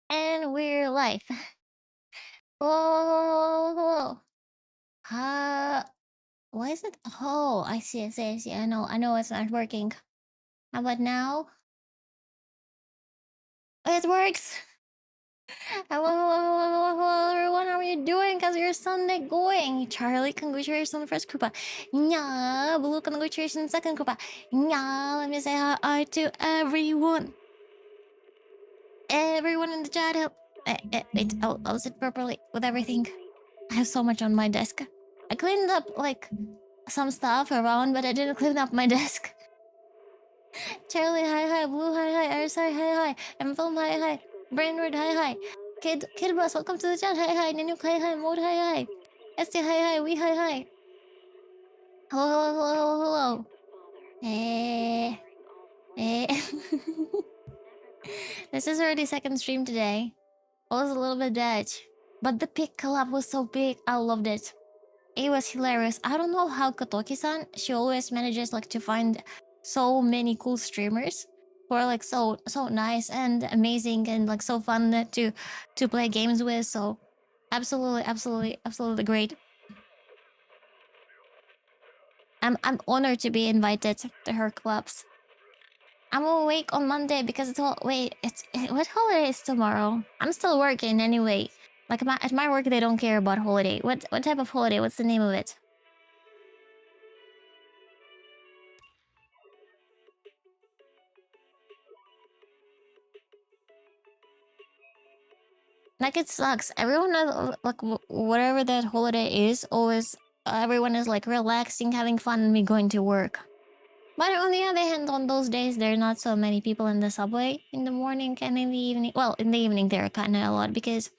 And we're live. Oh, why is it? Oh, I see, I see, I see. I know it's not working. How about now? It works. Hello, hello, hello, hello, everyone. How are you doing? How's your Sunday going? Charlie, congratulations on the first Koopa. Nya, Blue, congratulations, second Koopa. Nya, let me say hi to everyone. Everyone in the chat, help. Wait, I'll sit properly with everything. I have so much on my desk. I cleaned up, like, some stuff around, but I didn't clean up my desk. Charlie, hi, Blue, hi, Iris, hi, Film, hi, Brainward, hi, Kid Bus, welcome to the chat, hi, Nanook, hi, Mode, hi, Esty, hi, we, hi. Hello. Eh. This is already second stream today. I was a little bit dead, but the pick collab was so big, I loved it. It was hilarious. I don't know how Kotoki-san, she always manages like to find so many cool streamers who are like so nice and amazing and like so fun to play games with. So absolutely great. I'm honored to be invited to her clubs. I'm awake on Monday because it's all wait, it's what holiday is tomorrow? I'm still working anyway. Like at my work they don't care about holiday. What type of holiday? What's the name of it? Like it sucks. Everyone like whatever that holiday is, always everyone is like relaxing, having fun, and me going to work. But on the other hand, on those days, there are not so many people in the subway in the morning and in the evening. Well, in the evening there are kind of a lot because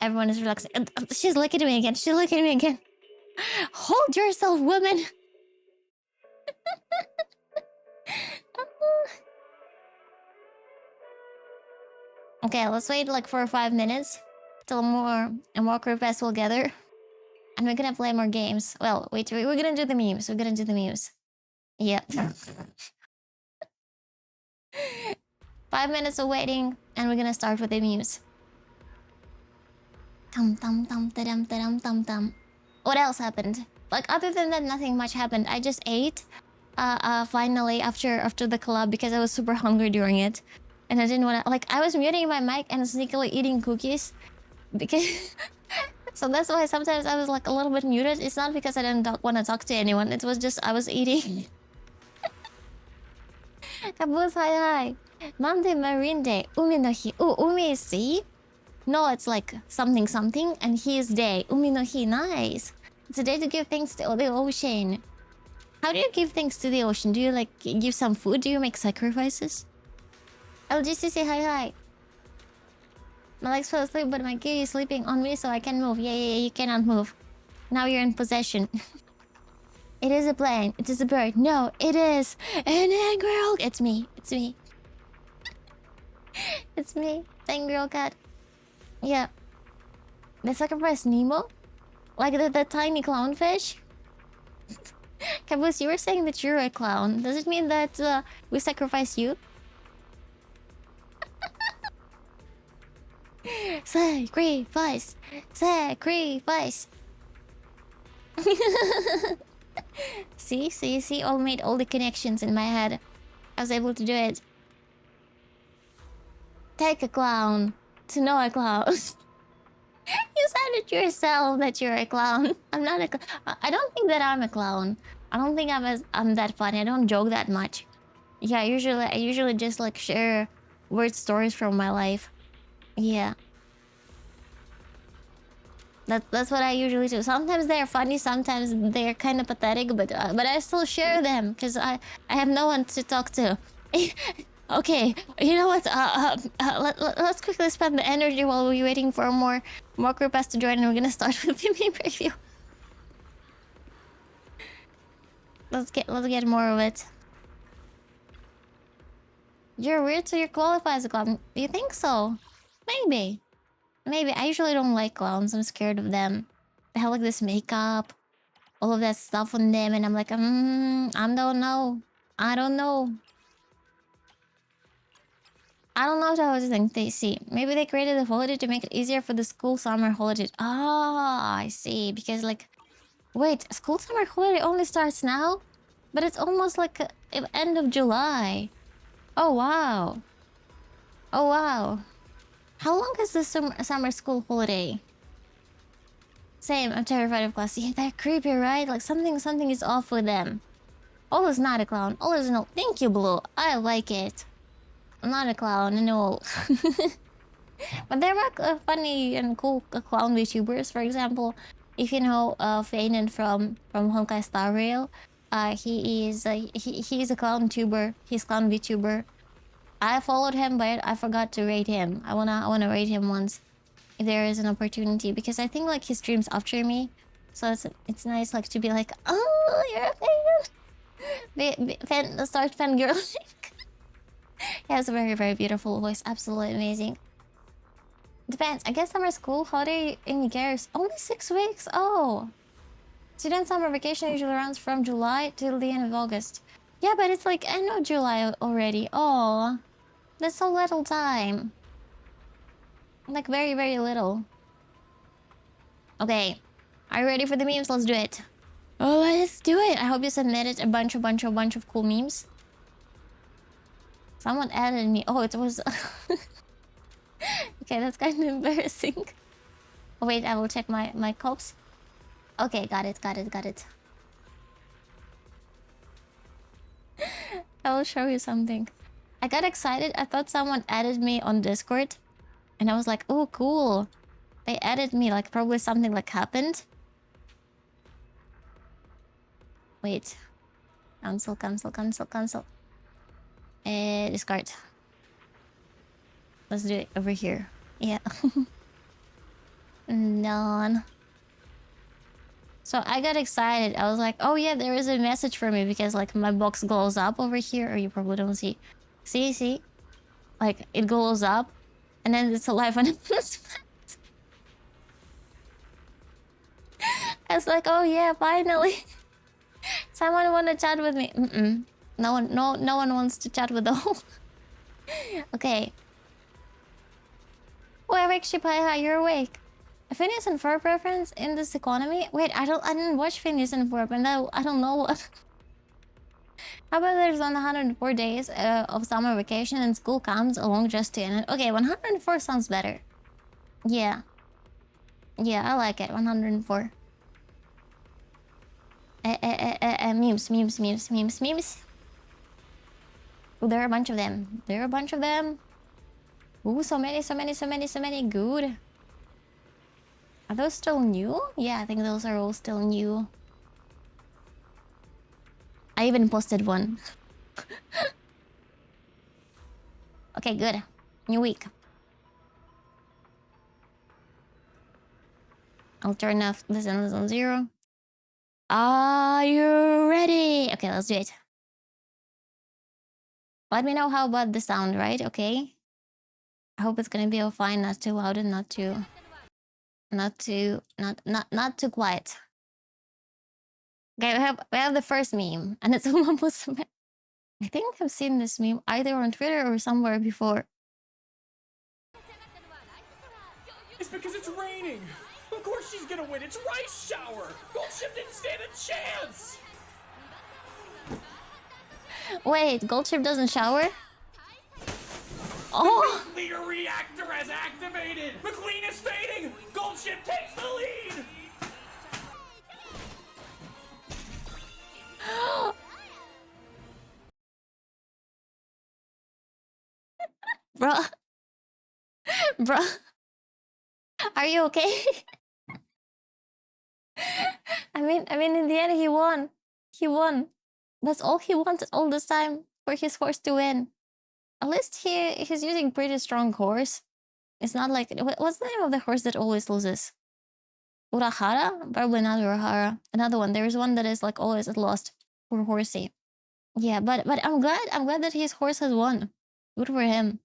everyone is relaxing. She's looking at me again. She's looking at me again. Hold yourself, woman. Okay, let's wait like for 5 minutes till more requests will gather, and we're gonna play more games. Well, wait, we're gonna do the memes. We're gonna do the memes. Yep. 5 minutes of waiting, and we're gonna start with the memes. Tum tum tum tum tum tum tum. What else happened? Like other than that, nothing much happened. I just ate. Finally after the collab because I was super hungry during it, and I didn't want to. Like I was muting my mic and sneakily eating cookies because. So that's why sometimes I was like a little bit muted. It's not because I didn't want to talk to anyone. It was just I was eating. Caboose, hi. Monday Marine Day. Umi no hi. Oh, Umi is sea? No, it's like something something, and he is day. Umi no hi, nice. It's a day to give thanks to the ocean. How do you give thanks to the ocean? Do you like give some food? Do you make sacrifices? LGCC, hi. My legs fell asleep, but my kitty is sleeping on me, so I can move. Yeah, you cannot move. Now you're in possession. It is a plane. It is a bird. No, it is an AngryOwlCat. It's me. It's me. AngryOwlCat. Yeah. They sacrificed Nemo? Like the tiny clownfish? Caboose, you were saying that you're a clown. Does it mean that we sacrifice you? Sacrifice! Sacrifice! See? All made all the connections in my head. I was able to do it. Take a clown to know a clown. You said it yourself that you're a clown. I'm not a clown. I don't think that I'm a clown. I don't think I'm that funny. I don't joke that much. Yeah, I usually just like share weird stories from my life. Yeah. That's what I usually do. Sometimes they're funny, sometimes they're kind of pathetic, but I still share them because I have no one to talk to. Okay, you know what? Let's quickly spend the energy while we're waiting for more creepers to join, and we're gonna start with the meme preview. Let's get more of it. You're weird, so you qualify as a clown. You think so? Maybe. I usually don't like clowns. I'm scared of them. They have like this makeup, all of that stuff on them, and I'm like, I don't know. I don't know what I was thinking. They see. Maybe they created the holiday to make it easier for the school summer holiday. Ah, I see. Because like, wait, school summer holiday only starts now, but it's almost like end of July. Oh wow. Oh wow. How long is the summer school holiday? Same. I'm terrified of class. Yeah, they're creepy, right? Like something is off with them. All is not a clown. All is no. Thank you, Blue. I like it. I'm not a clown, no. But there are funny and cool clown VTubers. For example, if you know Feinen from Honkai Star Rail, he is he's a clown tuber. He's clown VTuber. I followed him, but I forgot to rate him. I wanna rate him once if there is an opportunity, because I think like he streams after me, so it's nice like to be like, oh, you're a fan. Start fangirling. He has a very beautiful voice. Absolutely amazing. Depends. I guess summer school holiday in years only 6 weeks. Oh, student summer vacation usually runs from July till the end of August. Yeah, but it's like end of July already. Oh, that's so little time. Like very little. Okay, are you ready for the memes? Let's do it. Oh, let's do it. I hope you submitted a bunch of cool memes. Someone added me. Oh, it was. Okay, that's kind of embarrassing. Oh, wait, I will check my cops. Okay, got it. I will show you something. I got excited. I thought someone added me on Discord, and I was like, oh, cool. They added me, like probably something like happened. Wait. Cancel. Discard. Let's do it over here. Yeah. None. So I got excited. I was like, oh yeah, there is a message for me, because like my box glows up over here, or you probably don't see. See? Like it glows up, and then it's a live announcement. I was like, oh yeah, finally. Someone wanna chat with me. No one wants to chat with them. Okay. Oh, Eric Shipaiha, you're awake. Phineas and Ferb reference in this economy? Wait, I didn't watch Phineas and Ferb, and I don't know what. How about there's 104 days of summer vacation and school comes along just to end it? Okay, 104 sounds better. Yeah. Yeah, I like it. 104. Memes. Oh, there are a bunch of them. Ooh, so many. Good. Are those still new? Yeah, I think those are all still new. I even posted one. Okay, good. New week. I'll turn off this on 0. Are you ready? Okay, let's do it. Let me know how about the sound, right? Okay. I hope it's gonna be all fine, not too loud and not too quiet. Okay, we have the first meme, and it's almost. I think I've seen this meme either on Twitter or somewhere before. It's because it's raining. Of course she's gonna win. It's Rice Shower. Goldship didn't stand a chance. Wait, Goldship doesn't shower? Oh! The nuclear reactor has activated. McQueen is fading. Goldship takes the lead. Bruh. Are you okay? I mean, in the end, he won. That's all he wanted all this time, for his horse to win. At least he's using pretty strong horse. It's not like, what's the name of the horse that always loses? Urahara? Probably not Urahara. Another one. There is one that is like always lost. Poor horsey. Yeah, but I'm glad that his horse has won. Good for him.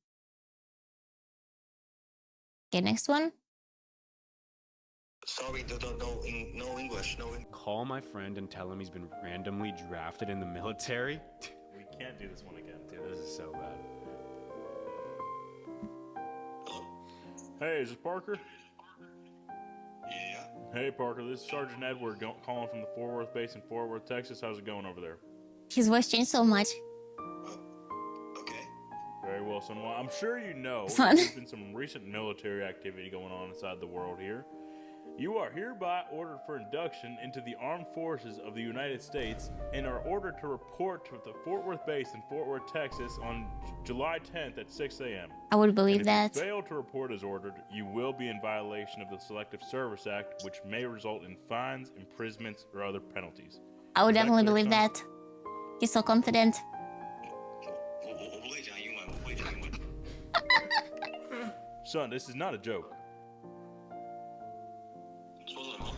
Okay, next one. Sorry, no English. Call my friend and tell him he's been randomly drafted in the military. We can't do this one again, dude. This is so bad. Hey, is this Parker? Yeah. Hey, Parker, this is Sergeant Edward calling from the Fort Worth base in Fort Worth, Texas. How's it going over there? His voice changed so much. Okay. Very well, son. Well, I'm sure you know Son. there's been some recent military activity going on inside the world here. You are hereby ordered for induction into the armed forces of the United States and are ordered to report to the Fort Worth base in Fort Worth, Texas on July 10th at 6 a.m. I would believe And that. if you fail to report as ordered, you will be in violation of the Selective Service Act, which may result in fines, imprisonments, or other penalties. I would Is that definitely clear, believe son? that. He's so confident. 我不会讲英文，我不会讲英文。 Son, this is not a joke. 说什么？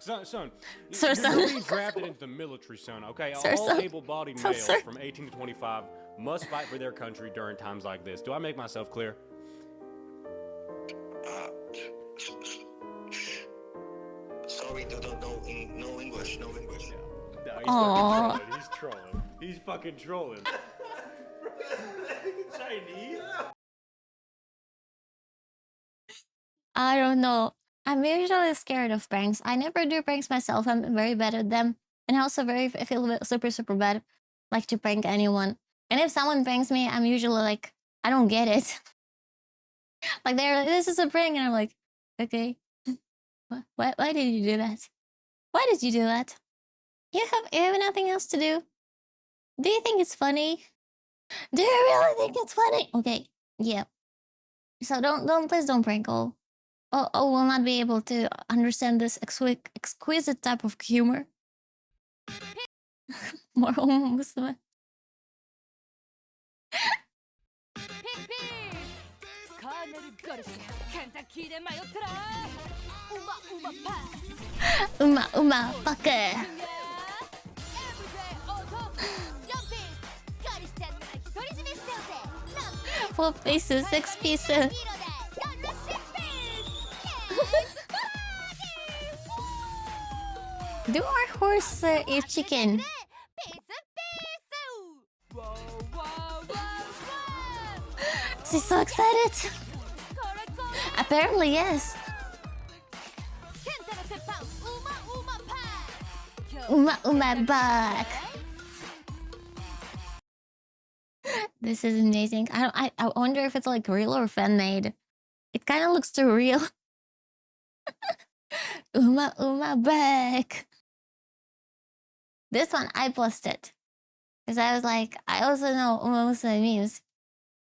Sir, son. Sir, you're son. being drafted into the military, son, okay? Sir, All son. able-bodied Son, males sir. from 18 to 25 must fight for their country during times like this. Do I make myself clear? Sorry, no English, no English. No, he's Aw. fucking trolling. He's trolling. He's fucking trolling. Chinese? I don't know. I'm usually scared of pranks. I never do pranks myself. I'm very bad at them. And I also I feel super bad. Like to prank anyone. And if someone pranks me, I'm usually like, I don't get it. Like they're like, this is a prank. And I'm like, okay. Why did you do that? Why did you do that? You have nothing else to do? Do you think it's funny? Do you really think it's funny? Okay, yeah. So please don't prank O. O will not be able to understand this exquisite type of humor. More almost. カーネルガルシアケンタッキーで迷ったらうまパー Uma fuck. Four pieces, 6 pieces. Do our horse eat chicken? She's so excited. Apparently, yes. Uma back. This is amazing. I wonder if it's like real or fan made. It kind of looks too real. Uma back. This one I posted because I was like, I also know Uma memes.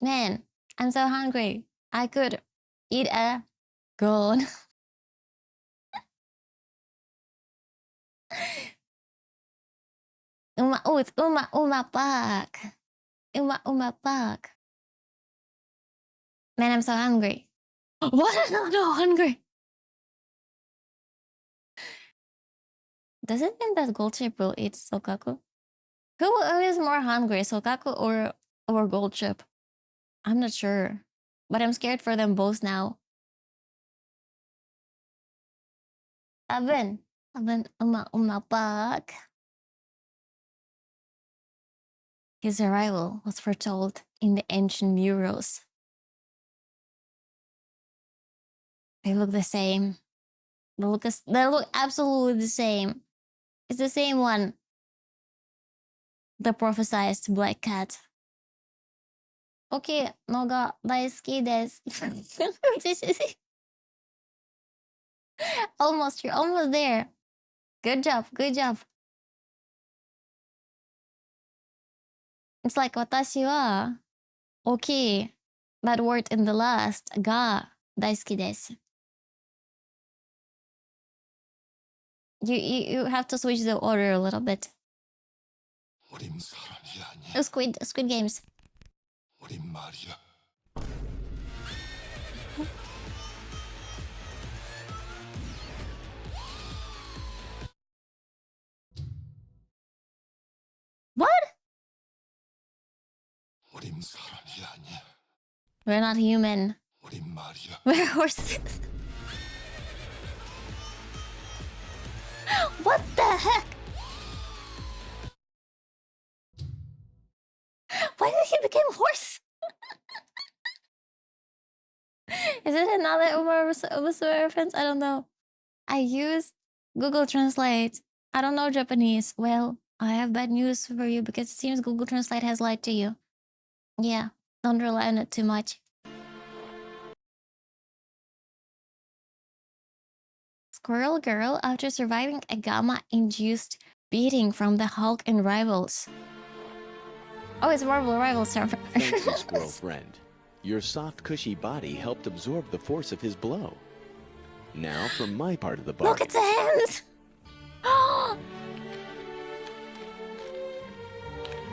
Man, I'm so hungry. I could eat a gold. It's Uma back. Uma back. Man, I'm so hungry. What? No, hungry. Does it mean that Gold Chip will eat Sokaku? Who is more hungry, Sokaku or Gold Chip? I'm not sure, but I'm scared for them both now. Aben, Uma back. His arrival was foretold in the ancient murals. They look the same. They look absolutely the same. It's the same one. The prophesized black cat. Okay, noga daisuki desu. Almost, you're almost there. Good job, good job. It's like watashi wa okay. That word in the last ga daisuki desu. You have to switch the order a little bit. Squid Games. What? We're not human. We're horses. What the heck? Why did he become horse? Is it another Umasu reference? I don't know. I use Google Translate. I don't know Japanese. Well, I have bad news for you because it seems Google Translate has lied to you. Yeah, don't rely on it too much. Squirrel Girl after surviving a gamma-induced beating from the Hulk and Rivals. Oh, it's Marvel Rivals server. Thank you, squirrel friend. Your soft, cushy body helped absorb the force of his blow. Now, from my part of the bargain. Look at the hands! Oh!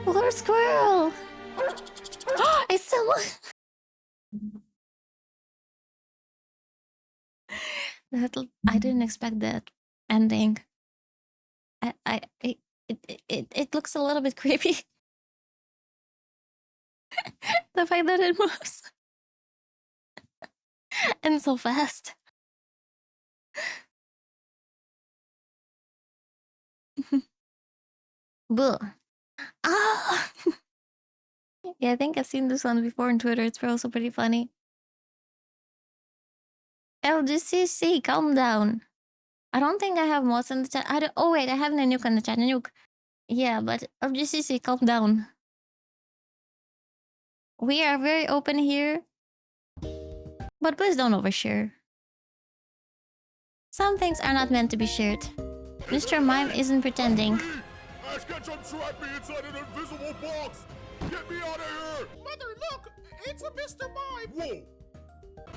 Poor squirrel! It's someone. I didn't expect that ending. It looks a little bit creepy. The fact that it moves and so fast. Boo. Ah! Yeah, I think I've seen this one before on Twitter. It's also pretty funny. LGCC, calm down. I don't think I have mods in the chat. Oh wait, I have Nanook in the chat. Nanook. Yeah, but LGCC, calm down. We are very open here. But please don't overshare. Some things are not meant to be shared. Mr. Mime isn't pretending. Ash Ketchum trapped me inside an invisible box! Get me out of here! Mother, look! It's a Mr. Mime! Whoa!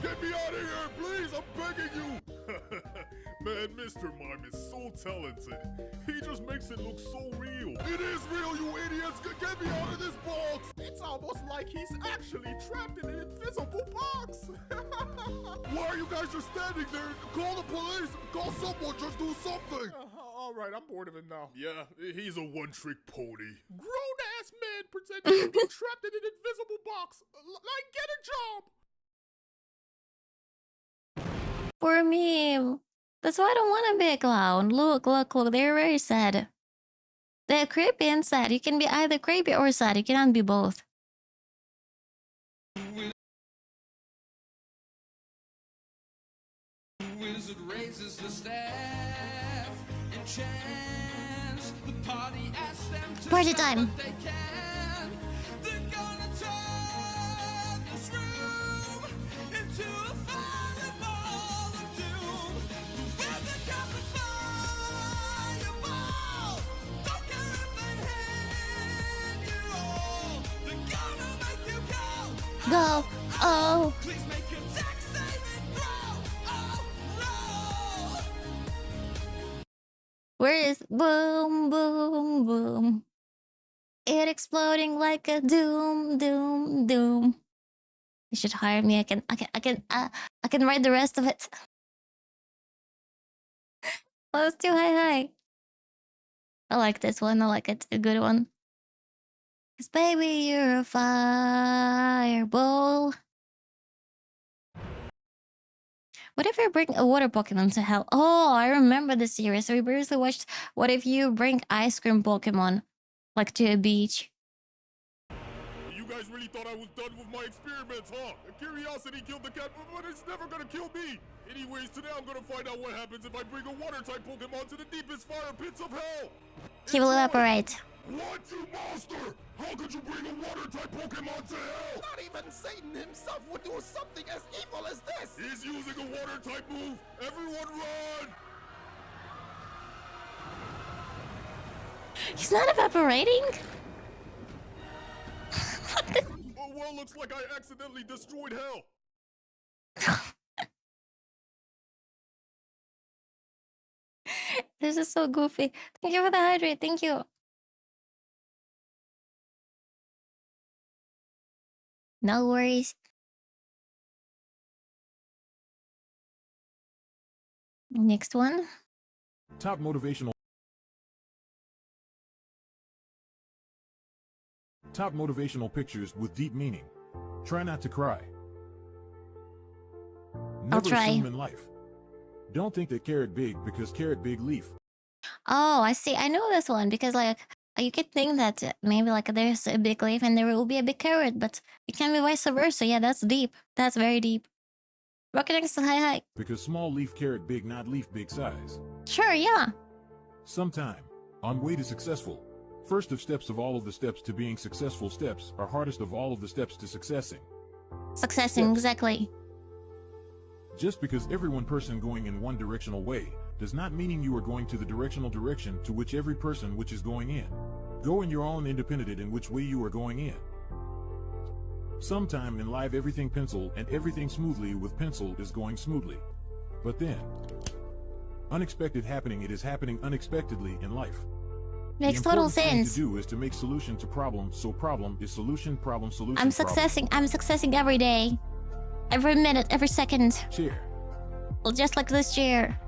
Get me out of here, please! I'm begging you! Man, Mr. Mime is so talented. He just makes it look so real. It is real, you idiots! Get me out of this box! It's almost like he's actually trapped in an invisible box! Why are you guys just standing there? Call the police! Call someone! Just do something! Alright, I'm bored of it now. Yeah, he's a one-trick pony. Grown-ass man pretending to be trapped in an invisible box! Like, get a job! Poor me. That's why I don't want to be a clown. Look, look, look. They're very sad. They're creepy and sad. You can be either creepy or sad. You cannot be both. Wizard raises the staff and chants. The party asks them to Party say time. what they can. They're gonna turn this room into a fireball of doom. With the cup of fireball, don't care if they hit you all. They're gonna make you go. Go. Oh. Please make your deck saving throw. Oh no! Where is boom, boom, boom? It exploding like a doom, doom, doom. You should hire me. I can write the rest of it. Close to hi. I like this one. I like it. A good one. 'Cause baby, you're a fireball. What if you bring a water Pokemon to hell? Oh, I remember the series. We previously watched What If You Bring Ice Cream Pokemon, like, to a beach. You guys really thought I was done with my experiments, huh? Curiosity killed the cat, but it's never gonna kill me! Anyways, today I'm gonna find out what happens if I bring a water-type Pokemon to the deepest fire pits of hell! He will evaporate. What, you monster? How could you bring a water-type Pokemon to hell? Not even Satan himself would do something as evil as this! He's using a water-type move! Everyone run! He's not evaporating? Oh, well, looks like I accidentally destroyed hell! This is so goofy. Thank you for the hydrate. Thank you. No worries. Next one. Top motivational pictures with deep meaning. Try not to cry. Never try. assume in life. Don't think that carrot big because carrot big leaf. Oh, I see. I know this one because, like, You could think that maybe like there's a big leaf and there will be a big carrot, but it can be vice versa. Yeah, that's deep. That's very deep. Rocket next to hi. Because small leaf carrot big, not leaf big size. Sure, yeah. Sometime, on way to successful. First of steps of all of the steps to being successful steps are hardest of all of the steps to successing. Successing, exactly. Just because every one person going in one directional way does not meaning you are going to the directional direction to which every person which is going in. Go in your own independent in which way you are going in. Sometime in life everything pencil and everything smoothly with pencil is going smoothly. But then, unexpected happening, it is happening unexpectedly in life. Makes the total important thing sense. to do is to make solution to problem, so problem is solution, problem, solution, I'm problem. successing every day. Every minute, every second. Chair. Well, just like this chair.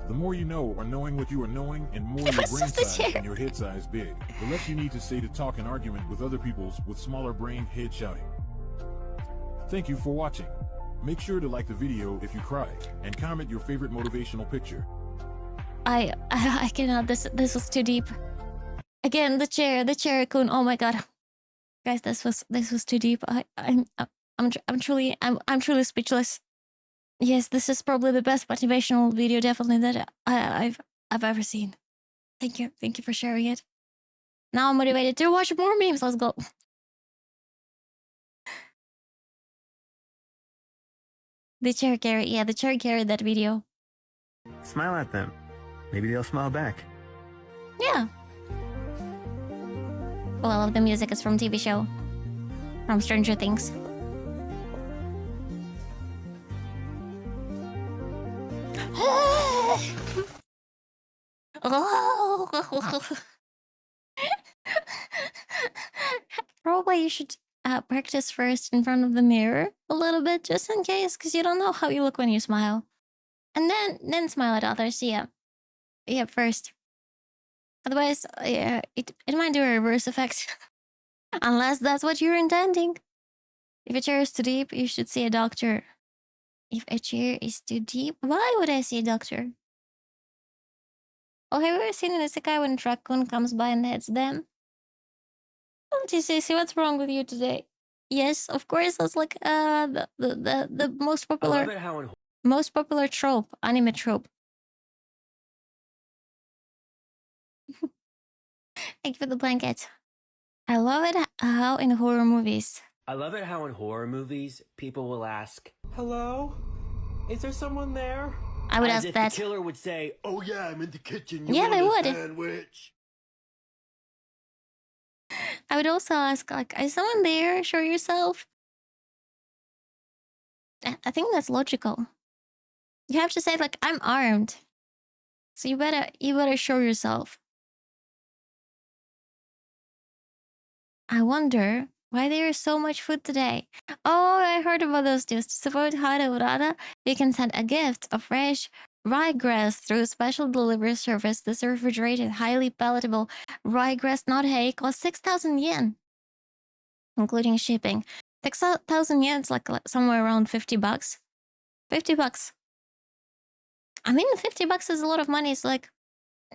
The more you know or knowing what you are knowing and more It your was brain just a size chair. and your head size big, the less you need to say to talk an argument with other people's with smaller brain head shouting. Thank you for watching. Make sure to like the video if you cried and comment your favorite motivational picture. I cannot. This was too deep. Again, the chair kun. Oh my god, guys, this was too deep. I'm truly speechless. Yes, this is probably the best motivational video, definitely that I've ever seen. Thank you for sharing it. Now I'm motivated to watch more memes. Let's go. The chair carried that video. Smile at them. Maybe they'll smile back. Yeah. Well, the music is from TV show, from Stranger Things. Probably you should practice first in front of the mirror a little bit, just in case, because you don't know how you look when you smile, and then smile at others. Yeah, first. Otherwise, yeah, it might do a reverse effect, unless that's what you're intending. If a chair is too deep, you should see a doctor. If a chair is too deep, why would I see a doctor? Oh, have you ever seen an isekai when a raccoon comes by and hits them? Oh, JCC, what's wrong with you today? Yes, of course, that's like the most popular trope, anime trope. Thank you for the blanket. I love it how in horror movies. I love it how in horror movies people will ask, Hello? Is there someone there? I would as ask if that. the killer would say, Oh yeah, I'm in the kitchen. You Yeah, want they a would. sandwich? I would also ask, like, is someone there? Show yourself. I think that's logical. You have to say, like, I'm armed. So you better show yourself. I wonder why there is so much food today. Oh, I heard about those deals. To support Hara Urara, you can send a gift of fresh ryegrass through special delivery service. This refrigerated, highly palatable ryegrass, not hay, costs 6,000 yen, including shipping. 6,000 yen is like somewhere around 50 bucks. 50 bucks. I mean, 50 bucks is a lot of money. It's like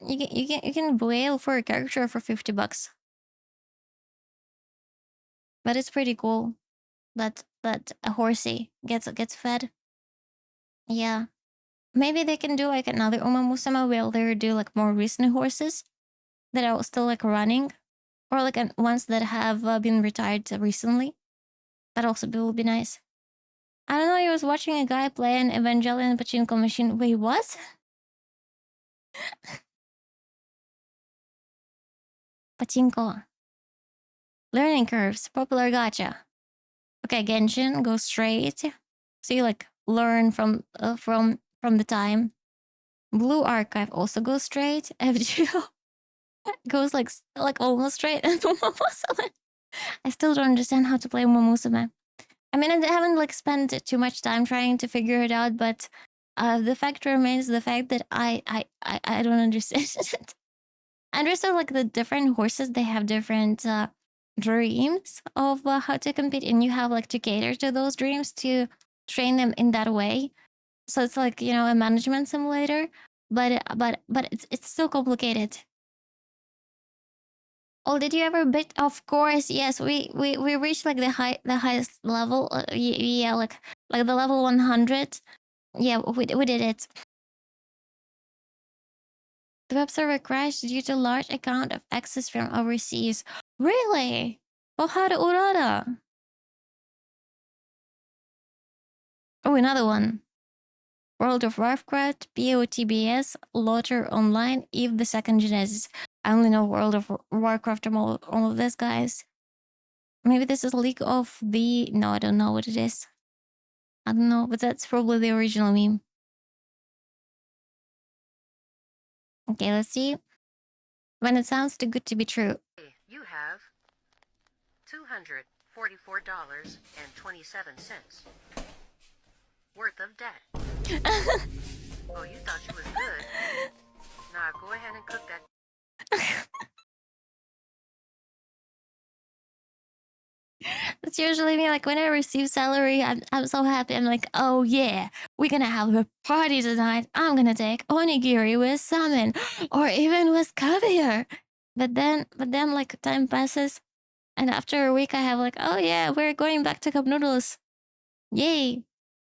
you can wail for a character for 50 bucks. But it's pretty cool that a horsey gets fed. Yeah. Maybe they can do like another Umamusama where they do like more recent horses that are still like running, or like ones that have been retired recently. That also will be nice. I don't know. I was watching a guy play an Evangelion pachinko machine. Wait, what? Pachinko. Learning curves. Popular gacha. Okay, Genshin, go straight. So you like learn from the time. Blue Archive also goes straight. FGO goes like almost straight. And Umamusume. I still don't understand how to play Umamusume. I mean, I haven't like spent too much time trying to figure it out, but the fact remains the fact that I don't understand it. I understand like the different horses, they have different dreams of how to compete, and you have like to cater to those dreams to train them in that way. So it's like, you know, a management simulator, but it's still complicated. Oh, did you ever bit? Of course, yes. We reached like the highest level. Yeah, like the level 100. Yeah, we did it. The web server crashed due to large account of access from overseas. Really? Ohara Urara. Oh, another one. World of Warcraft, POTBS, Lotter Online, Eve the Second Genesis. I only know World of Warcraft from all of this, guys. Maybe this is League of the... No, I don't know what it is. I don't know, but that's probably the original meme. Okay, let's see. When it sounds too good to be true. You have $244.27 worth of debt. Oh, you thought you was good. Now go ahead and cook that. That's usually me. Like when I receive salary, I'm so happy. I'm like, oh yeah, we're gonna have a party tonight. I'm gonna take onigiri with salmon, or even with caviar. But then like time passes, and after a week, I have like, oh yeah, we're going back to cup noodles. Yay!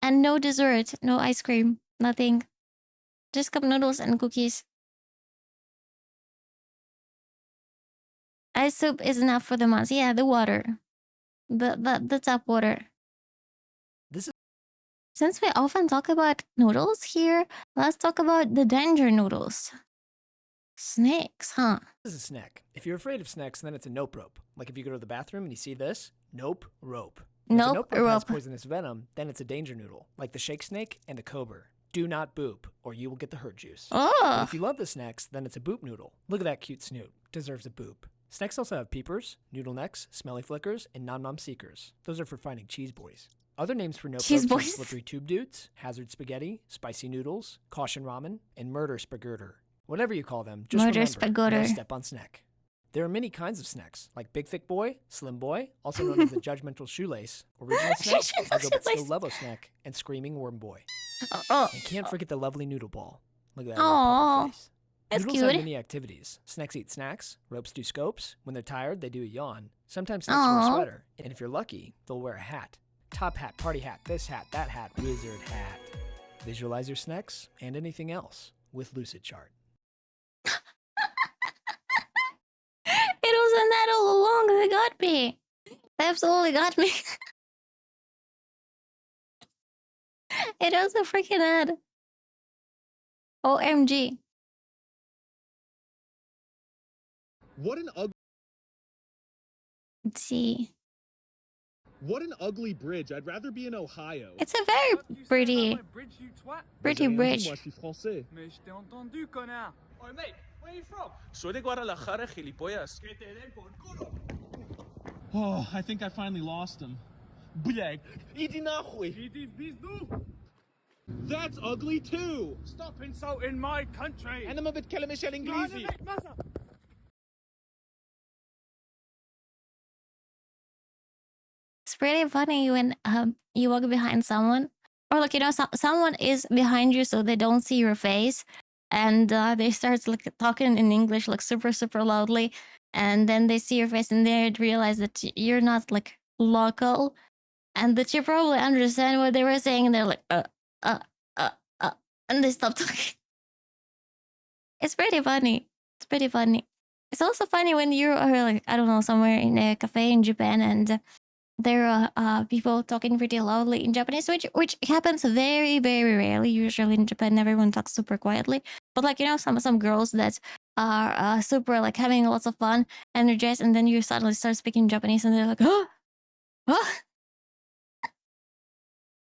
And no dessert, no ice cream, nothing. Just cup noodles and cookies. Ice soup is enough for the month. Yeah, the water. The tap water. Since we often talk about noodles here, let's talk about the danger noodles. Snakes, huh? This is a snack. If you're afraid of snakes, then it's a nope rope. Like if you go to the bathroom and you see this, nope rope. If a nope rope has poisonous venom, then it's a danger noodle, like the shake snake and the cobra. Do not boop, or you will get the hurt juice. Oh. But if you love the snacks, then it's a boop noodle. Look at that cute snoot. Deserves a boop. Snacks also have peepers, noodle necks, smelly flickers, and nom-nom seekers. Those are for finding cheese boys. Other names for nope ropes are slippery tube dudes, hazard spaghetti, spicy noodles, caution ramen, and murder spagurter. Whatever you call them, just remember, no step on snack. There are many kinds of snacks, like Big Thick Boy, Slim Boy, also known as the Judgmental Shoelace, Original Snack, I Go But Still Levo Snack, and Screaming Worm Boy. And can't forget the lovely Noodle Ball. Look at that little face. That's Noodles cute. have many activities. Snacks eat snacks, ropes do scopes, when they're tired, they do a yawn. Sometimes snacks wear a sweater, and if you're lucky, they'll wear a hat. Top hat, party hat, this hat, that hat, wizard hat. Visualize your snacks and anything else with Lucid Chart. It wasn't that all along. They got me. They absolutely got me. It was a freaking ad. OMG. What an ugly. Let's see. What an ugly bridge. I'd rather be in Ohio. It's a very pretty bridge. Mais je suis français. Mais je t'ai entendu, connard. Oh, mate, where are you from? Soy de Guadalajara, gilipollas. Que te den por culo. Oh, I think I finally lost him. Blag. Idi nahui. Idi bizdu. That's ugly too. Stop insulting my country. أنا ما بتكلمش الإنجليزي. It's pretty funny when you walk behind someone, or like, you know, someone is behind you so they don't see your face, and they start like talking in English like super loudly, and then they see your face and they realize that you're not like local, and that you probably understand what they were saying, and they're like and they stop talking. It's pretty funny. It's pretty funny. It's also funny when you're like, I don't know, somewhere in a cafe in Japan, and there are people talking pretty loudly in Japanese, which happens very rarely. Usually in Japan, everyone talks super quietly. But like, you know, some girls that are super like having lots of fun, energized, and then you suddenly start speaking Japanese, and they're like, oh.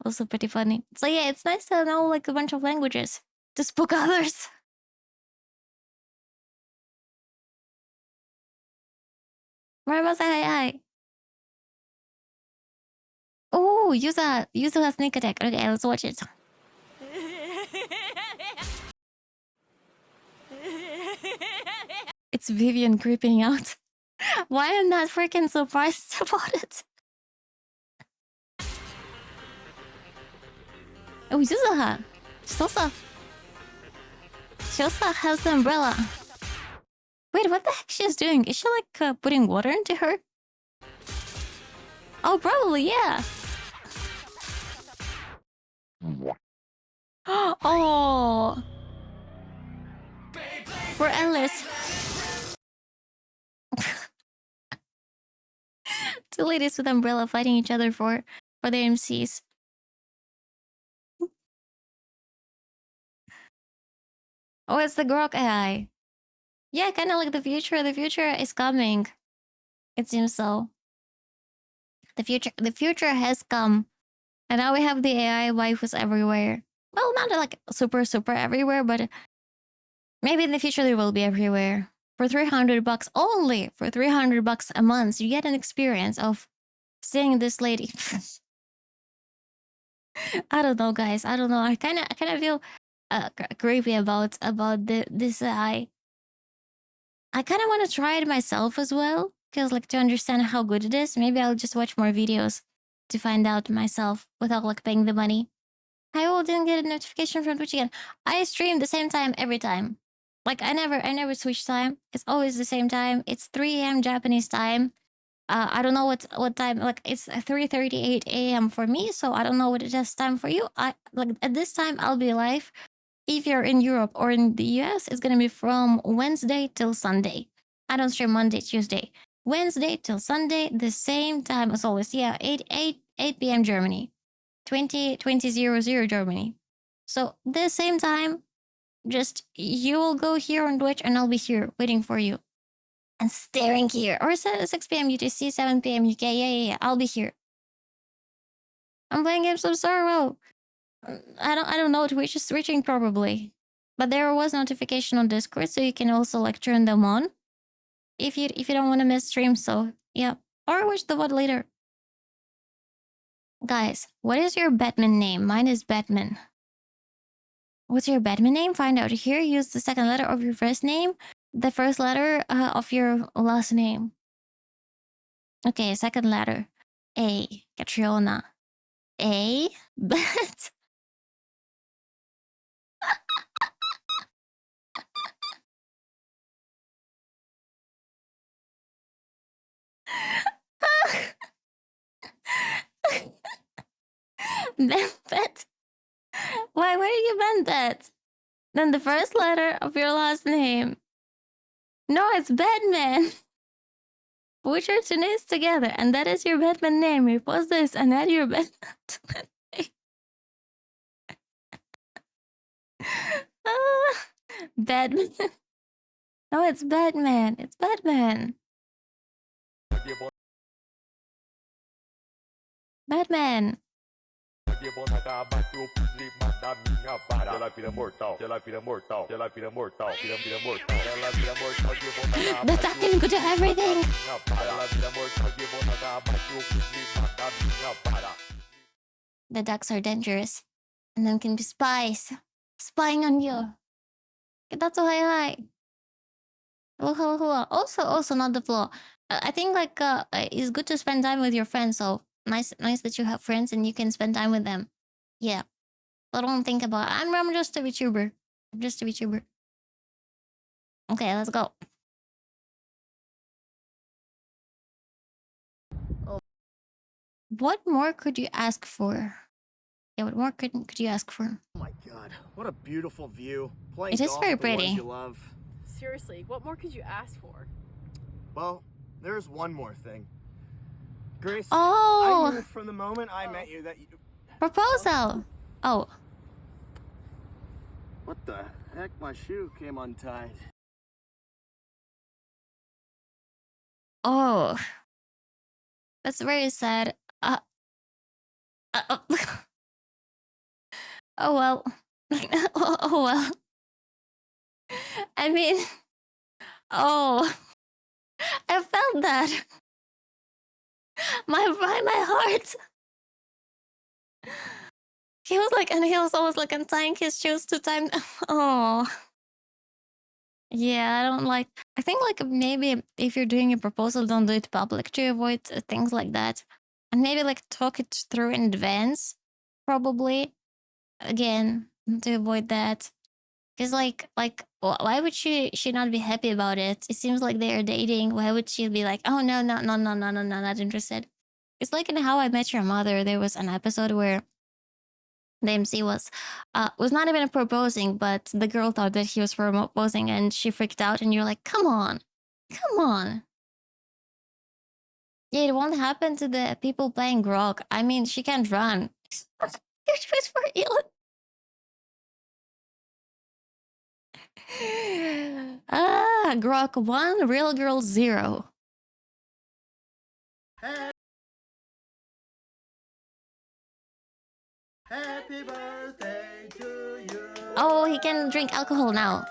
Also pretty funny. So yeah, it's nice to know like a bunch of languages to spook others. Hi. Oh, use a sneak attack. Okay, let's watch it. It's Vivian creeping out. Why am I not freaking surprised about it? Oh, Yuzaha. She also has the umbrella. Wait, what the heck she's doing? Is she like putting water into her? Oh, probably, yeah. Oh, we're endless. Two ladies with umbrella fighting each other for their MCs. Oh, it's the Grok AI. Yeah, kind of like the future. The future is coming. It seems so. The future has come, and now we have the AI waifus everywhere. Well, not like super everywhere, but maybe in the future they will be everywhere. For $300 only, for $300 a month, you get an experience of seeing this lady. I don't know, guys. I don't know. I kind of feel creepy about this AI. I kind of want to try it myself as well, because like to understand how good it is. Maybe I'll just watch more videos to find out myself without like paying the money. I didn't get a notification from Twitch again. I stream the same time every time. Like I never switch time. It's always the same time. It's 3 a.m. Japanese time. I don't know what time. Like it's 3:38 a.m. for me, so I don't know what it is time for you. I like at this time I'll be live. If you're in Europe or in the US, it's gonna be from Wednesday till Sunday. I don't stream Monday, Tuesday. Wednesday till Sunday, the same time as always. Yeah, 8 p.m. Germany. 20:00 Germany. So the same time, just you will go here on Twitch and I'll be here waiting for you. And staring here. Or 6 p.m. UTC, 7 p.m. UK. Yeah. I'll be here. I'm playing games of sorrow. I don't know. Twitch is switching probably. But there was notification on Discord, so you can also like turn them on. If you don't want to miss streams, so yeah. Or watch the VOD later. Guys, what is your Batman name? Mine is Batman. What's your Batman name? Find out here. Use the second letter of your first name, the first letter of your last name. Okay, second letter. A. Catriona. A. Bat. Bet. Why do you bend that? Then the first letter of your last name. No, it's Batman. Put your two names together, and that is your Batman name. Repost this and add your Batman name. Batman. No, it's Batman. It's Batman. Batman. That's acting good to everything. The ducks are dangerous. And then can be spies. Spying on you. That's so high. Hello. Also not the flaw. I think like it's good to spend time with your friends, so nice that you have friends and you can spend time with them. Yeah. So don't think about I'm just a VTuber. I'm just a VTuber. Okay, let's go. What more could you ask for? Yeah, what more could you ask for? Oh my god, what a beautiful view. Playing It is golf very with the ones pretty. you love. Seriously, what more could you ask for? Well, there's one more thing. Grace, Oh! I knew from the moment I met you that you... Proposal! Oh. What the heck? My shoe came untied. Oh. That's very sad. Oh well. Oh well. I mean, oh, I felt that. My heart. He was like, and he was always like untying his shoes to time. Oh. Yeah, I don't like. I think like maybe if you're doing a proposal, don't do it public to avoid things like that, and maybe like talk it through in advance. Probably, again, to avoid that. Cause why would she not be happy about it? It seems like they are dating. Why would she be like, oh no, not interested? It's like in How I Met Your Mother, there was an episode where the MC was not even proposing, but the girl thought that he was proposing, and she freaked out. And you're like, come on. Yeah, it won't happen to the people playing Grok. I mean, she can't run. It's for real. Grok 1, Real Girl 0. Happy birthday to you. Oh, he can drink alcohol now.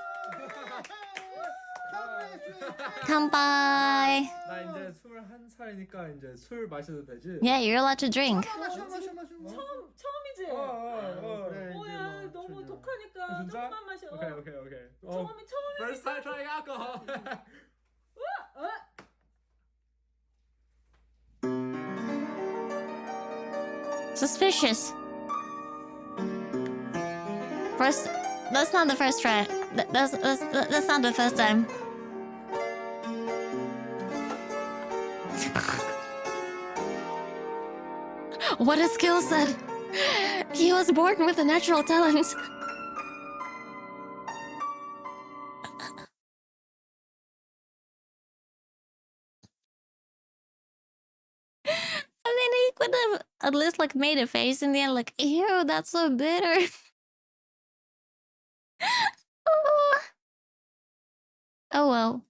Kanpai. 나 이제 21살이니까 이제 술 마셔도 되지? Yeah, you're allowed to drink. 마셔. 처음이지? 그래, 뭐야, 너무 독하니까 진짜? 조금만 마셔. 오케이. 처음이. First time trying alcohol. Suspicious. First, that's not the first try. That's not the first time. What a skill set! He was born with a natural talent. I mean, he could have at least like made a face in the end, like, ew, that's so bitter. Oh well.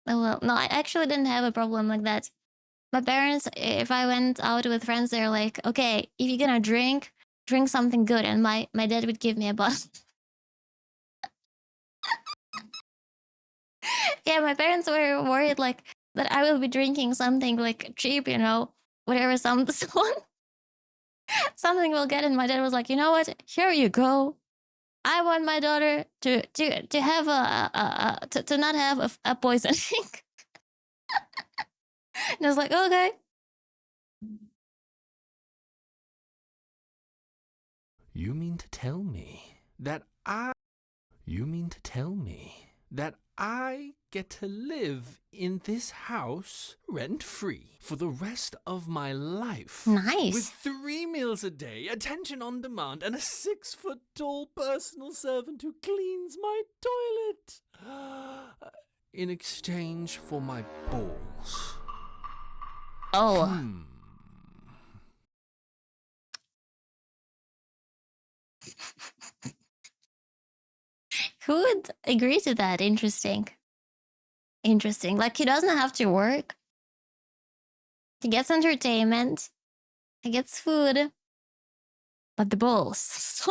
No, I actually didn't have a problem like that. My parents, if I went out with friends, they're like, okay, if you're gonna drink something good. And my dad would give me a bottle. Yeah, my parents were worried like that I will be drinking something like cheap, you know, whatever something will get. And my dad was like, you know what? Here you go. I want my daughter to have to not have a poisoning. And I was like, okay. You mean to tell me that I get to live in this house rent-free for the rest of my life? Nice. With 3 meals a day, attention on demand, and a 6-foot-tall personal servant who cleans my toilet. In exchange for my balls. Oh. Who would agree to that? Interesting. Like, he doesn't have to work. He gets entertainment. He gets food. But the balls.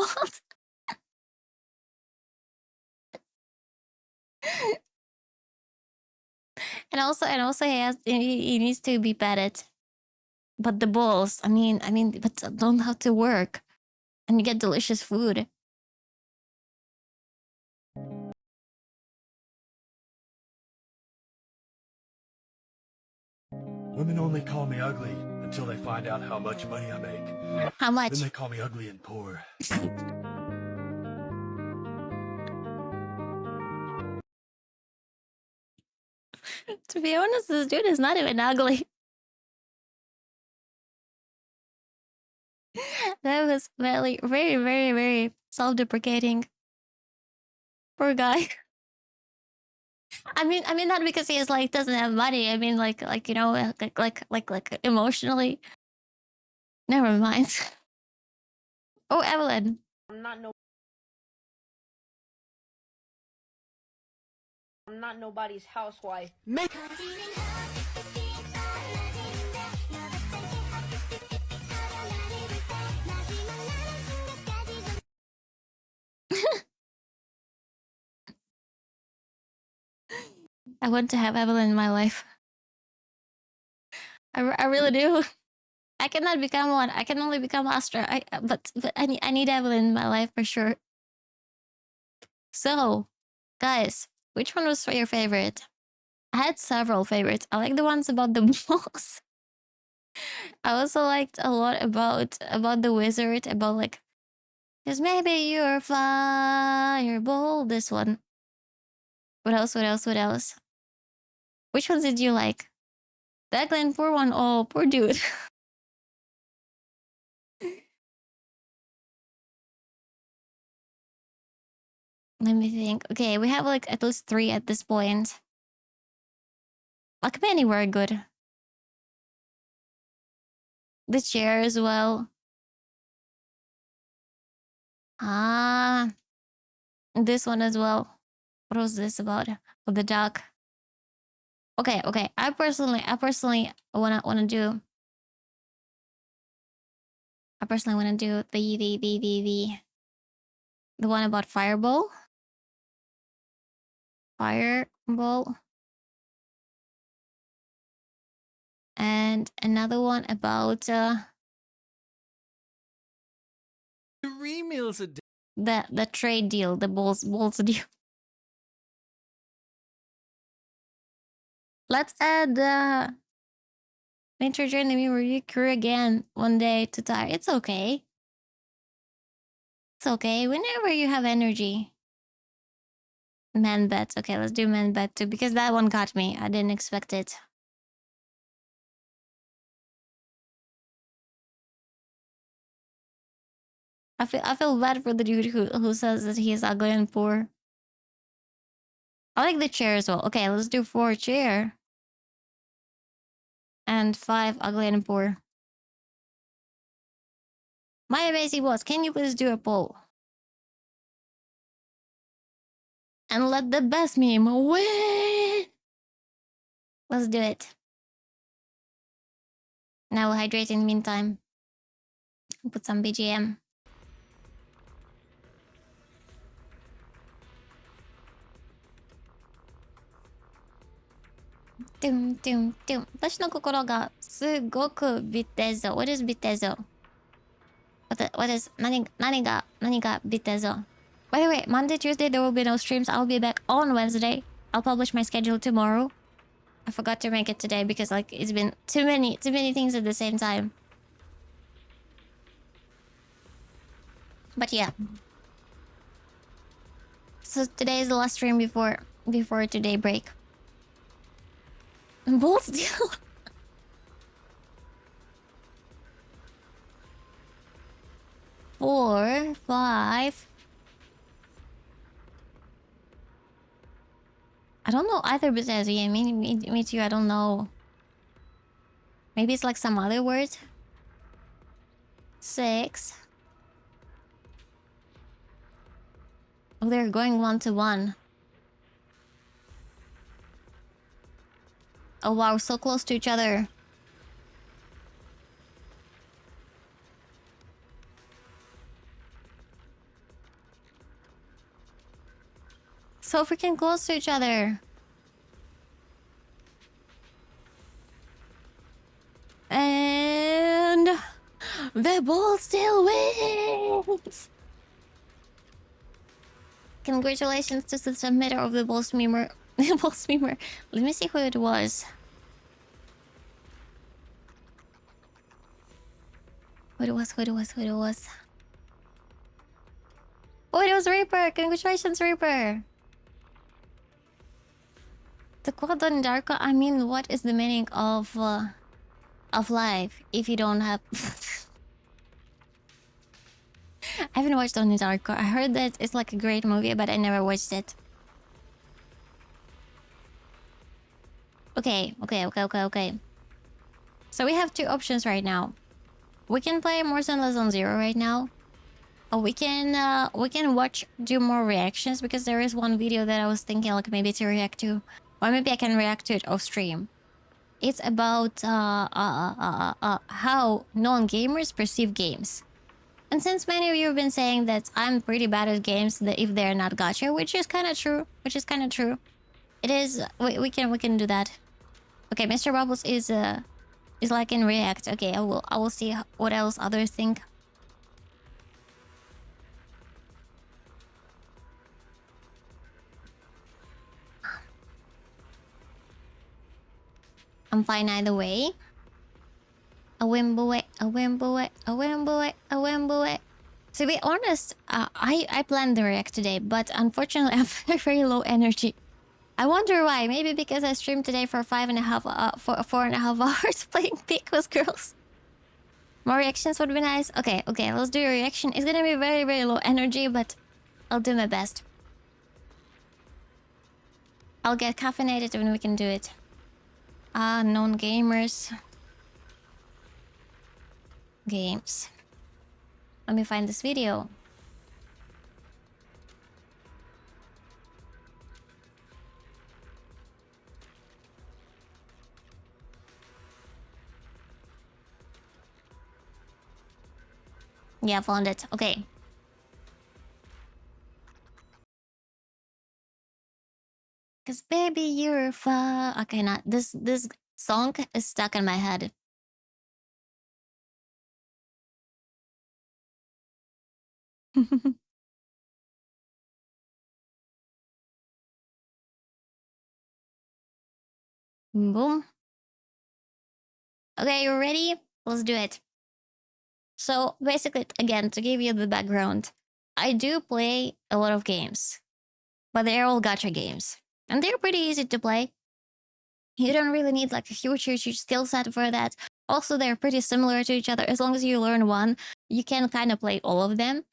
And also he needs to be petted. But the balls, I mean, but don't have to work. And you get delicious food. Women only call me ugly until they find out how much money I make. How much? Then they call me ugly and poor. To be honest, this dude is not even ugly. That was very, very, very, very self-deprecating. Poor guy. I mean, not because he is like doesn't have money. I mean, like you know, like emotionally. Never mind. Oh, Evelyn. I'm not nobody's housewife. I want to have Evelyn in my life. I really do. I cannot become one. I can only become Astra. But I need Evelyn in my life for sure. So, guys, which one was your favorite? I had several favorites. I like the ones about the balls. I also liked a lot about the wizard, about like Cause maybe you're fireball. This one. What else? What else? What else? Which ones did you like? That Glen poor one. Oh, poor dude. Let me think. Okay, we have like at least 3 at this point. Like many were good. The chair as well. Ah, this one as well. What was this about? Oh, the duck. Okay, okay. I personally wanna do. I personally wanna do the one about fireball. Fireball. And another one about 3 meals a day. the trade deal, the balls deal. Let's add Nature join the review crew again one day to tire. It's okay. It's okay. Whenever you have energy. Man bets. Okay, let's do man bet too because that one got me. I didn't expect it. I feel bad for the dude who says that he is ugly and poor. I like the chair as well. Okay, let's do 4 chair. And 5 ugly and poor. My amazing boss, can you please do a poll? And let the best meme win! Let's do it. Now we'll hydrate in the meantime. Put some BGM. Doom, doom, doom. 私の心がすごくビテゾ。What is ビテゾ? What is 何がビテゾ? By the way, Monday, Tuesday, there will be no streams. I'll be back on Wednesday. I'll publish my schedule tomorrow. I forgot to make it today because like it's been too many things at the same time. But yeah. So today is the last stream before today break. Bull steal. Four, 5. I don't know either besides yeah, me too, I don't know. Maybe it's like some other word. 6. Oh, they're going 1-to-1. Oh wow, so close to each other. So freaking close to each other. And the ball still wins. Congratulations to the submitter of the Balls Memer. Balls Memer. Let me see who it was. Who it was. Oh, it was Reaper! Congratulations, Reaper! The quote on Darko, I mean, what is the meaning of life if you don't have... I haven't watched Donnie Darko. I heard that it's like a great movie, but I never watched it. Okay. So we have 2 options right now. We can play More Than Zone Zero right now. Or we can do more reactions because there is one video that I was thinking like maybe to react to. Or maybe I can react to it off stream. It's about how non-gamers perceive games. And since many of you have been saying that I'm pretty bad at games that if they're not gacha, which is kind of true. It is. We can do that. Okay, Mr. Bubbles is like in React. Okay, I will see what else others think. I'm fine either way. A wimble it. To be honest, I planned the react today, but unfortunately I have very low energy. I wonder why. Maybe because I streamed today for 4.5 hours playing Peak with girls. More reactions would be nice. Okay, let's do a reaction. It's gonna be very, very low energy, but I'll do my best. I'll get caffeinated when we can do it. Known gamers. Games. Let me find this video. Yeah, found it. Okay. Cause baby, you're far. Okay, not this song is stuck in my head. Boom. Okay, you ready? Let's do it. So basically, again, to give you the background, I do play a lot of games, but they're all gacha games, and they're pretty easy to play. You don't really need like a huge skill set for that. Also, they're pretty similar to each other. As long as you learn one, you can kind of play all of them.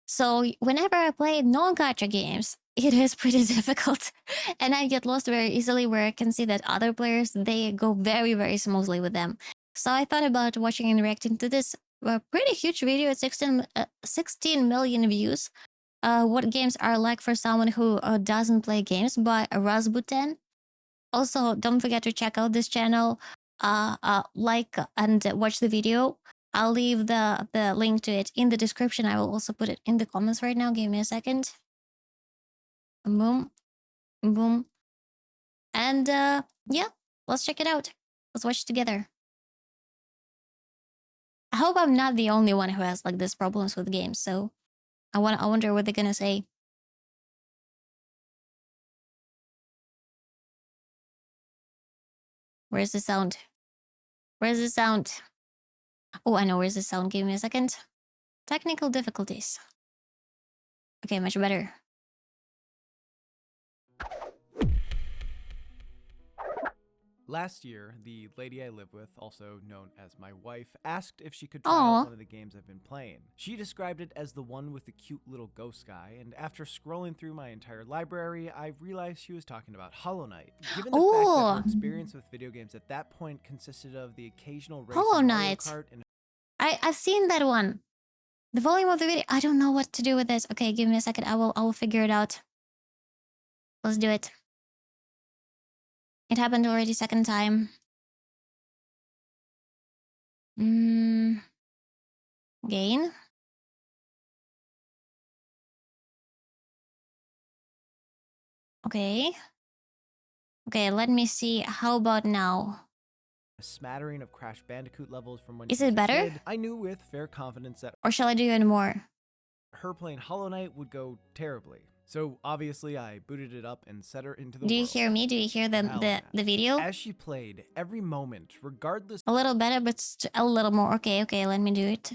So whenever I play non-gacha games, it is pretty difficult. And I get lost very easily, where I can see that other players, they go very, very smoothly with them. So I thought about watching and reacting to this pretty huge video at 16 million views. What games are like for someone who doesn't play games, by Rasputin. Also, don't forget to check out this channel, like and watch the video. I'll leave the link to it in the description. I will also put it in the comments right now. Give me a second. Boom. Boom. And yeah, let's check it out. Let's watch together. I hope I'm not the only one who has like this problems with games, so I wonder what they're gonna say. Where's the sound? Where's the sound? Oh, I know where's the sound. Give me a second. Technical difficulties. Okay, much better. Last year, the lady I live with, also known as my wife, asked if she could try out one of the games I've been playing. She described it as the one with the cute little ghost guy, and after scrolling through my entire library, I realized she was talking about Hollow Knight. Given the fact that her experience with video games at that point consisted of the occasional race Hollow in Mario Knight. Kart and I've seen that one. The volume of the video. I don't know what to do with this. Okay, give me a second. I will figure it out. Let's do it. It happened already second time. Gain. Okay. Okay, let me see. How about now? a smattering of Crash Bandicoot levels from when Is she was it a better? kid, I knew with fair confidence that Or shall I do even more? her playing Hollow Knight would go terribly. So obviously I booted it up and set her into the Do you world. hear me? Do you hear the video? As she played, every moment, regardless... A little better, but a little more. Okay, let me do it.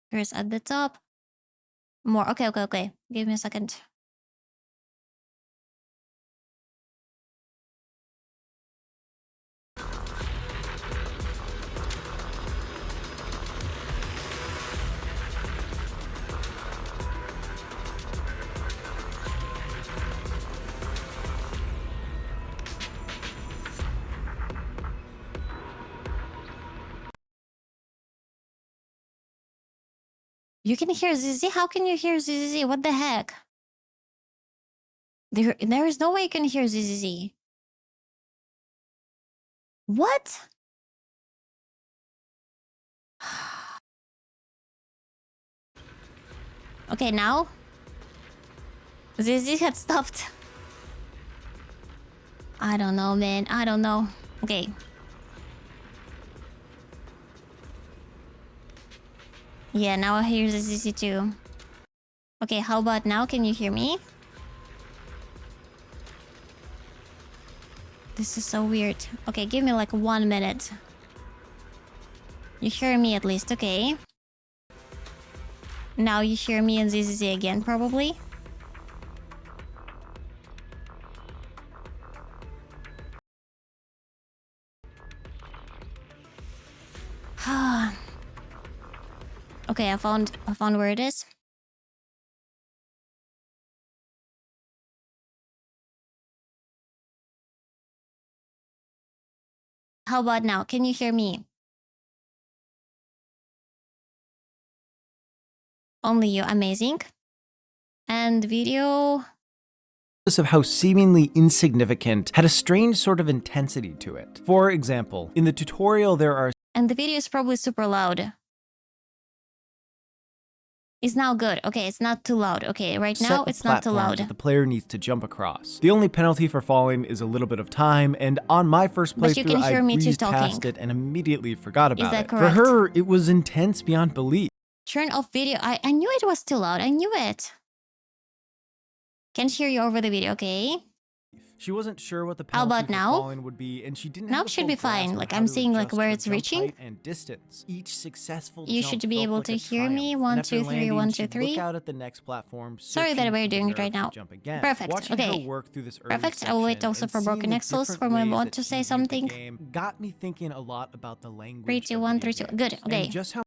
Here's at the top. More. Okay. Give me a second. You can hear ZZ? How can you hear ZZ? What the heck? There is no way you can hear ZZ. What? Okay, now? ZZ had stopped. I don't know, man. I don't know. Okay. Yeah, now I hear ZZ too. Okay, how about now? Can you hear me? This is so weird. Okay, give me like 1 minute. You hear me at least, okay? Now you hear me and ZZZ again, probably. Okay, I found where it is. How about now? Can you hear me? Only you. Amazing. And video. Of how seemingly insignificant had a strange sort of intensity to it. For example, in the tutorial there are... And the video is probably super loud. It's now good. Okay, it's not too loud. Okay, right now it's not too loud. That the player needs to jump across. The only penalty for falling is a little bit of time, and on my first playthrough, I breezed past it and immediately forgot about it. Correct? For her, it was intense beyond belief. Turn off video. I knew it was too loud. I knew it. Can't hear you over the video, okay? She wasn't sure what the penalty for falling would be, and she didn't. Now it should be fine. Like I'm seeing like where it's reaching. And distance. Each successful you should be able to hear me. 1, 2, 3, 1, 2, 3. Look out at the next platform. Sorry that we're doing it right now. Perfect. Okay. Perfect. I'll wait also for Broken Exos for when I want to say something. Got me thinking a lot about the language. 3, 2, 1, 3, 2. Good. Okay. Just how.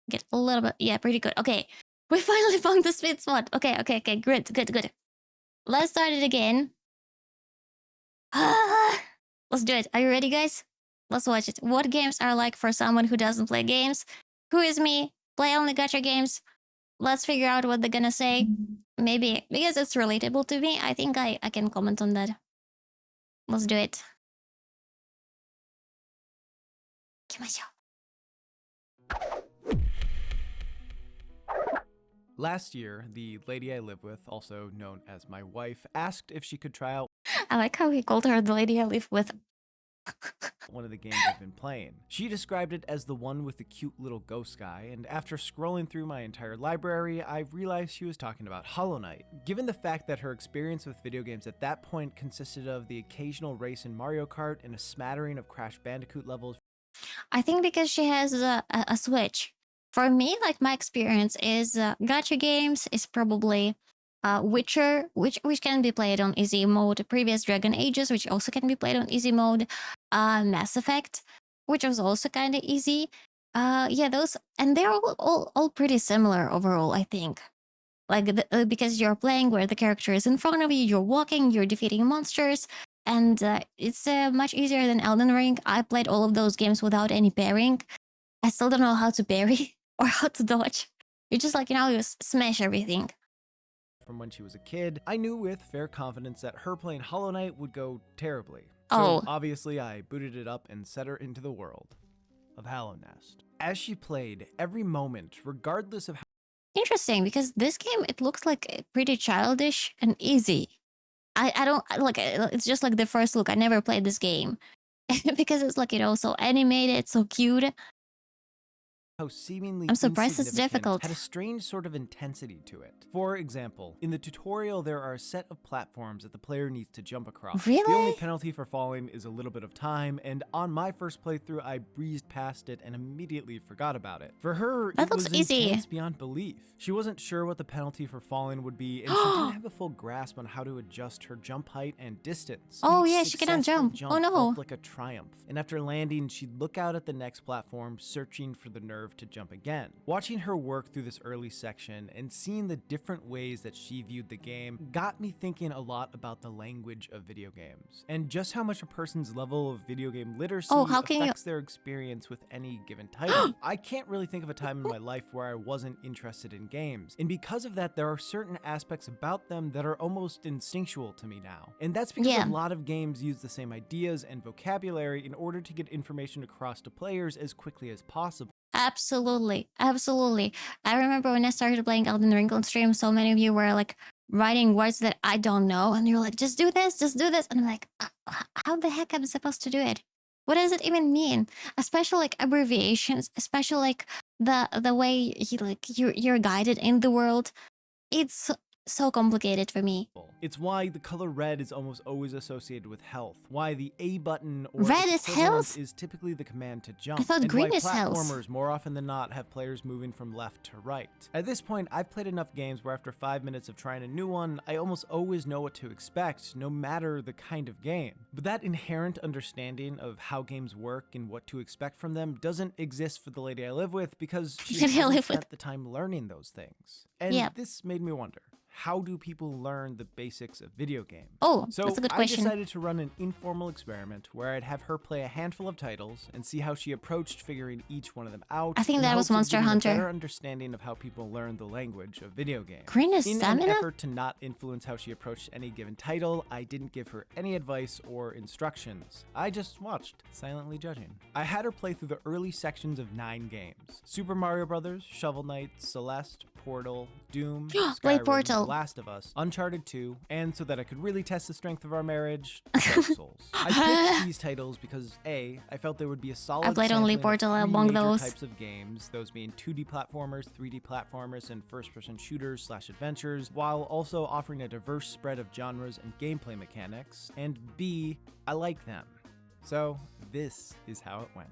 Get a little bit. Yeah, pretty good. Okay. We finally found the sweet spot. Okay. Good. Let's start it again. Let's do it. Are you ready, guys? Let's watch it. What games are like for someone who doesn't play games? Who is me? Play only gacha games. Let's figure out what they're gonna say. Maybe because it's relatable to me, I think I can comment on that. Let's do it. Last year, the lady I live with, also known as my wife, asked if she could try out I like how he called her the lady I live with. one of the games I've been playing. She described it as the one with the cute little ghost guy, and after scrolling through my entire library, I realized she was talking about Hollow Knight. Given the fact that her experience with video games at that point consisted of the occasional race in Mario Kart and a smattering of Crash Bandicoot levels. I think because she has a Switch. For me, like my experience is gacha games is probably Witcher, which can be played on easy mode. Previous Dragon Ages, which also can be played on easy mode. Mass Effect, which was also kind of easy. Yeah, those, and they're all pretty similar overall, I think. Like because you're playing where the character is in front of you, you're walking, you're defeating monsters, and it's much easier than Elden Ring. I played all of those games without any parrying. I still don't know how to parry or how to dodge. You just like, you smash everything. From when she was a kid, I knew with fair confidence that her playing Hollow Knight would go terribly. Oh. So obviously I booted it up and set her into the world of Hallow Nest. As she played, every moment, regardless of how... Interesting, because this game, it looks like pretty childish and easy. I don't, like, it's just like the first look. I never played this game. Because it's like, so animated, so cute. How seemingly I'm surprised it's difficult. Had a strange sort of intensity to it. For example, in the tutorial there are a set of platforms that the player needs to jump across. Really? The only penalty for falling is a little bit of time, and on my first playthrough I breezed past it and immediately forgot about it. For her, that it looks was easy. Intense beyond belief. She wasn't sure what the penalty for falling would be, and she didn't have a full grasp on how to adjust her jump height and distance. Oh Each yeah, she cannot jump. Oh no. Felt like a triumph. And after landing, she'd look out at the next platform, searching for the nerve to jump again. Watching her work through this early section and seeing the different ways that she viewed the game got me thinking a lot about the language of video games and just how much a person's level of video game literacy affects their experience with any given title. I can't really think of a time in my life where I wasn't interested in games, and because of that, there are certain aspects about them that are almost instinctual to me now. And that's because a lot of games use the same ideas and vocabulary in order to get information across to players as quickly as possible. Absolutely. I remember when I started playing Elden Ring on stream, so many of you were like writing words that I don't know, and you're like, just do this, and I'm like, how the heck am I supposed to do it? What does it even mean? Especially like abbreviations, especially like the way you're guided in the world. It's so complicated for me. It's why the color red is almost always associated with health, why the A button or Red its is equivalent health? is typically the command to jump, I thought and green why is health. platformers more often than not have players moving from left to right. At this point, I've played enough games where after 5 minutes of trying a new one, I almost always know what to expect, no matter the kind of game. But that inherent understanding of how games work and what to expect from them doesn't exist for the lady I live with because she hasn't spent the time learning those things. And this made me wonder, how do people learn the basics of video games? Oh, so that's a good I question. decided to run an informal experiment where I'd have her play a handful of titles and see how she approached figuring each one of them out. I think in that was hopes of Monster getting Hunter. A better understanding of how people learn the language of video games. Green is in stamina? an effort to not influence how she approached any given title, I didn't give her any advice or instructions. I just watched, silently judging. I had her play through the early sections of 9 games: Super Mario Bros., Shovel Knight, Celeste, Portal, Doom, Play Skyrim, Portal. The Last of Us, Uncharted 2, and so that I could really test the strength of our marriage, Dark Souls. I picked these titles because A, I felt there would be a solid I played only sampling of Portal 3 among major those. types of games, those being 2D platformers, 3D platformers, and first-person shooters / adventures, while also offering a diverse spread of genres and gameplay mechanics, and B, I like them. So this is how it went.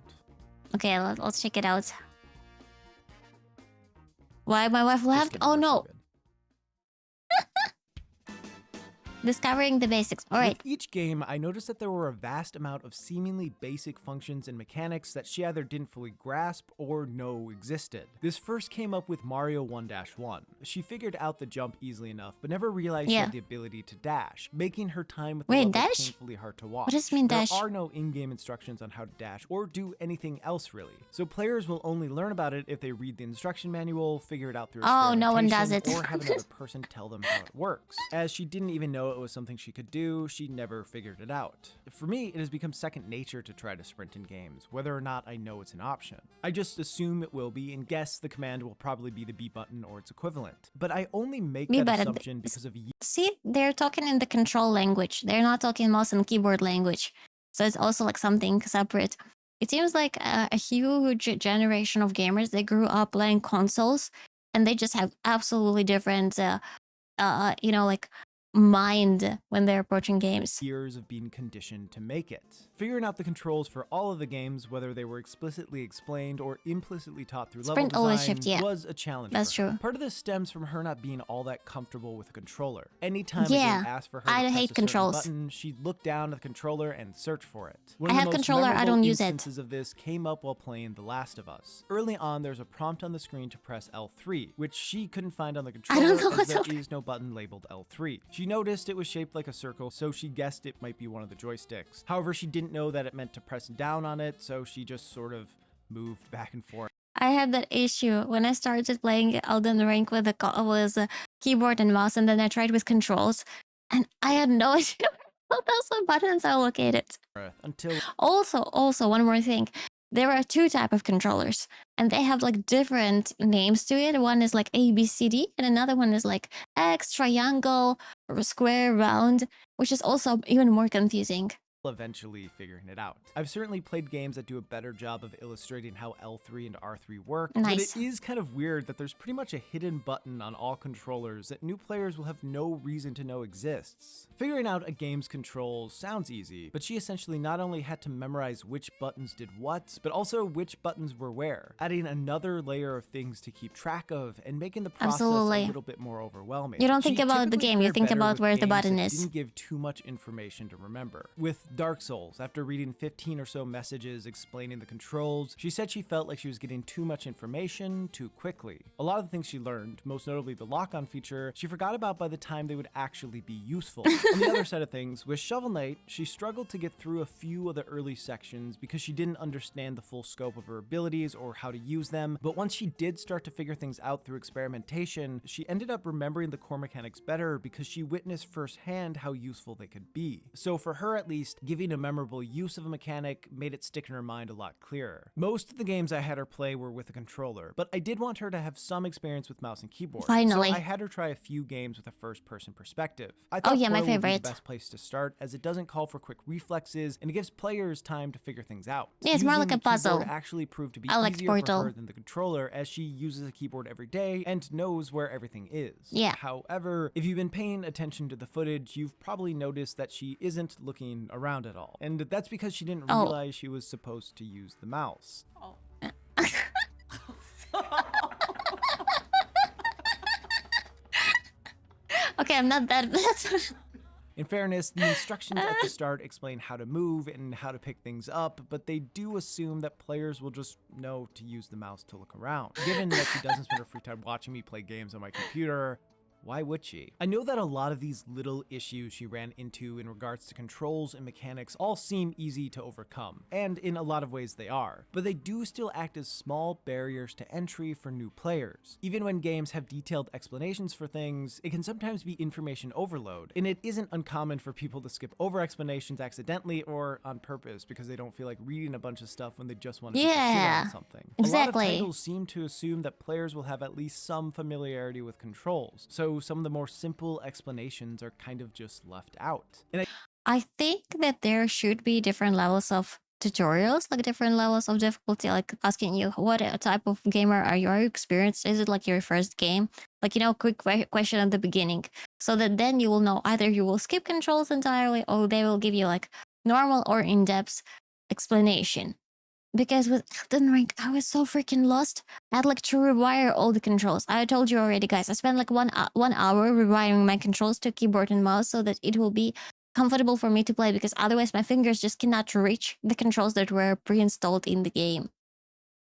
Okay, let's check it out. Why my wife left? Oh no. Discovering the basics. All right. With each game, I noticed that there were a vast amount of seemingly basic functions and mechanics that she either didn't fully grasp or know existed. This first came up with Mario 1-1. She figured out the jump easily enough, but never realized she had the ability to dash, making her time with the level painfully hard to watch. What does it mean, dash? There are no in-game instructions on how to dash or do anything else really, so players will only learn about it if they read the instruction manual, figure it out through Oh, no one does it. or have another person tell them how it works. As she didn't even know it was something she could do, she never figured it out. For me, it has become second nature to try to sprint in games, whether or not I know it's an option. I just assume it will be and guess the command will probably be the B button or its equivalent. But I only make that assumption because of See, they're talking in the control language. They're not talking mouse and keyboard language. So it's also like something separate. It seems like a huge generation of gamers, they grew up playing consoles and they just have absolutely different, you know, like mind when they're approaching games. Years of being conditioned to make it. Figuring out the controls for all of the games, whether they were explicitly explained or implicitly taught through Sprint, level always design, shift, yeah. was a challenge. That's for her. true. Part of this stems from her not being all that comfortable with a controller. Anytime a Yeah, game asked for her I to press hate a certain controls. button, she'd look down at the controller and search for it. One I of the have most controller, I memorable don't use it. instances of this came up while playing The Last of Us. Early on, there's a prompt on the screen to press L3, which she couldn't find on the controller don't know as what's there L3. is no button labeled L3. She noticed it was shaped like a circle, so she guessed it might be one of the joysticks. However, she didn't know that it meant to press down on it, so she just sort of moved back and forth. I had that issue when I started playing Elden Ring with a keyboard and mouse, and then I tried with controls, and I had no idea what those buttons are located. Until Also, one more thing. There are 2 types of controllers, and they have like different names to it. One is like A, B, C, D, and another one is like X, triangle, or square, round, which is also even more confusing. Eventually figuring it out. I've certainly played games that do a better job of illustrating how L3 and R3 work, Nice. but it is kind of weird that there's pretty much a hidden button on all controllers that new players will have no reason to know exists. Figuring out a game's controls sounds easy, but she essentially not only had to memorize which buttons did what, but also which buttons were where, adding another layer of things to keep track of and making the process Absolutely. a little bit more overwhelming. You don't She think about the typically game, you fared think better about with where the games button that is. didn't give too much information to remember. With Dark Souls, after reading 15 or so messages explaining the controls, she said she felt like she was getting too much information too quickly. A lot of the things she learned, most notably the lock-on feature, she forgot about by the time they would actually be useful. On the other side of things, with Shovel Knight, she struggled to get through a few of the early sections because she didn't understand the full scope of her abilities or how to use them, but once she did start to figure things out through experimentation, she ended up remembering the core mechanics better because she witnessed firsthand how useful they could be. So for her at least, giving a memorable use of a mechanic made it stick in her mind a lot clearer. Most of the games I had her play were with a controller, but I did want her to have some experience with mouse and keyboard. Finally. So I had her try a few games with a first-person perspective. I thought yeah, my Foil would be favorite. the best place to start, as it doesn't call for quick reflexes and it gives players time to figure things out. Yeah, it's more Using like a the keyboard puzzle. actually proved to be I liked easier Portal. for her than the controller, as she uses a keyboard every day and knows where everything is. Yeah. However, if you've been paying attention to the footage, you've probably noticed that she isn't looking around at all. And that's because she didn't realize she was supposed to use the mouse. Okay, I'm not that bad. In fairness, the instructions at the start explain how to move and how to pick things up, but they do assume that players will just know to use the mouse to look around. Given that she doesn't spend her free time watching me play games on my computer, why would she? I know that a lot of these little issues she ran into in regards to controls and mechanics all seem easy to overcome, and in a lot of ways they are, but they do still act as small barriers to entry for new players. Even when games have detailed explanations for things, it can sometimes be information overload, and it isn't uncommon for people to skip over explanations accidentally or on purpose because they don't feel like reading a bunch of stuff when they just want to get shit out of something. Exactly. A lot of titles seem to assume that players will have at least some familiarity with controls, so some of the more simple explanations are kind of just left out. And I think that there should be different levels of tutorials, like different levels of difficulty, like asking you what type of gamer are you experienced? Is it like your first game? Like, quick question at the beginning, so that then you will know either you will skip controls entirely or they will give you like normal or in-depth explanation. Because with Elden Ring, I was so freaking lost. I had like to rewire all the controls. I told you already, guys. I spent like 1 hour rewiring my controls to keyboard and mouse so that it will be comfortable for me to play, because otherwise my fingers just cannot reach the controls that were pre-installed in the game.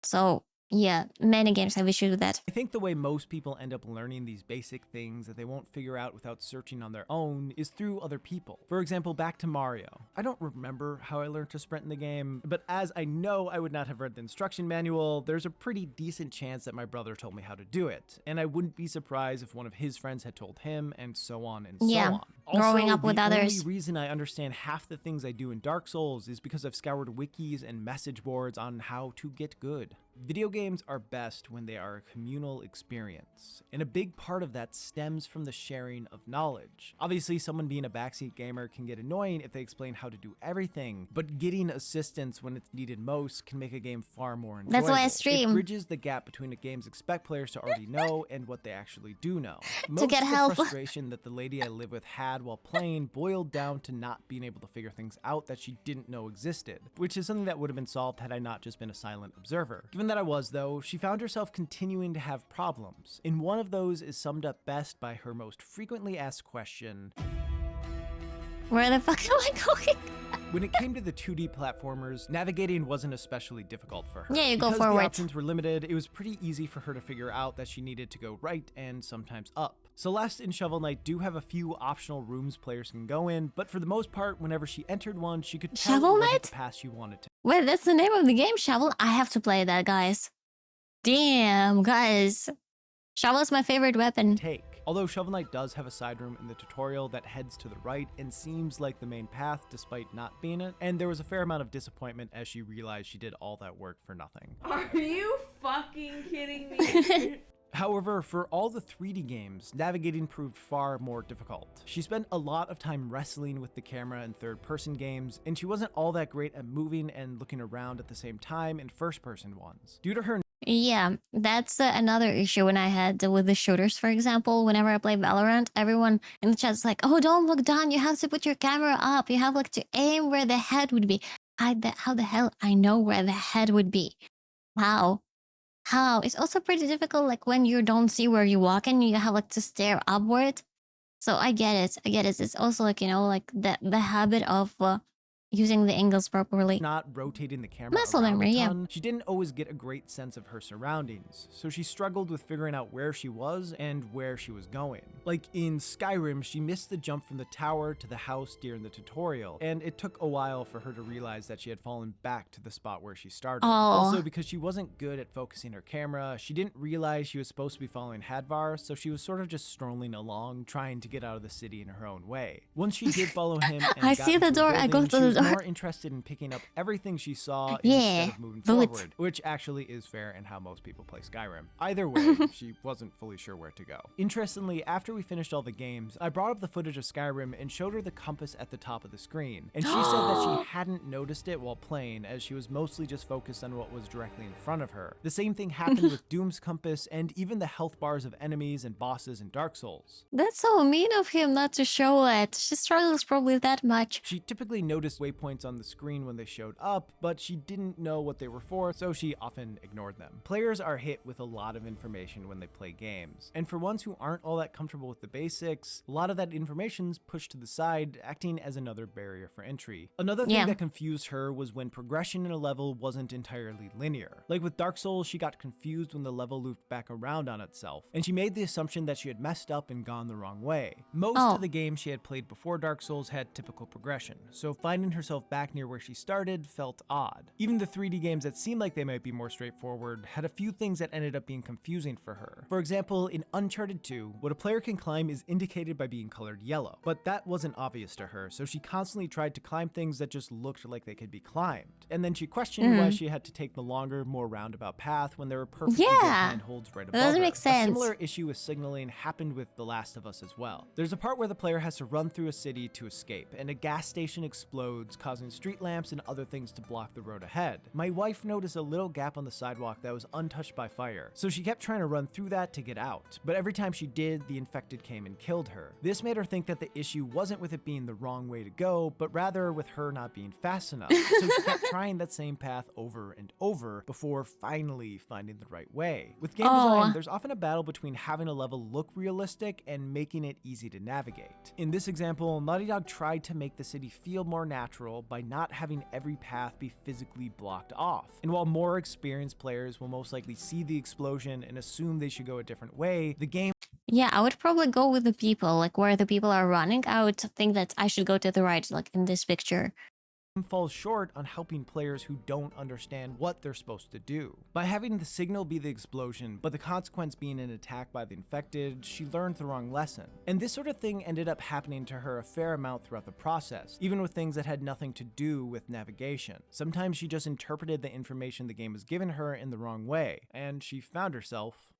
So yeah, many games have issues with that. I think the way most people end up learning these basic things that they won't figure out without searching on their own is through other people. For example, back to Mario. I don't remember how I learned to sprint in the game, but as I know I would not have read the instruction manual, there's a pretty decent chance that my brother told me how to do it, and I wouldn't be surprised if one of his friends had told him, and so on and so on. Growing up with others. The only reason I understand half the things I do in Dark Souls is because I've scoured wikis and message boards on how to get good. Video games are best when they are a communal experience, and a big part of that stems from the sharing of knowledge. Obviously, someone being a backseat gamer can get annoying if they explain how to do everything, but getting assistance when it's needed most can make a game far more enjoyable. That's why I stream. It bridges the gap between what games expect players to already know and what they actually do know. Most to get of the help. frustration that the lady I live with had while playing boiled down to not being able to figure things out that she didn't know existed, which is something that would have been solved had I not just been a silent observer. Given that I was, though, she found herself continuing to have problems, and one of those is summed up best by her most frequently asked question: where the fuck am I going? When it came to the 2D platformers, navigating wasn't especially difficult for her. Yeah, you go because forward. the options were limited, it was pretty easy for her to figure out that she needed to go right and sometimes up. Celeste and Shovel Knight do have a few optional rooms players can go in, but for the most part, whenever she entered one, she could tell Shovel it wasn't Knight? the path she wanted to. Wait, that's the name of the game, Shovel? I have to play that, guys. Damn, guys. Shovel's my favorite weapon. Although Shovel Knight does have a side room in the tutorial that heads to the right and seems like the main path despite not being it, and there was a fair amount of disappointment as she realized she did all that work for nothing. Are you fucking kidding me? However, for all the 3D games, navigating proved far more difficult. She spent a lot of time wrestling with the camera in third-person games, and she wasn't all that great at moving and looking around at the same time in first-person ones. Due to her Yeah, that's another issue when I had with the shooters, for example. Whenever I play Valorant, everyone in the chat's like, oh, don't look down. You have to put your camera up. You have like to aim where the head would be. How the hell I know where the head would be? How? It's also pretty difficult, like when you don't see where you walk and you have like to stare upward. So I get it. It's also like, like the habit of using the angles properly. Not rotating the camera Muscle around memory, a yeah. ton, she didn't always get a great sense of her surroundings, so she struggled with figuring out where she was and where she was going. Like in Skyrim, she missed the jump from the tower to the house during the tutorial, and it took a while for her to realize that she had fallen back to the spot where she started. Oh. Also, because she wasn't good at focusing her camera, she didn't realize she was supposed to be following Hadvar, so she was sort of just strolling along, trying to get out of the city in her own way. Once she did follow him and I got see the into a door, I go building, to she the was door. more interested in picking up everything she saw Yeah, instead of moving do it. forward, which actually is fair and how most people play Skyrim. Either way, she wasn't fully sure where to go. Interestingly, after we finished all the games, I brought up the footage of Skyrim and showed her the compass at the top of the screen, and she said that she hadn't noticed it while playing, as she was mostly just focused on what was directly in front of her. The same thing happened with Doom's compass and even the health bars of enemies and bosses in Dark Souls. That's so mean of him not to show it. She struggles probably that much. She typically noticed waypoints on the screen when they showed up, but she didn't know what they were for, so she often ignored them. Players are hit with a lot of information when they play games, and for ones who aren't all that comfortable with the basics, a lot of that information's pushed to the side, acting as another barrier for entry. Another thing that confused her was when progression in a level wasn't entirely linear. Like with Dark Souls, she got confused when the level looped back around on itself, and she made the assumption that she had messed up and gone the wrong way. Most of the games she had played before Dark Souls had typical progression, so finding herself back near where she started felt odd. Even the 3D games that seemed like they might be more straightforward had a few things that ended up being confusing for her. For example, in Uncharted 2, what a player can climb is indicated by being colored yellow, but that wasn't obvious to her, so she constantly tried to climb things that just looked like they could be climbed. And then she questioned why she had to take the longer, more roundabout path when there were perfectly good handholds right above that doesn't her. make sense. A similar issue with signaling happened with The Last of Us as well. There's a part where the player has to run through a city to escape, and a gas station explodes, causing street lamps and other things to block the road ahead. My wife noticed a little gap on the sidewalk that was untouched by fire, so she kept trying to run through that to get out, but every time she did, the infected came and killed her. This made her think that the issue wasn't with it being the wrong way to go, but rather with her not being fast enough, so she kept trying that same path over and over before finally finding the right way. With game design, there's often a battle between having a level look realistic and making it easy to navigate. In this example, Naughty Dog tried to make the city feel more natural by not having every path be physically blocked off. And while more experienced players will most likely see the explosion and assume they should go a different way, the game Yeah, I would probably go with the people, like where the people are running. I would think that I should go to the right, like in this picture. falls short on helping players who don't understand what they're supposed to do. By having the signal be the explosion, but the consequence being an attack by the infected, she learned the wrong lesson. And this sort of thing ended up happening to her a fair amount throughout the process, even with things that had nothing to do with navigation. Sometimes she just interpreted the information the game was giving her in the wrong way, and she found herself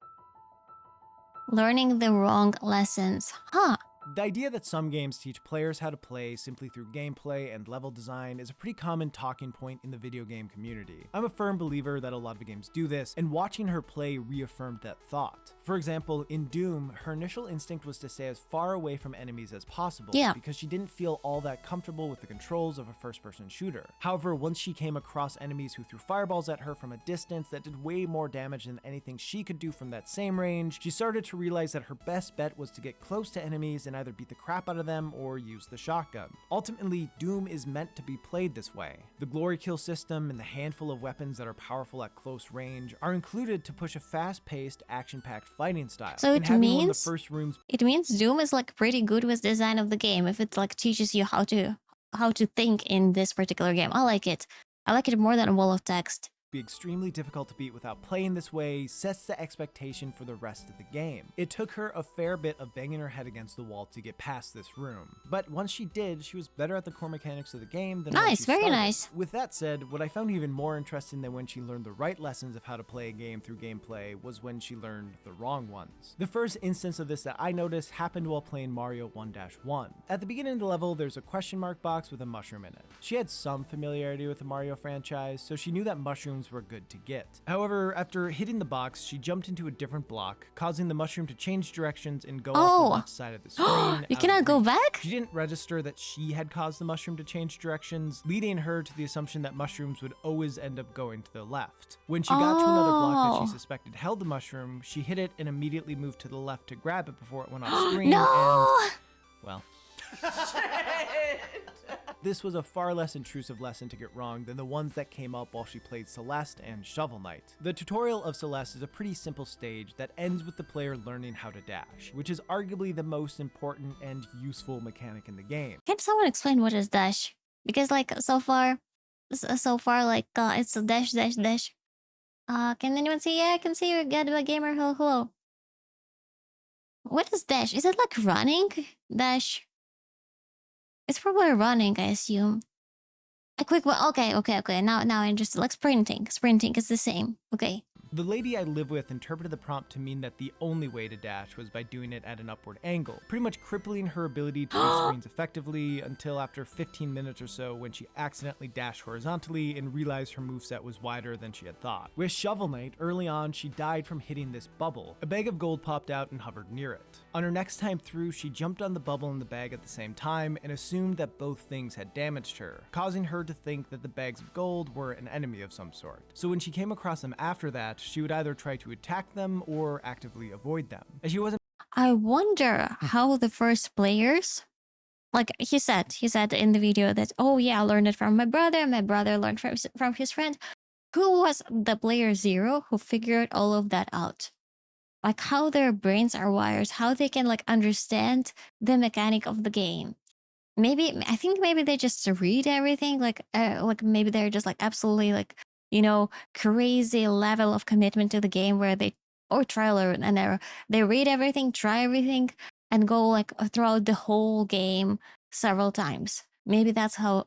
learning the wrong lessons. Huh. The idea that some games teach players how to play simply through gameplay and level design is a pretty common talking point in the video game community. I'm a firm believer that a lot of games do this, and watching her play reaffirmed that thought. For example, in Doom, her initial instinct was to stay as far away from enemies as possible, because she didn't feel all that comfortable with the controls of a first-person shooter. However, once she came across enemies who threw fireballs at her from a distance that did way more damage than anything she could do from that same range, she started to realize that her best bet was to get close to enemies and either beat the crap out of them or use the shotgun. Ultimately, Doom is meant to be played this way. The glory kill system and the handful of weapons that are powerful at close range are included to push a fast-paced, action-packed fighting style. So it means rooms it means Doom is like pretty good with design of the game if it like teaches you how to think in this particular game. I like it. I like it more than a wall of text. Be extremely difficult to beat without playing this way sets the expectation for the rest of the game. It took her a fair bit of banging her head against the wall to get past this room, but once she did, she was better at the core mechanics of the game than when she started. Very nice. With that said, what I found even more interesting than when she learned the right lessons of how to play a game through gameplay was when she learned the wrong ones. The first instance of this that I noticed happened while playing Mario 1-1. At the beginning of the level, there's a question mark box with a mushroom in it. She had some familiarity with the Mario franchise, so she knew that mushrooms were good to get. However, after hitting the box, she jumped into a different block, causing the mushroom to change directions and go off the left side of the screen. You cannot go back? She didn't register that she had caused the mushroom to change directions, leading her to the assumption that mushrooms would always end up going to the left. When she got to another block that she suspected held the mushroom, she hit it and immediately moved to the left to grab it before it went off screen. No! And, well. But this was a far less intrusive lesson to get wrong than the ones that came up while she played Celeste and Shovel Knight. The tutorial of Celeste is a pretty simple stage that ends with the player learning how to dash, which is arguably the most important and useful mechanic in the game. Can someone explain what is dash? Because like so far like it's a dash dash dash. Can anyone see? Yeah, I can see you, Gadba Gamer. Hello, hello. What is dash? Is it like running? Dash. It's probably running, I assume. A quick one. Okay. Now I just like sprinting. Sprinting is the same. Okay. The lady I live with interpreted the prompt to mean that the only way to dash was by doing it at an upward angle, pretty much crippling her ability to use screens effectively until after 15 minutes or so when she accidentally dashed horizontally and realized her moveset was wider than she had thought. With Shovel Knight, early on she died from hitting this bubble. A bag of gold popped out and hovered near it. On her next time through, she jumped on the bubble and the bag at the same time and assumed that both things had damaged her, causing her to think that the bags of gold were an enemy of some sort. So when she came across them after that, she would either try to attack them or actively avoid them. As she wasn't I wonder how the first players, like he said in the video that, oh yeah, I learned it from my brother learned from his friend. Who was the player 0 who figured all of that out? Like how their brains are wired, how they can like understand the mechanic of the game. I think maybe they just read everything, like maybe they're just like absolutely like, you know, crazy level of commitment to the game where they, or trial and error, they read everything, try everything, and go like throughout the whole game several times. Maybe that's how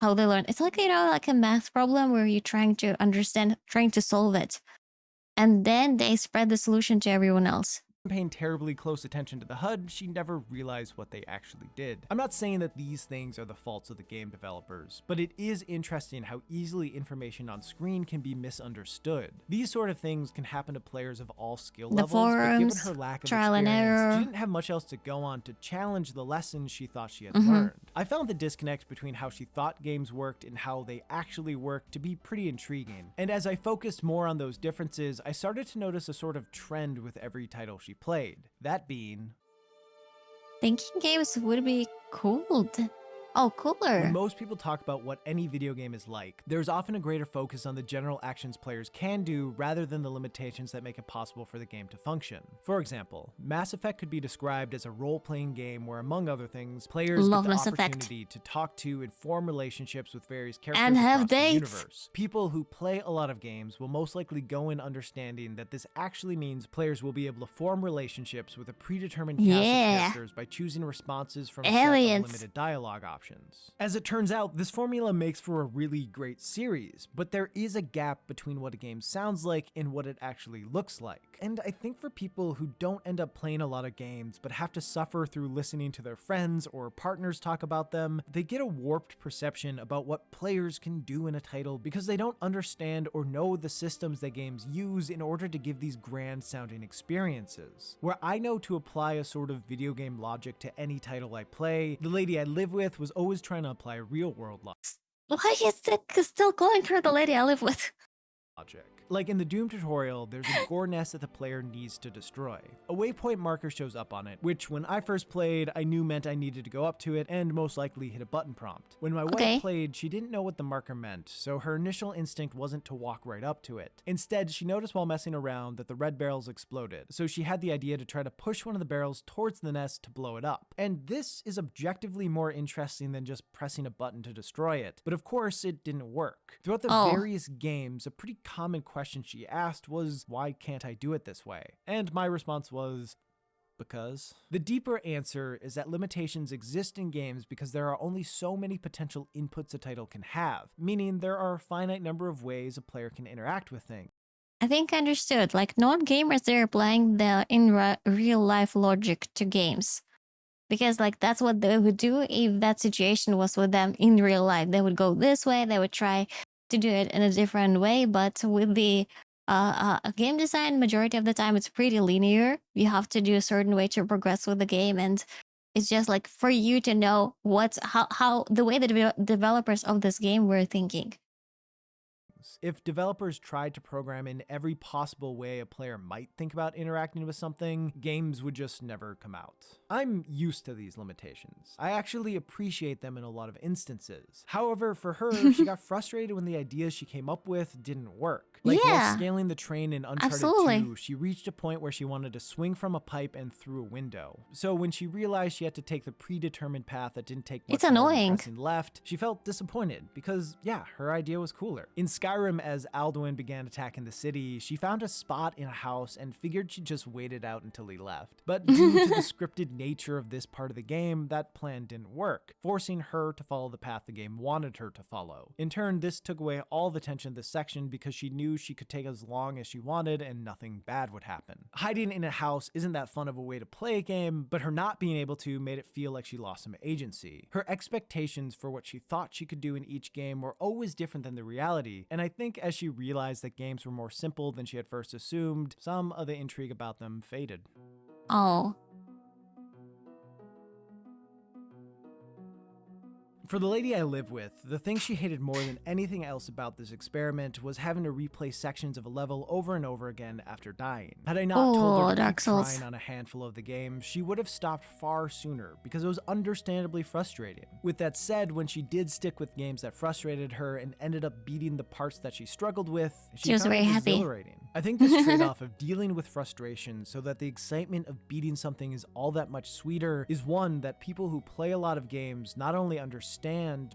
they learn. It's like, you know, like a math problem where you're trying to understand, trying to solve it, and then they spread the solution to everyone else. Paying terribly close attention to the HUD, she never realized what they actually did. I'm not saying that these things are the faults of the game developers, but it is interesting how easily information on screen can be misunderstood. These sort of things can happen to players of all skill levels, but given her lack of trial and experience, error, she didn't have much else to go on to challenge the lessons she thought she had Mhm. learned. I found the disconnect between how she thought games worked and how they actually worked to be pretty intriguing. And as I focused more on those differences, I started to notice a sort of trend with every title she played. That being, thinking games would be cool. Oh, cooler. when most people talk about what any video game is like, there's often a greater focus on the general actions players can do rather than the limitations that make it possible for the game to function. For example, Mass Effect could be described as a role-playing game where, among other things, players Love get the Mass Effect. opportunity to talk to and form relationships with various characters And have across the dates. universe. People who play a lot of games will most likely go in understanding that this actually means players will be able to form relationships with a predetermined cast of characters by choosing responses from a set of Aliens. limited dialogue options. As it turns out, this formula makes for a really great series, but there is a gap between what a game sounds like and what it actually looks like. And I think for people who don't end up playing a lot of games but have to suffer through listening to their friends or partners talk about them, they get a warped perception about what players can do in a title because they don't understand or know the systems that games use in order to give these grand sounding experiences. Where I know to apply a sort of video game logic to any title I play, the lady I live with was always trying to apply real world Why is it still calling her the lady I live with? logic. Like in the Doom tutorial, there's a gore nest that the player needs to destroy. A waypoint marker shows up on it, which when I first played, I knew meant I needed to go up to it and most likely hit a button prompt. When my wife played, she didn't know what the marker meant, so her initial instinct wasn't to walk right up to it. Instead, she noticed while messing around that the red barrels exploded, so she had the idea to try to push one of the barrels towards the nest to blow it up. And this is objectively more interesting than just pressing a button to destroy it. But of course, it didn't work. Throughout the various games, a pretty common question she asked was, why can't I do it this way? And my response was, because. The deeper answer is that limitations exist in games because there are only so many potential inputs a title can have, meaning there are a finite number of ways a player can interact with things. I think I understood. Like non-gamers, they're applying the real life logic to games. Because like that's what they would do if that situation was with them in real life. They would go this way, they would try to do it in a different way, but with the game design, majority of the time it's pretty linear. You have to do a certain way to progress with the game, and it's just like for you to know how the way the developers of this game were thinking. things. If developers tried to program in every possible way a player might think about interacting with something, games would just never come out. I'm used to these limitations. I actually appreciate them in a lot of instances. However, for her, she got frustrated when the ideas she came up with didn't work. Like while Yeah. scaling the train in Uncharted Absolutely. 2, she reached a point where she wanted to swing from a pipe and through a window. So when she realized she had to take the predetermined path that didn't take much It's more than annoying. pressing left, she felt disappointed because, yeah, her idea was cooler. In Skyrim, as Alduin began attacking the city, she found a spot in a house and figured she'd just wait it out until he left. But due to the scripted nature of this part of the game, that plan didn't work, forcing her to follow the path the game wanted her to follow. In turn, this took away all the tension of this section because she knew she could take as long as she wanted and nothing bad would happen. Hiding in a house isn't that fun of a way to play a game, but her not being able to made it feel like she lost some agency. Her expectations for what she thought she could do in each game were always different than the reality, and I think as she realized that games were more simple than she had first assumed, some of the intrigue about them faded. Oh. For the lady I live with, the thing she hated more than anything else about this experiment was having to replay sections of a level over and over again after dying. Had I not told her to Dark keep Souls. trying on a handful of the games, she would have stopped far sooner because it was understandably frustrating. With that said, when she did stick with games that frustrated her and ended up beating the parts that she struggled with, She was found very it happy. exhilarating. I think this trade-off of dealing with frustration so that the excitement of beating something is all that much sweeter is one that people who play a lot of games not only understand,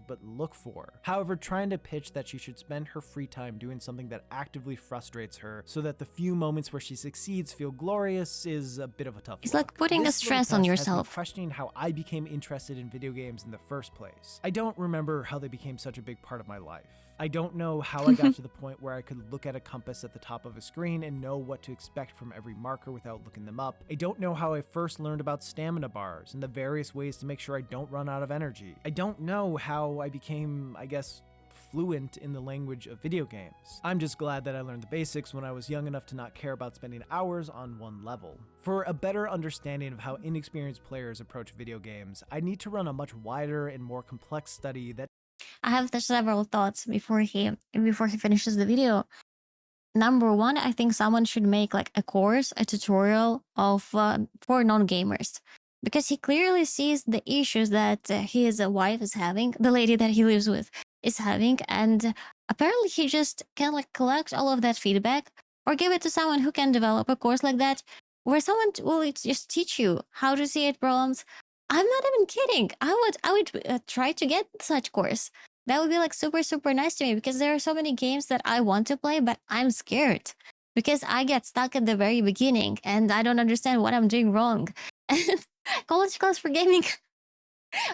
but look for. However, trying to pitch that she should spend her free time doing something that actively frustrates her so that the few moments where she succeeds feel glorious is a bit of a tough It's look. like putting a This stress little on test has me yourself. questioning how I became interested in video games in the first place. I don't remember how they became such a big part of my life. I don't know how I got to the point where I could look at a compass at the top of a screen and know what to expect from every marker without looking them up. I don't know how I first learned about stamina bars and the various ways to make sure I don't run out of energy. I don't know how I became, I guess, fluent in the language of video games. I'm just glad that I learned the basics when I was young enough to not care about spending hours on one level. For a better understanding of how inexperienced players approach video games, I need to run a much wider and more complex study that I have several thoughts before he finishes the video. Number one, I think someone should make like a course, a tutorial of for non-gamers, because he clearly sees the issues that his wife is having, the lady that he lives with is having, and apparently he just can like collect all of that feedback or give it to someone who can develop a course like that, where someone will just teach you how to see it problems. I'm not even kidding. I would try to get such course. That would be like super, super nice to me because there are so many games that I want to play, but I'm scared because I get stuck at the very beginning and I don't understand what I'm doing wrong. And college class for gaming.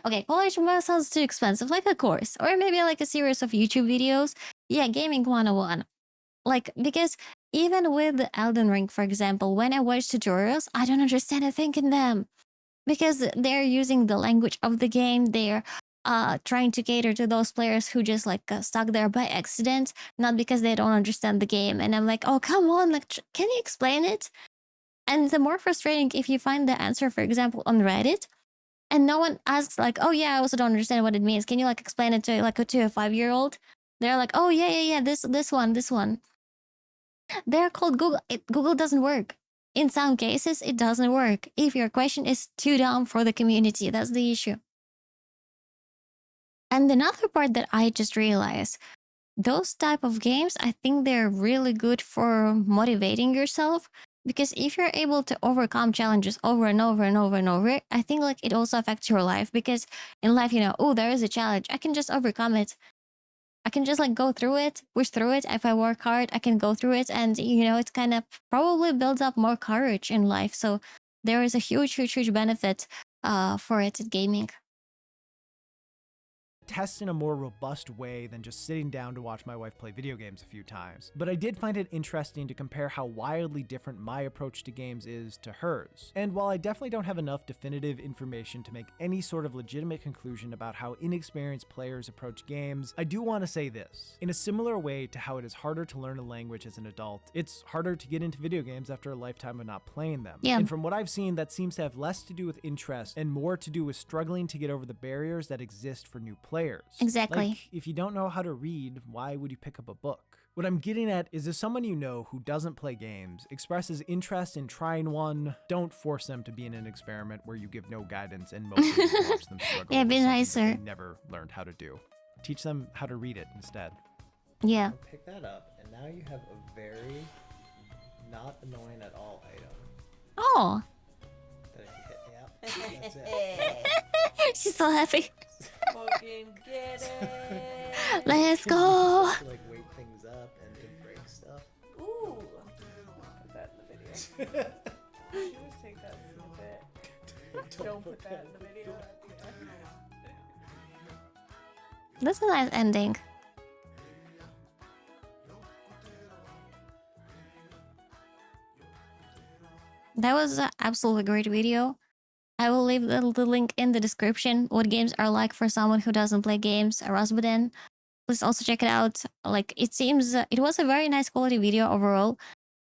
Okay, college sounds too expensive, like a course or maybe like a series of YouTube videos. Yeah, gaming 101. Like, because even with Elden Ring, for example, when I watch tutorials, I don't understand a thing in them because they're using the language of the game. They're trying to cater to those players who just like stuck there by accident, not because they don't understand the game. And I'm like, oh, come on, like, can you explain it? And the more frustrating if you find the answer, for example, on Reddit, and no one asks like, oh yeah, I also don't understand what it means. Can you like explain it to like to a 5-year-old? They're like, oh yeah, this one. They're called Google. Google doesn't work. In some cases, it doesn't work. If your question is too dumb for the community, that's the issue. And another part that I just realized, those type of games, I think they're really good for motivating yourself, because if you're able to overcome challenges over and over and over and over, I think like it also affects your life, because in life, oh, there is a challenge. I can just overcome it. I can just like go through it, push through it. If I work hard, I can go through it. And, it kind of probably builds up more courage in life. So there is a huge, huge, huge benefit for it at gaming. test in a more robust way than just sitting down to watch my wife play video games a few times. But I did find it interesting to compare how wildly different my approach to games is to hers. And while I definitely don't have enough definitive information to make any sort of legitimate conclusion about how inexperienced players approach games, I do want to say this. In a similar way to how it is harder to learn a language as an adult, it's harder to get into video games after a lifetime of not playing them. Yeah. And from what I've seen, that seems to have less to do with interest and more to do with struggling to get over the barriers that exist for new players. Exactly. Like, if you don't know how to read, why would you pick up a book? What I'm getting at is if someone you know who doesn't play games expresses interest in trying one, don't force them to be in an experiment where you give no guidance and mostly just watch them struggle Yeah, with be something nicer. that they never learned how to do. Teach them how to read it instead. Yeah. Pick that up, and now you have a very not annoying at all item. Oh. That if you hit, that's it. She's so happy. Fucking get it. Let's go. You have to like wake things up and to break stuff. Ooh. Put that in the video. You just take that snippet. Don't put that in the video. That's a nice ending. That was an absolutely great video. I will leave the link in the description. What games are like for someone who doesn't play games. Rasputin. Please also check it out. Like, it seems it was a very nice quality video overall.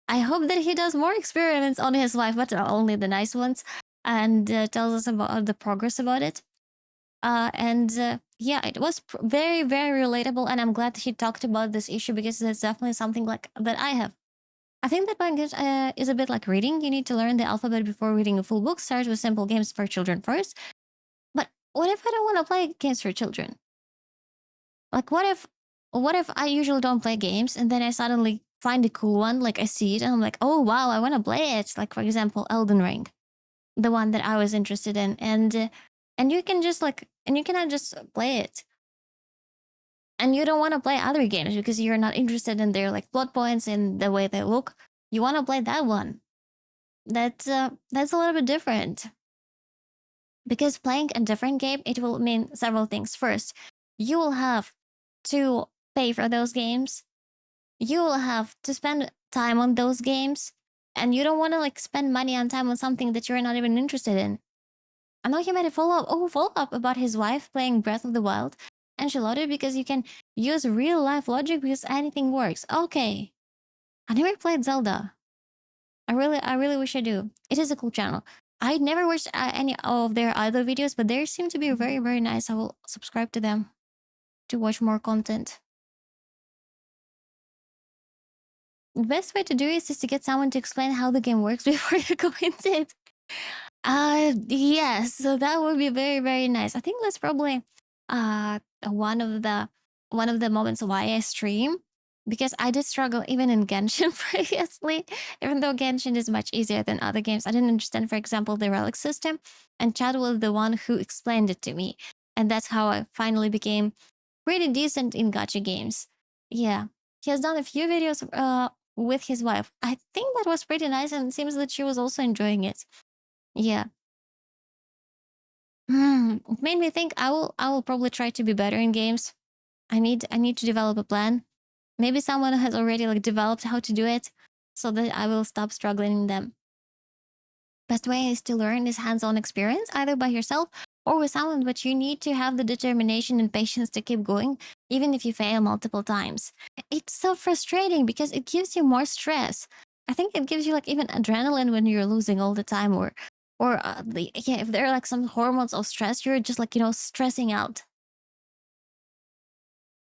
I hope that he does more experiments on his life, but only the nice ones, and tells us about the progress about it. Yeah, it was very, very relatable, and I'm glad that he talked about this issue because it's definitely something like that I have. I think that language is a bit like reading. You need to learn the alphabet before reading a full book. Start with simple games for children first. But what if I don't want to play games for children? Like, what if I usually don't play games and then I suddenly find a cool one, like I see it and I'm like, oh wow, I want to play it. Like, for example, Elden Ring, the one that I was interested in, and you can just and you cannot just play it. And you don't want to play other games because you're not interested in their like plot points and the way they look. You want to play that one. That's a little bit different. Because playing a different game, it will mean several things. First, you will have to pay for those games. You will have to spend time on those games, and you don't want to like spend money on time on something that you're not even interested in. I know he made a follow up about his wife playing Breath of the Wild, and she loved it because you can use real life logic because anything works. Okay, I never played Zelda. I really wish I do. It is a cool channel. I never watched any of their other videos, but they seem to be very, very nice. I will subscribe to them to watch more content. The best way to do it is to get someone to explain how the game works before you go into it. Yes, so that would be very, very nice. I think that's probably one of the moments why I stream, because I did struggle even in Genshin previously. Even though Genshin is much easier than other games, I didn't understand, for example, the relic system, and Chad was the one who explained it to me, and that's how I finally became pretty decent in gacha games. Yeah, he has done a few videos with his wife. I think that was pretty nice, and it seems that she was also enjoying it. Yeah. It made me think I will probably try to be better in games. I need to develop a plan. Maybe someone has already like developed how to do it so that I will stop struggling in them. Best way is to learn is hands-on experience, either by yourself or with someone, but you need to have the determination and patience to keep going, even if you fail multiple times. It's so frustrating because it gives you more stress. I think it gives you like even adrenaline when you're losing all the time, or if there are like some hormones of stress, you're just like, stressing out.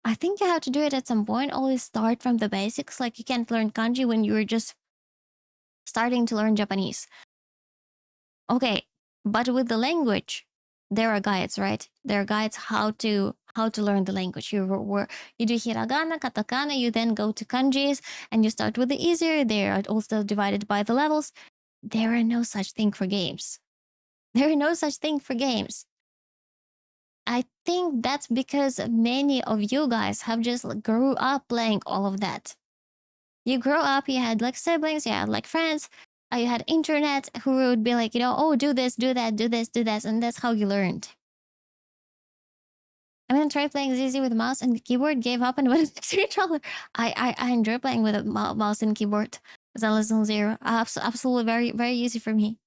I think you have to do it at some point. Always start from the basics. Like, you can't learn kanji when you're just starting to learn Japanese. Okay, but with the language, there are guides, right? There are guides how to learn the language. You do hiragana, katakana, you then go to kanjis, and you start with the easier. They are also divided by the levels. There are no such thing for games. There are no such thing for games. I think that's because many of you guys have just grew up playing all of that. You grew up, you had like siblings, you had like friends, you had internet who would be like, oh, do this, do that, do this, do that, and that's how you learned. I mean, I tried playing ZZ with mouse and keyboard, gave up, and went to controller. I enjoy playing with a mouse and keyboard. Zelda Zone Zero, absolutely very, very easy for me.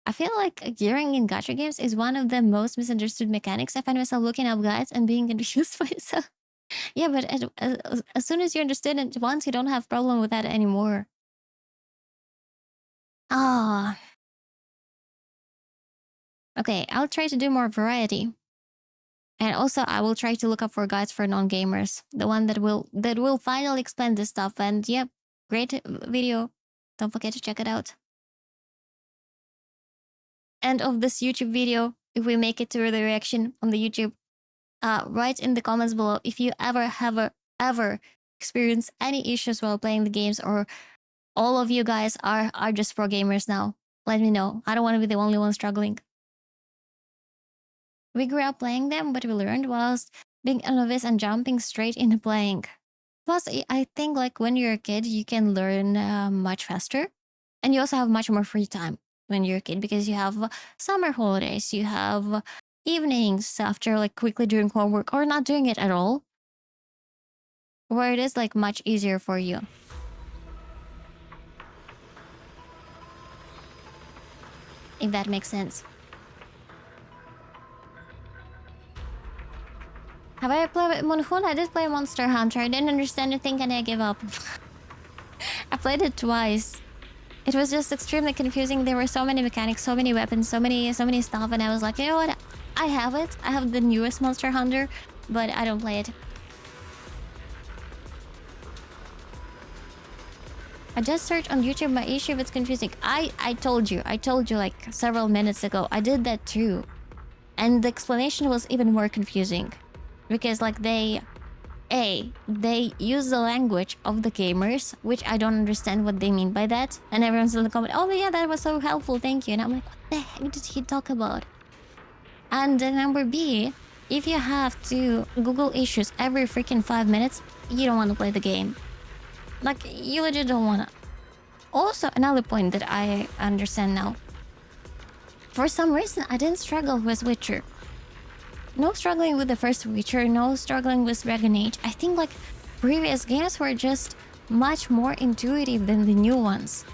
I feel like gearing in gacha games is one of the most misunderstood mechanics. I find myself looking up guides and being confused myself. Yeah, but as soon as you understand it once, you don't have problem with that anymore. Ah. Okay, I'll try to do more variety. And also, I will try to look up for guides for non-gamers. The one that will finally explain this stuff. And yep, great video. Don't forget to check it out. End of this YouTube video, if we make it through the reaction on the YouTube, write in the comments below if you ever experienced any issues while playing the games, or all of you guys are just pro gamers now. Let me know. I don't want to be the only one struggling. We grew up playing them, but we learned whilst being a novice and jumping straight into playing. Plus, I think like when you're a kid, you can learn much faster, and you also have much more free time when you're a kid because you have summer holidays, you have evenings after like quickly doing homework or not doing it at all, where it is like much easier for you. If that makes sense. Have I played Monhun? I did play Monster Hunter. I didn't understand a thing and I gave up. I played it twice. It was just extremely confusing. There were so many mechanics, so many weapons, so many stuff, and I was like, you know what? I have it. I have the newest Monster Hunter, but I don't play it. I just searched on YouTube my issue if it's confusing. I told you like several minutes ago. I did that too. And the explanation was even more confusing. Because like they use the language of the gamers, which I don't understand what they mean by that. And everyone's in the comment, oh yeah, that was so helpful, thank you. And I'm like, what the heck did he talk about? And then number B, if you have to Google issues every freaking 5 minutes, you don't want to play the game. Like, you legit don't wanna. Also, another point that I understand now. For some reason, I didn't struggle with Witcher. No struggling with the first Witcher, no struggling with Dragon Age. I think like previous games were just much more intuitive than the new ones.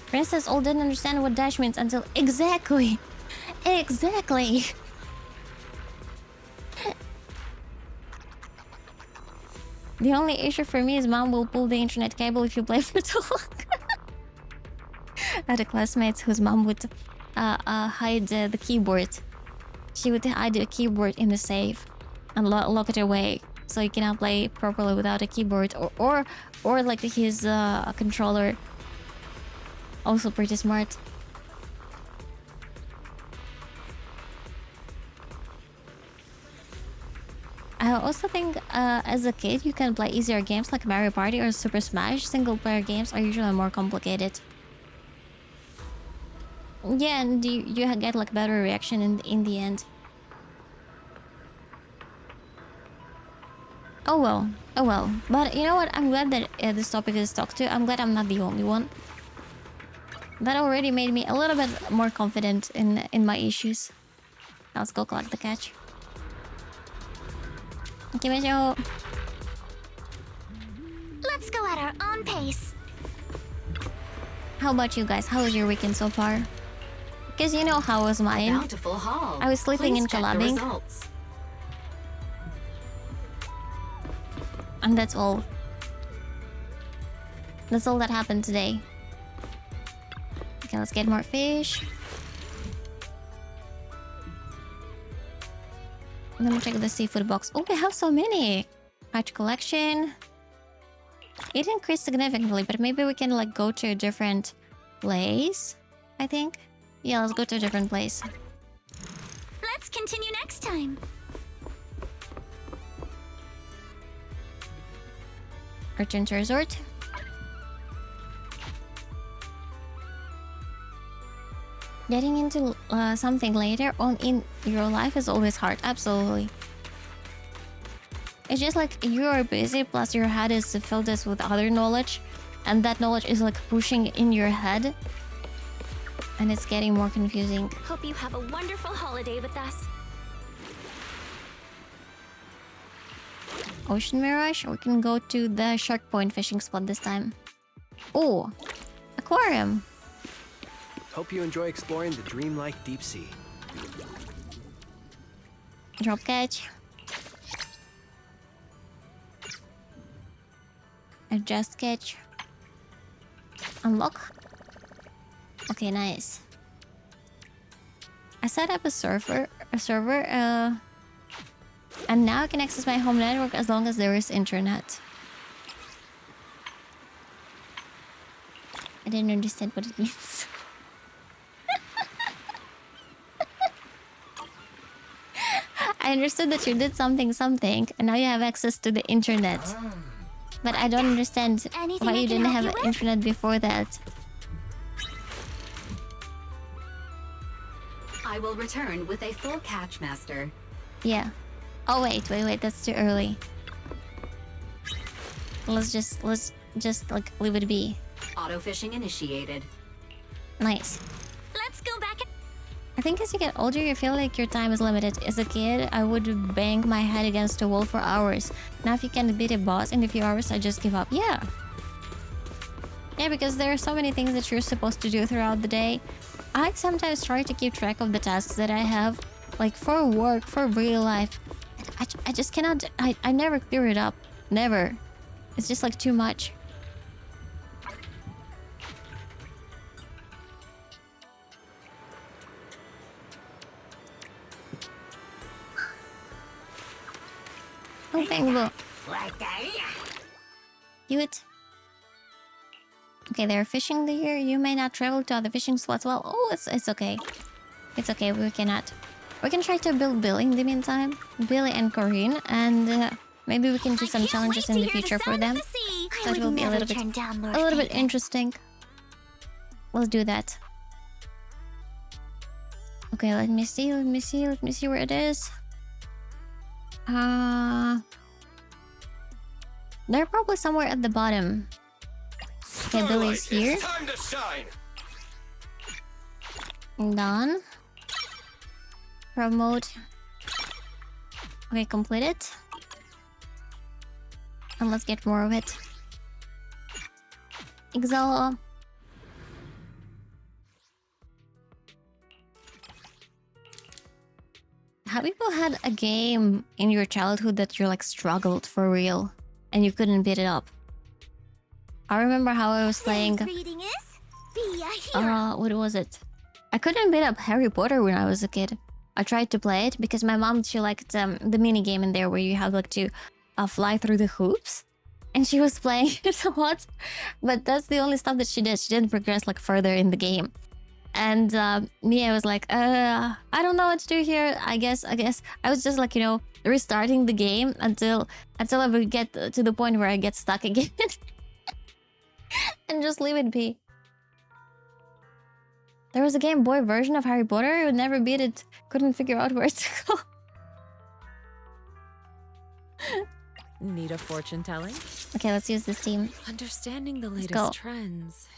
For instance, all didn't understand what dash means until exactly. The only issue for me is mom will pull the internet cable if you play for too long. I had a classmate whose mom would hide the keyboard. She would hide the keyboard in the safe and lock it away, so you cannot play properly without a keyboard, or like his controller. Also pretty smart. I also think as a kid you can play easier games like Mario Party or Super Smash. Single player games are usually more complicated. Yeah, and you get like better reaction in the end. Oh well. But you know what? I'm glad that this topic is talked to. I'm glad I'm not the only one. That already made me a little bit more confident in my issues. Let's go collect the catch. Let's go at our own pace. How about you guys? How was your weekend so far? Because you know how was mine. Bountiful haul. I was sleeping Please and check the collabing. results. And that's all. That's all that happened today. Okay, let's get more fish. Let me check the seafood box. Oh, we have so many. Patch collection. It increased significantly, but maybe we can like go to a different place, I think. Yeah, let's go to a different place. Let's continue next time. Return to resort. Getting into something later on in your life is always hard. Absolutely. It's just like you are busy, plus your head is filled with other knowledge, and that knowledge is like pushing in your head, and it's getting more confusing. Hope you have a wonderful holiday with us. Ocean Mirage, we can go to the Shark Point fishing spot this time. Oh, aquarium. Hope you enjoy exploring the dreamlike deep sea. Drop catch. Adjust catch. Unlock. Okay, nice. I set up a server, and now I can access my home network as long as there is internet. I didn't understand what it means. I understood that you did something, and now you have access to the internet. But I don't understand why you didn't have internet before that. I will return with a full catch, Master. Yeah. Oh wait, that's too early. Let's just like leave it be. Auto fishing initiated. Nice. Let's go back. I think as you get older, you feel like your time is limited. As a kid, I would bang my head against a wall for hours. Now if you can't beat a boss in a few hours, I just give up. Yeah. Yeah, because there are so many things that you're supposed to do throughout the day. I sometimes try to keep track of the tasks that I have, like for work, for real life. I just cannot, I never clear it up. Never. It's just like too much. Oh, Penguin. Cute. Okay, they're fishing here. You may not travel to other fishing spots. Well, oh, it's okay. It's okay, we cannot. We can try to build Billy in the meantime. Billy and Corinne, and maybe we can do some challenges in the future for them. So it will be a little bit interesting. Let's do that. Okay, let me see where it is. They're probably somewhere at the bottom. Okay, Billy's here. It's time to shine. Done. Promote. Okay, complete it. And let's get more of it. Exile. Have people had a game in your childhood that you like struggled for real and you couldn't beat it up? I remember how I was playing. What was it? I couldn't beat up Harry Potter when I was a kid. I tried to play it because my mom, she liked the mini game in there where you have like to fly through the hoops, and she was playing it a lot. But that's the only stuff that she did. She didn't progress like further in the game. And me, I was like, I don't know what to do here. I guess I was just like, you know, restarting the game until I would get to the point where I get stuck again. And just leave it be. There was a Game Boy version of Harry Potter. I would never beat it. Couldn't figure out where to go. Need a fortune telling? Okay, let's use this team. Understanding the Let's go. latest trends.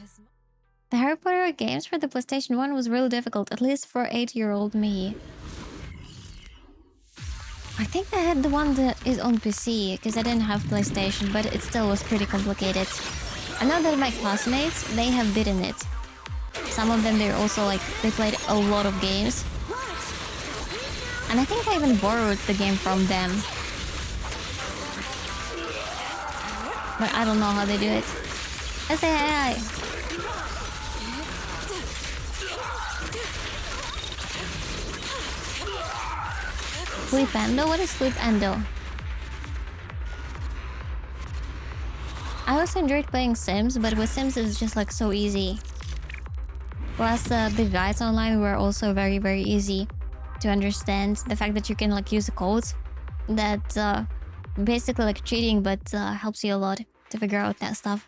The Harry Potter games for the PlayStation 1 was really difficult, at least for 8-year-old me. I think I had the one that is on PC, because I didn't have PlayStation, but it still was pretty complicated. I know that my classmates, they have beaten it. Some of them, they're also like, they played a lot of games. And I think I even borrowed the game from them. But I don't know how they do it. Let's say hi. Sleep Endo? What is Sleep Endo? I also enjoyed playing Sims, but with Sims it's just like so easy. Plus the guides online were also very, very easy to understand. The fact that you can like use codes that basically like cheating, but helps you a lot to figure out that stuff.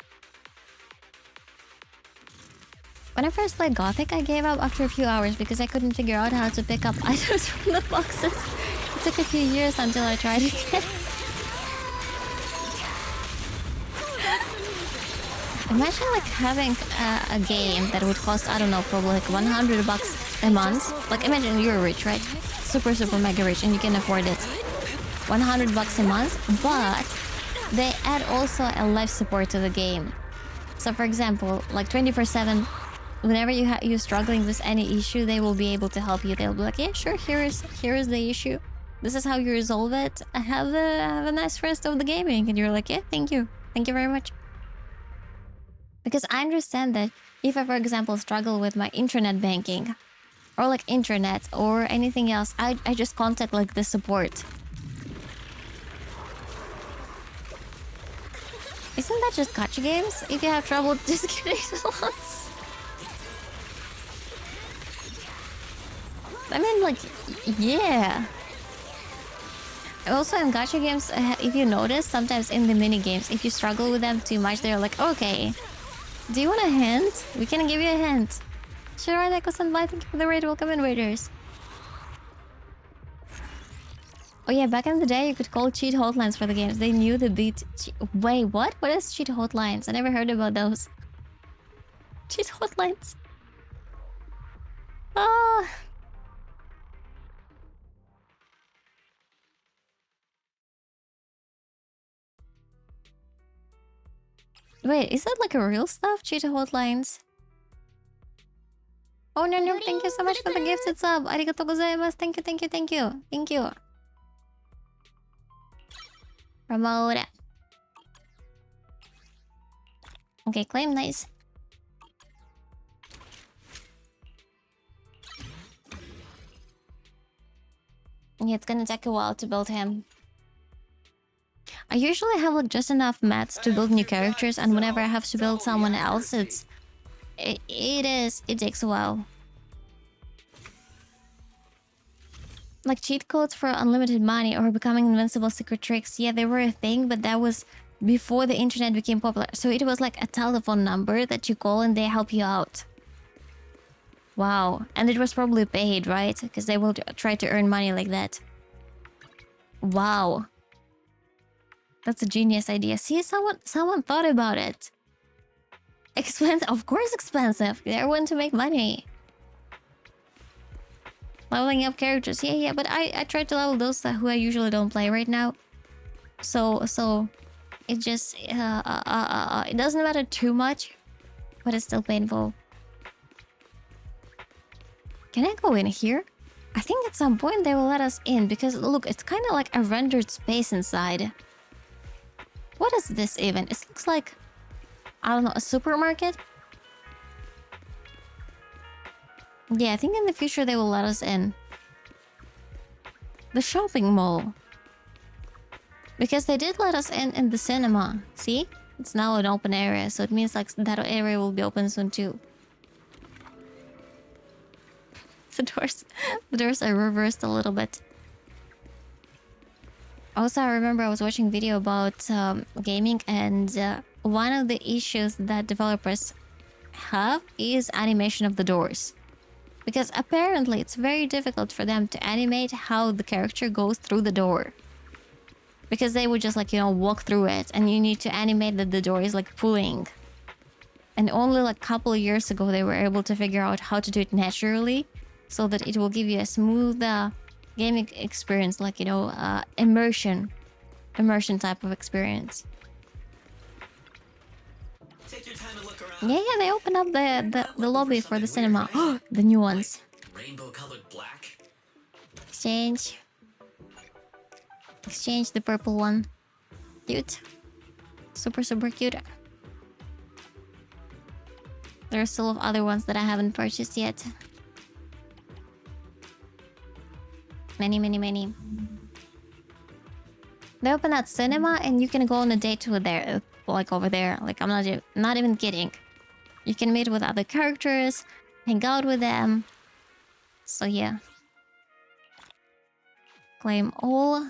When I first played Gothic, I gave up after a few hours because I couldn't figure out how to pick up items from the boxes. It took a few years until I tried again. Imagine like having a game that would cost, I don't know, probably like $100 a month. Like imagine you're rich, right? Super mega rich and you can afford it. $100 a month, but they add also a life support to the game. So for example, like 24/7, whenever you're struggling with any issue, they will be able to help you. They'll be like, yeah, sure, here is the issue. This is how you resolve it. Have a nice rest of the gaming. And you're like, yeah, thank you very much. Because I understand that if I, for example, struggle with my internet banking or like internet or anything else, I just contact like the support. Isn't that just gacha games? If you have trouble just getting slots. I mean, like, yeah. Also in gacha games, if you notice, sometimes in the mini games, if you struggle with them too much, they're like, okay, do you want a hint? We can give you a hint. Sure, Neko-san, thank you for the raid. Welcome in, raiders. Oh yeah, back in the day, you could call cheat hotlines for the games. They knew the beat. Wait, what? What is cheat hotlines? I never heard about those. Cheat hotlines. Oh. Wait, is that like a real stuff? Cheat hotlines? Oh no, no, thank you so much for the gifted sub. Arigatou gozaimasu. Thank you, thank you, thank you. Thank you. Promote. Okay, claim, nice. Yeah, it's gonna take a while to build him. I usually have like just enough mats to build new characters, and whenever I have to build someone else, it takes a while. Like cheat codes for unlimited money or becoming invincible secret tricks. Yeah, they were a thing, but that was before the internet became popular. So it was like a telephone number that you call and they help you out. Wow. And it was probably paid, right? Because they will try to earn money like that. Wow. That's a genius idea. See, someone thought about it. Expensive? Of course expensive. They want to make money. Leveling up characters. Yeah, but I try to level those who I usually don't play right now. So it just it doesn't matter too much, but it's still painful. Can I go in here? I think at some point they will let us in because look, it's kind of like a rendered space inside. What is this even? It looks like, I don't know, a supermarket? Yeah, I think in the future they will let us in. The shopping mall. Because they did let us in the cinema. See? It's now an open area, so it means like that area will be open soon too. The doors are reversed a little bit. Also, I remember I was watching a video about gaming, and one of the issues that developers have is animation of the doors. Because apparently it's very difficult for them to animate how the character goes through the door. Because they would just like, you know, walk through it, and you need to animate that the door is like pulling. And only like a couple of years ago they were able to figure out how to do it naturally, so that it will give you a smooth gaming experience, like, you know, immersion type of experience. Yeah, they opened up the lobby for the cinema. The new ones. Rainbow-colored black. Exchange the purple one. Cute. Super cute. There are still other ones that I haven't purchased yet. Many. They open that cinema and you can go on a date with there, like over there. Like, I'm not even kidding. You can meet with other characters, hang out with them. So yeah. Claim all.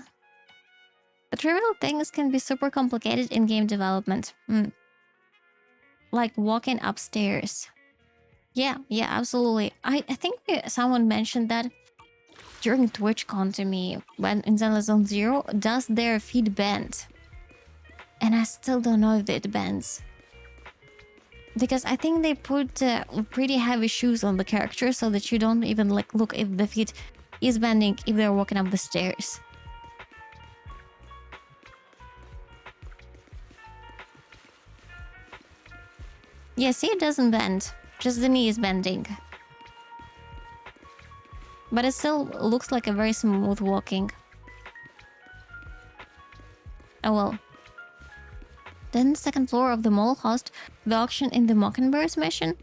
The trivial things can be super complicated in game development. Like walking upstairs. Yeah, absolutely. I think someone mentioned that during TwitchCon to me, when in Zenless Zone Zero, does their feet bend? And I still don't know if it bends. Because I think they put pretty heavy shoes on the character so that you don't even like look if the feet is bending if they're walking up the stairs. Yeah, see, it doesn't bend. Just the knee is bending. But it still looks like a very smooth walking. Oh well. Then the second floor of the mall host the auction in the Mockingbirds mission.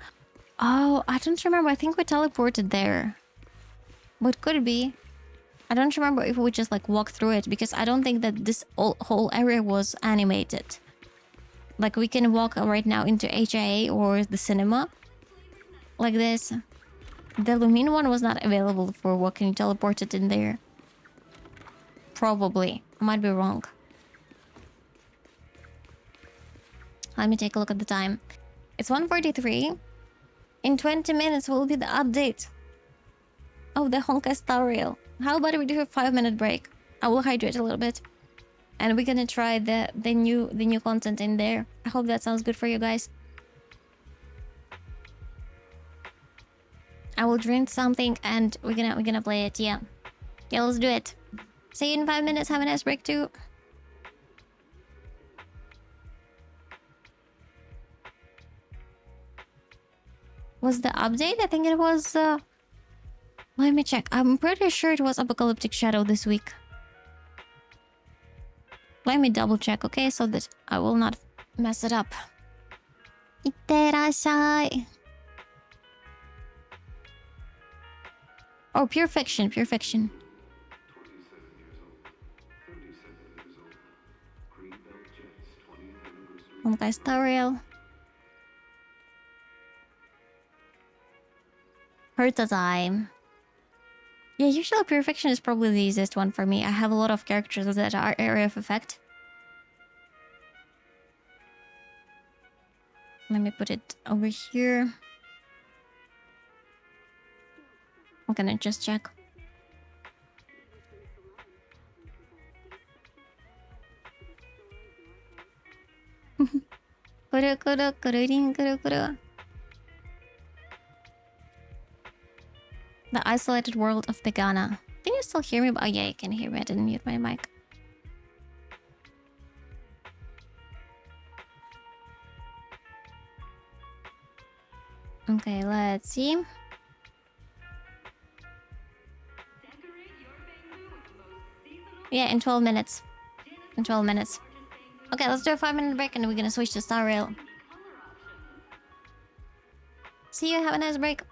Oh, I don't remember. I think we teleported there. But could be. I don't remember if we just like walked through it because I don't think that this whole area was animated. Like we can walk right now into HIA or the cinema. Like this. The Lumine one was not available for walking teleported in there. Probably. I might be wrong. Let me take a look at the time. It's 1:43. In 20 minutes will be the update of the Honkai Star Rail. How about if we do a 5-minute break? I will hydrate a little bit. And we're gonna try the new content in there. I hope that sounds good for you guys. I will drink something and we're gonna play it, yeah. Yeah, let's do it. See you in 5 minutes. Have a nice break too. Was the update? I think it was let me check. I'm pretty sure it was Apocalyptic Shadow this week. Let me double check, okay? So that I will not mess it up. Itterashai. Oh, pure fiction, pure fiction. Honkai Star Rail. Time. Yeah, usually pure fiction is probably the easiest one for me. I have a lot of characters that are area of effect. Let me put it over here. I'm gonna just check. Kuru kuru kuru rin kuru kuru. The isolated world of the Ghana. Can you still hear me? Oh yeah, you can hear me. I didn't mute my mic. Okay, let's see. Yeah, in 12 minutes. In 12 minutes. Okay, let's do a 5-minute break and we're gonna switch to Star Rail. See you, have a nice break.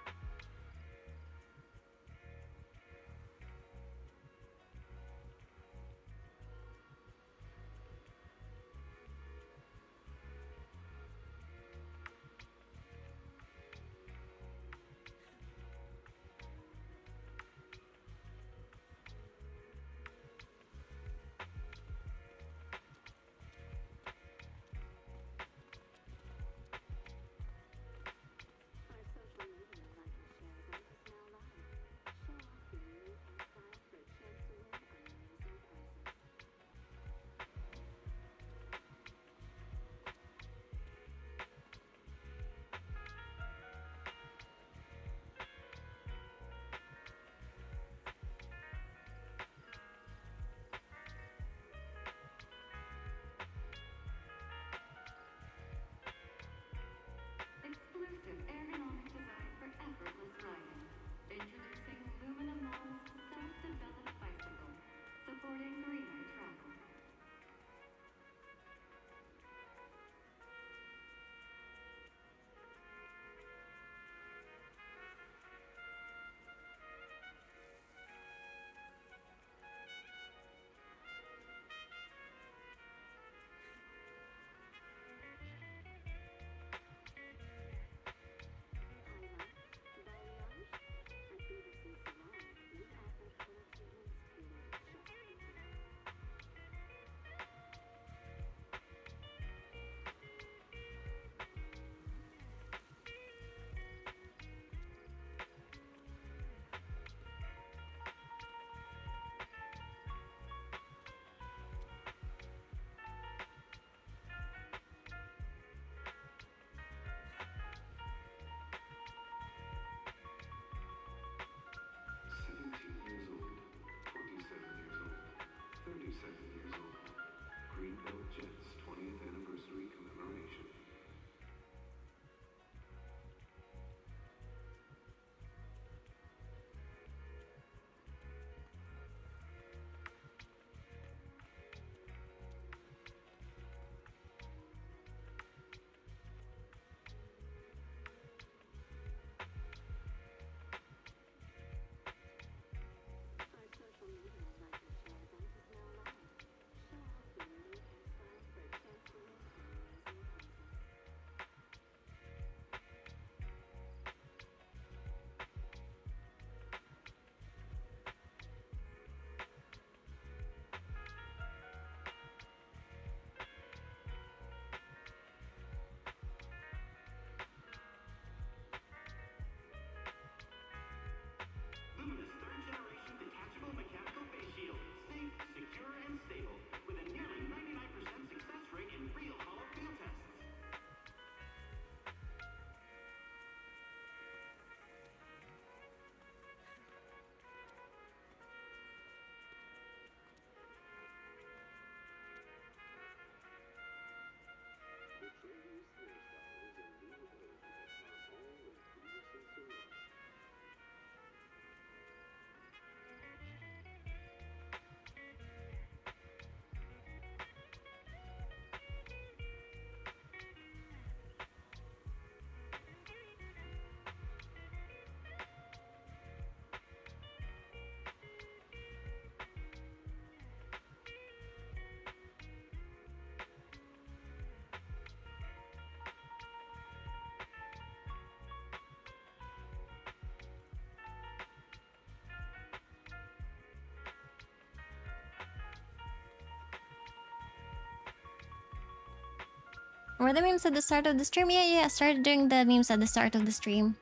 Were the memes at the start of the stream? Yeah, I started doing the memes at the start of the stream.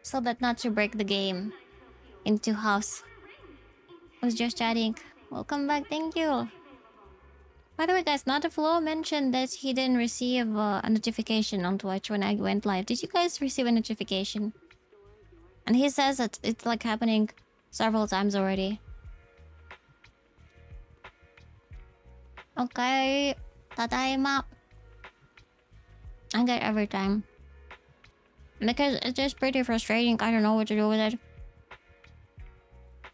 So that not to break the game into house. I was just chatting. Welcome back, thank you. By the way, guys, Not a Flow mentioned that he didn't receive a notification on Twitch when I went live. Did you guys receive a notification? And he says that it's like happening several times already. Okay. Tadaima. I get it every time. Because it's just pretty frustrating. I don't know what to do with it.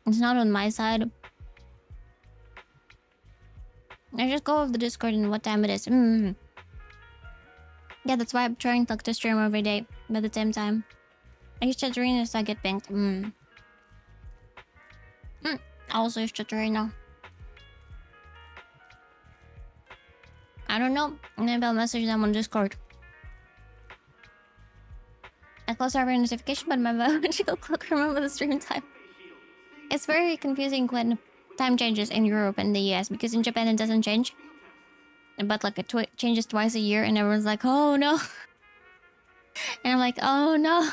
It's not on my side. I just go off the Discord and what time it is. Yeah, that's why I'm trying to stream every day. But at the same time, I use Chaturina so I get pinged. I also use Chaturina. I don't know. Maybe I'll message them on Discord. I close every notification, but my biological clock remember the stream time. It's very confusing when time changes in Europe and the US because in Japan it doesn't change. But like it changes twice a year and everyone's like, oh no. And I'm like, oh no.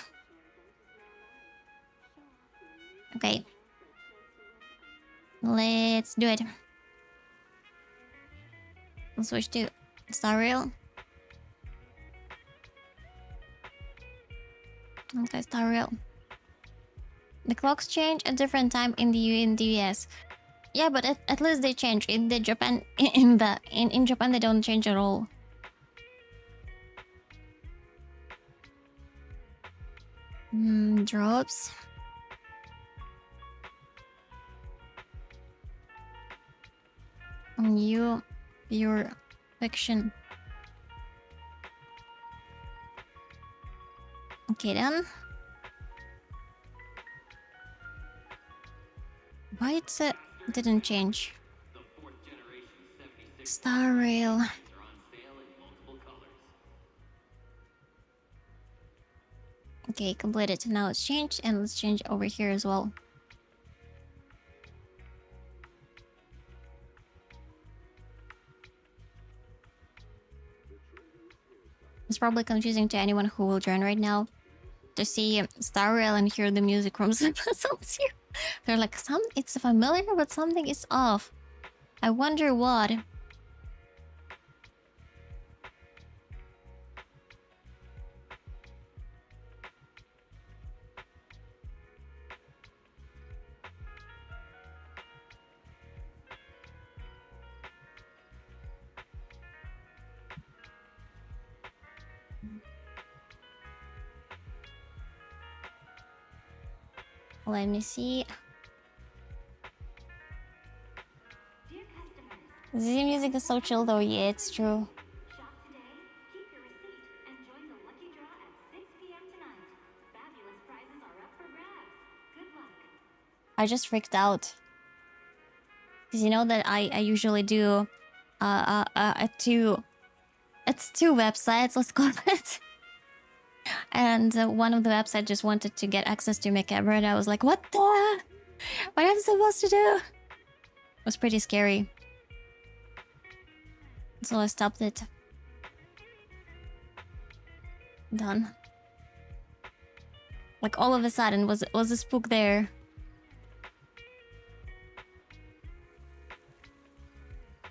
Okay. Let's do it. Let's switch to Star Rail. Okay, Star Rail. The clocks change at different time in the US. Yeah, but at least they change. In the Japan in Japan they don't change at all. Drops. New pure fiction. Okay then. Why it didn't change? Star Rail. Okay, completed. Now it's changed, and let's change over here as well. It's probably confusing to anyone who will join right now to see Star Rail and hear the music from Simpsons here. They're like, it's familiar, but something is off. I wonder what. Let me see. The music is so chill though, yeah, it's true. I just freaked out. Because you know that I usually do it's two websites, let's call it. And one of the websites just wanted to get access to my camera and I was like, what the? What am I supposed to do? It was pretty scary. So I stopped it. Done. Like all of a sudden was a spook there.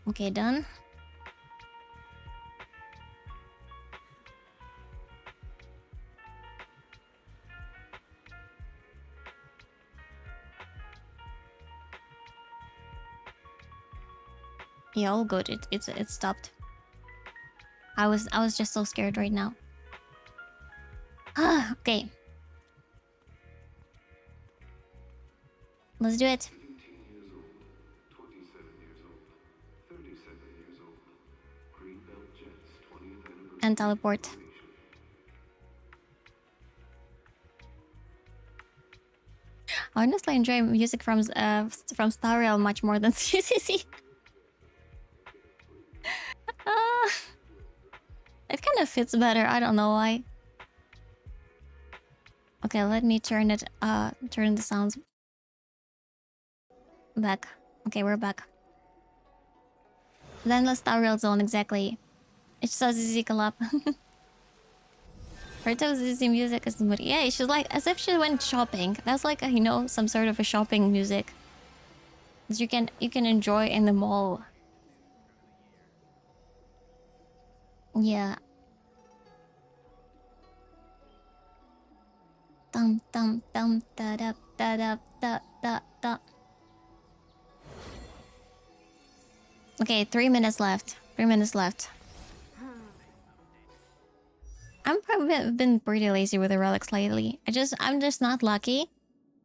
Okay, done. Yeah, all good. It stopped. I was just so scared right now. Okay. Let's do it. And teleport. I honestly enjoy music from Star Rail much more than CCC. It kind of fits better. I don't know why. Okay, let me turn the sounds back. Okay, we're back. Then the Star Rail Zone, exactly. It says Zizi collab. Her Zizi music is moody. Yeah, she's like as if she went shopping. That's like a, you know, some sort of a shopping music that you can enjoy in the mall. Yeah. Dum dum dum da da da da da da da. Okay, 3 minutes left. 3 minutes left. I'm probably been pretty lazy with the relics lately. I'm just not lucky.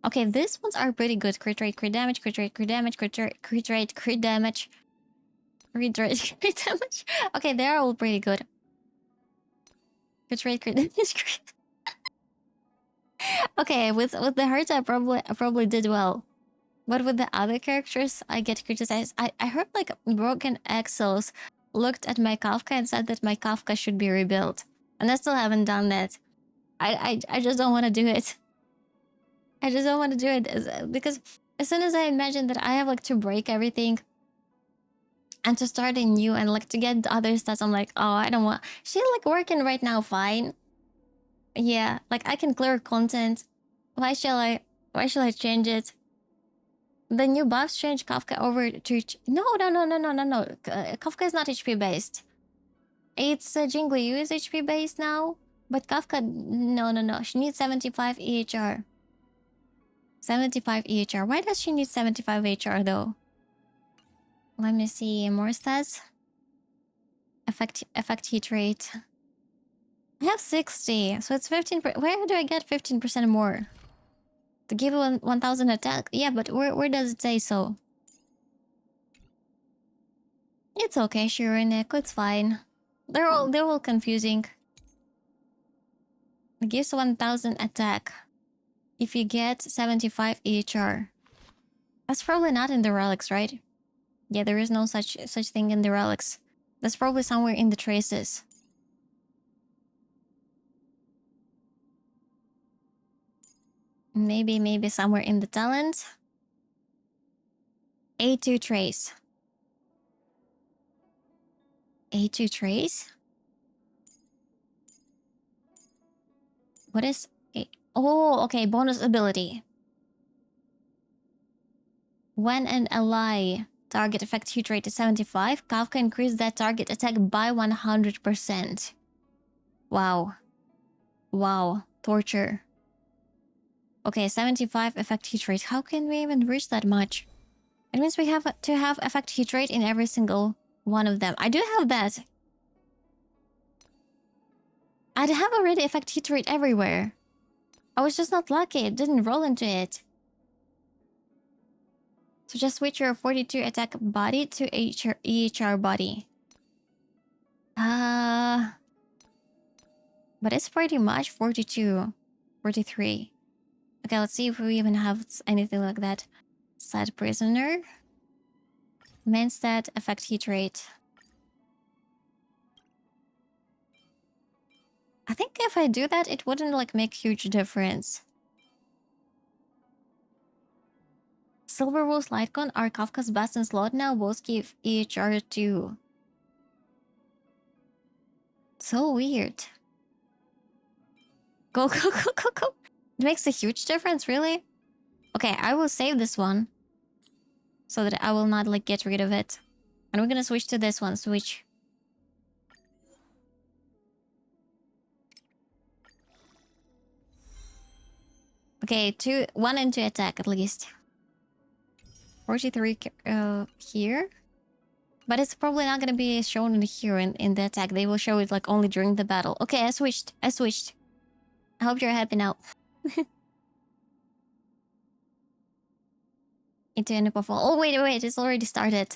Okay, these ones are pretty good. Crit rate, crit damage, crit rate, crit damage, crit rate, crit rate, crit damage. Crit rate, crit damage. Okay, they're all pretty good. Crit rate, crit damage, crit. Okay, with the hearts I probably did well. But with the other characters, I get criticized. I heard like Broken Exos looked at my Kafka and said that my Kafka should be rebuilt. And I still haven't done that. I just don't want to do it. I just don't want to do it because as soon as I imagine that I have like to break everything and to start a new and like to get the other stats, I'm like, oh, I don't want. She's like working right now, fine. Yeah, like I can clear content. Why shall I change it? The new buffs change Kafka over to... No. Kafka is not HP based. It's Jingli Yu is HP based now. But Kafka... No. She needs 75 EHR. 75 EHR. Why does she need 75 EHR though? Let me see. More stats. Effect heat rate. I have 60. So it's 15%. Where do I get 15% more? To give 1000 attack? Yeah, but where does it say so? It's okay, Shurinek. It's fine. They're all confusing. It gives 1000 attack if you get 75 EHR. That's probably not in the relics, right? Yeah, there is no such thing in the relics. That's probably somewhere in the traces. Maybe somewhere in the talent. A2 trace. A2 trace? What is A? Oh, okay, bonus ability. When an ally target effect hit rate is 75, Kafka increase that target attack by 100%. Wow. Wow. Torture. Okay, 75 effect hit rate. How can we even reach that much? It means we have to have effect hit rate in every single one of them. I do have that. I'd have already effect hit rate everywhere. I was just not lucky. It didn't roll into it. So just switch your 42 attack body to EHR body. But it's pretty much 42. 43. Okay, let's see if we even have anything like that. Side prisoner. Main stat, effect heat rate. I think if I do that, it wouldn't like make huge difference. Silver Wolves Lightcon are Kafka's best in slot now. Both give EHR 2. So weird. Go. It makes a huge difference, really? Okay, I will save this one. So that I will not like get rid of it. And we're gonna switch to this one. Switch. Okay, 1 and 2 attack at least. 43 here. But it's probably not gonna be shown in here in the attack. They will show it like only during the battle. Okay, I switched. I hope you're happy now. Into an fall. Oh wait, it's already started.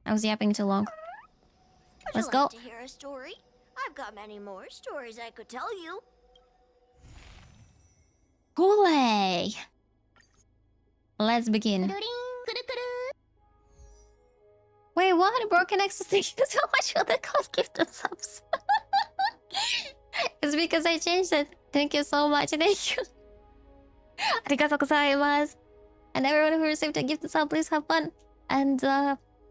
I was yapping too long. Let's go. Would you like to hear a story? I've got many more stories I could tell you. Hooray! Let's begin. Wait, what? Broken Exos, thank you so much for the cold gifted subs. It's because I changed it. Thank you so much. Thank you. Arigatou gozaimasu. And everyone who received a gifted sub, please have fun. And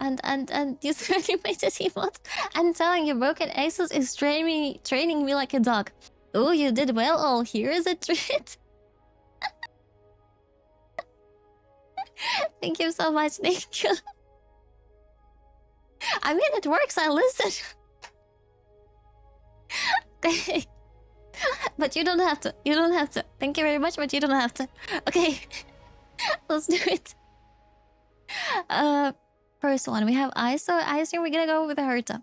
and you animated emote and telling your broken aces is training me like a dog. Oh, you did well. Oh, here is a treat. Thank you so much. Thank you. I mean, it works. I listen. But you don't have to. You don't have to. Thank you very much, but you don't have to. Okay. Let's do it. First one, we have Ice, so I assume we're gonna go with the Herta.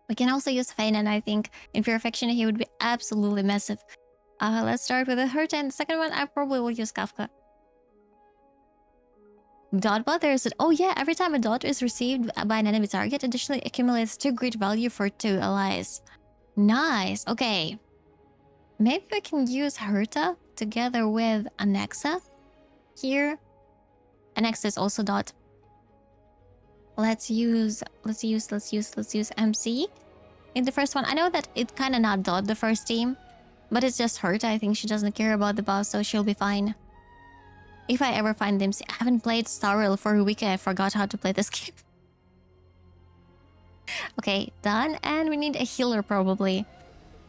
We can also use Feynman, I think. In Pure Affection, he would be absolutely massive. Let's start with the Herta, and the second one, I probably will use Kafka. Dotbot, there's oh yeah, every time a dot is received by an enemy target, additionally accumulates 2 great value for 2 allies. Nice, okay. Maybe we can use Herta together with Anexa here. Anexa is also dot. Let's use MC in the first one. I know that it kind of not dot the first team, but it's just Herta. I think she doesn't care about the boss, so she'll be fine. If I ever find MC, I haven't played Star Rail for a week. I forgot how to play this game. Okay, done. And we need a healer probably.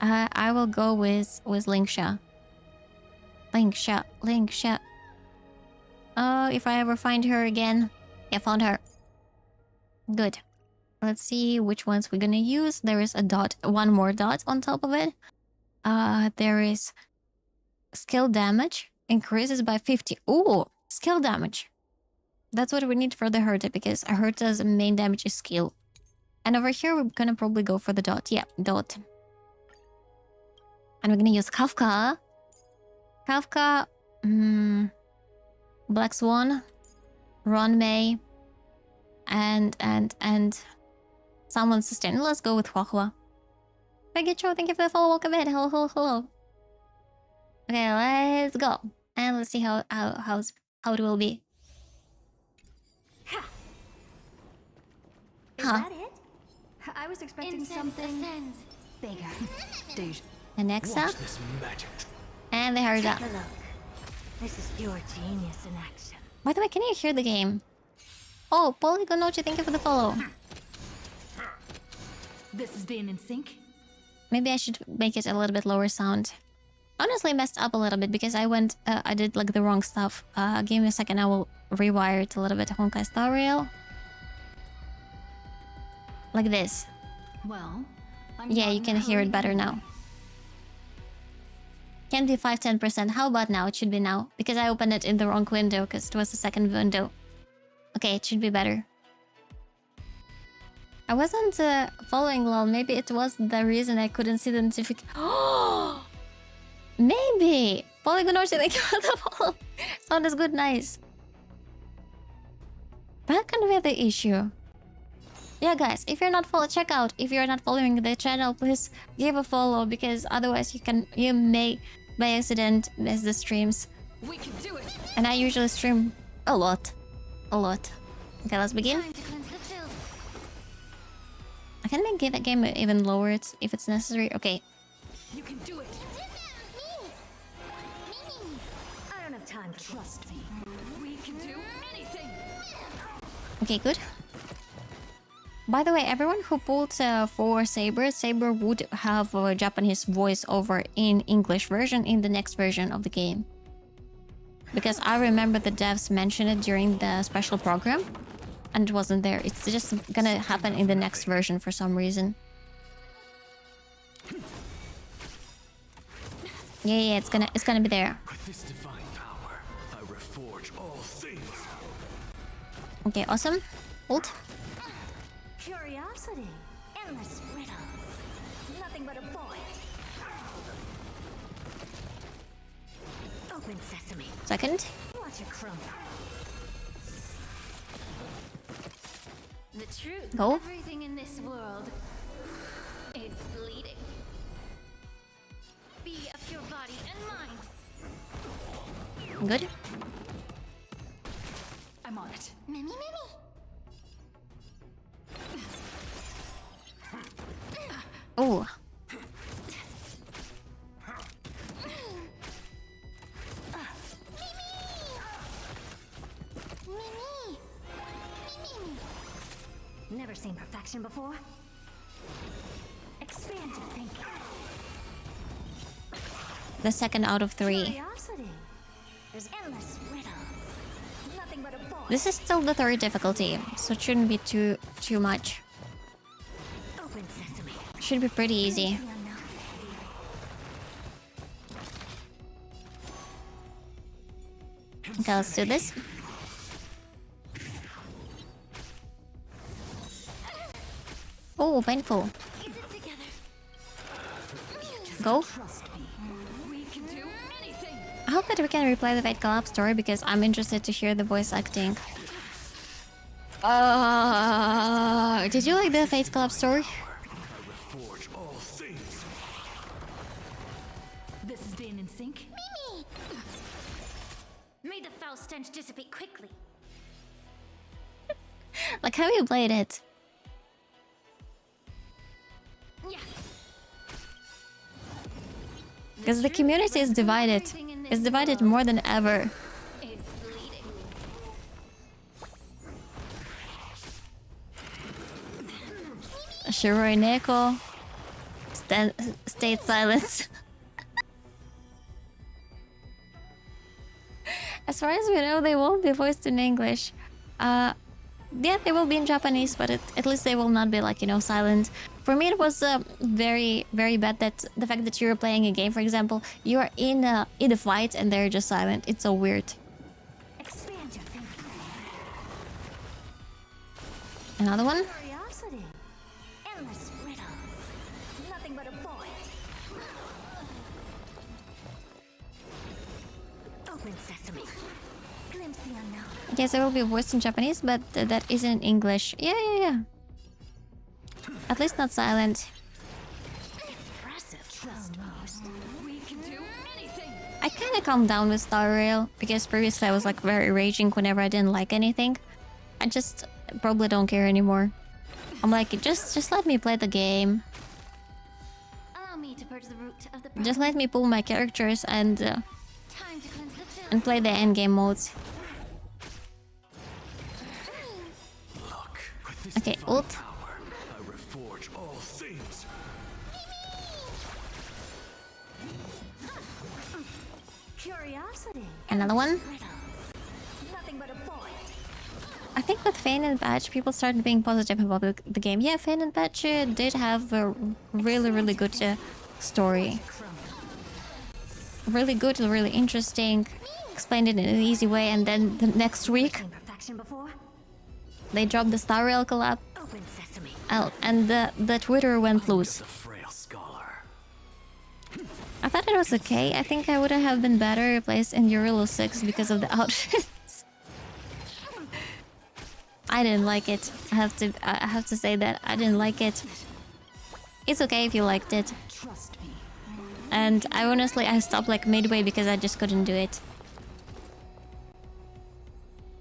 I will go with Linksha. Linksha. Oh, if I ever find her again. Yeah, found her. Good. Let's see which ones we're gonna use. There is a dot, one more dot on top of it. There is skill damage. Increases by 50. Ooh, skill damage. That's what we need for the Herta, because Herta's main damage is skill. And over here, we're gonna probably go for the dot. Yeah, dot. And we're gonna use Kafka. Kafka, Black Swan, Ron May, and someone sustain. Let's go with Huahua. Pegacho, thank you for the follow. Welcome in. Hello. Okay, let's go. And let's see how it will be. Is that it? I was expecting something bigger. Anexa. And the Herta. Take a look. This is pure genius in action. By the way, can you hear the game? Oh, Polygonochi, thank you for the follow. This is being in sync. Maybe I should make it a little bit lower sound. Honestly, messed up a little bit because I did like the wrong stuff. Give me a second, I will rewire it a little bit. Honkai Star Rail. Like this. Well, yeah, you can hear it better now. Can be 5-10%. How about now? It should be now. Because I opened it in the wrong window because it was the second window. Okay, it should be better. I wasn't following LOL. Maybe it was the reason I couldn't see the notification. Oh! Maybe! Polygonoshi, thank you for the follow. Sound is good, nice. That can be the issue. Yeah, guys, if you're not check out. If you're not following the channel, please give a follow because otherwise you may by accident miss the streams. We can do it. And I usually stream a lot. Okay, let's begin. I can make the game even lower if it's necessary. Okay. You can do it. I don't have time to trust me. We can do anything. Okay, good. By the way, everyone who pulled for Saber would have a Japanese voiceover in English version in the next version of the game. Because I remember the devs mentioned it during the special program, and it wasn't there. It's just gonna happen in the next version for some reason. Yeah, it's gonna be there. With this divine power, I reforge all things. Okay, awesome. Ult. Curiosity. Endless riddles. Nothing but a point. Open sesame. Second. Watch it crumble. The truth. Go. Everything in this world is bleeding. Be of your body and mind. Good. I'm on it. Mimi. Oh. Never seen perfection before. Expand your thinking. The second out of 3. Curiosity. There's endless riddles. Nothing but a boy. This is still the 3rd difficulty, so it shouldn't be too much. Open sesame. Should be pretty easy. Okay, let's do this. Oh, painful. Go. I hope that we can replay the Fate Collab story because I'm interested to hear the voice acting. Did you like the Fate Collab story? This is being in sync. Mimi! May the foul stench dissipate quickly. Like, have you played it? Yeah. Because the community is divided. It's divided more than ever. It's bleeding. Shiroi Neko. State silence. As far as we know, they won't be voiced in English. Yeah, they will be in Japanese, but at least they will not be, like, you know, silent. For me, it was very, very bad that the fact that you're playing a game, for example, you are in a fight and they're just silent. It's so weird. Expand your thinking. Another one? Curiosity. Endless riddles. Nothing but a boy. Open sesame. Glimpse the unknown. Yes, I will be voiced in Japanese, but that isn't in English. Yeah. At least not silent. Impressive. Owlmost. We can do anything. I kind of calmed down with Star Rail because previously I was like very raging whenever I didn't like anything. I just probably don't care anymore. I'm like, just let me play the game. Allow me to purge the root of the Just let me pull my characters and Time to cleanse the film. and play the endgame modes. Okay, ult. Curiosity. Another one. Nothing but a boy. I think with Fane and Batch, people started being positive about the game. Yeah, Fane and Batch did have a really good story. Really good, really interesting. Explained it in an easy way, and then the next week they dropped the Star Rail collab. Open sesame. And the Twitter went loose. I thought it was okay. I think I would have been better placed in Eurolo 6 because of the outfits. I didn't like it. I have to say that I didn't like it. It's okay if you liked it. And I stopped like midway because I just couldn't do it.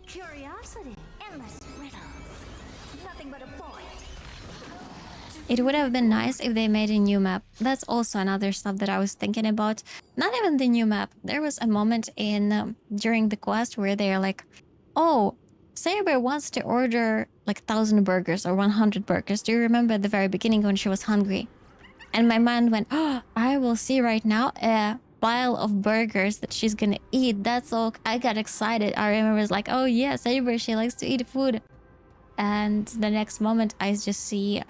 Curiosity. Endless riddles. Nothing but a boy. It would have been nice if they made a new map. That's also another stuff that I was thinking about. Not even the new map. There was a moment in during the quest where they're like, "Oh, Saber wants to order like 1,000 burgers or 100 burgers." Do you remember at the very beginning when she was hungry? And my mind went, "Oh, I will see right now a pile of burgers that she's gonna eat." That's all. I got excited. I remember it was like, "Oh yeah, Saber, she likes to eat food." And the next moment, I just see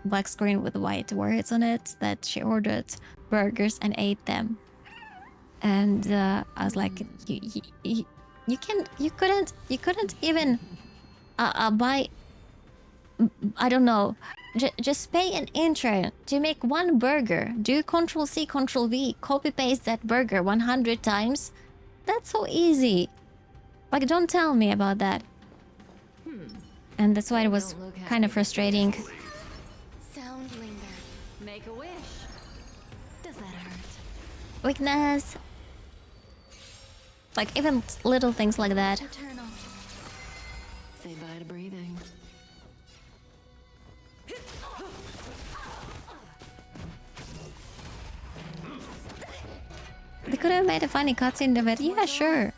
black screen with white words on it that she ordered burgers and ate them. And I was like, you couldn't even buy, I don't know, just pay an intern to make one burger. Do Ctrl+C, Ctrl+V, copy paste that burger 100 times. That's so easy. Like, don't tell me about that. And that's why it was kind of frustrating. Sound linger. Make a wish. Does that hurt? Weakness. Like, even little things like that. Eternal. Say bye to breathing. They could have made a funny cutscene of it. Yeah, sure.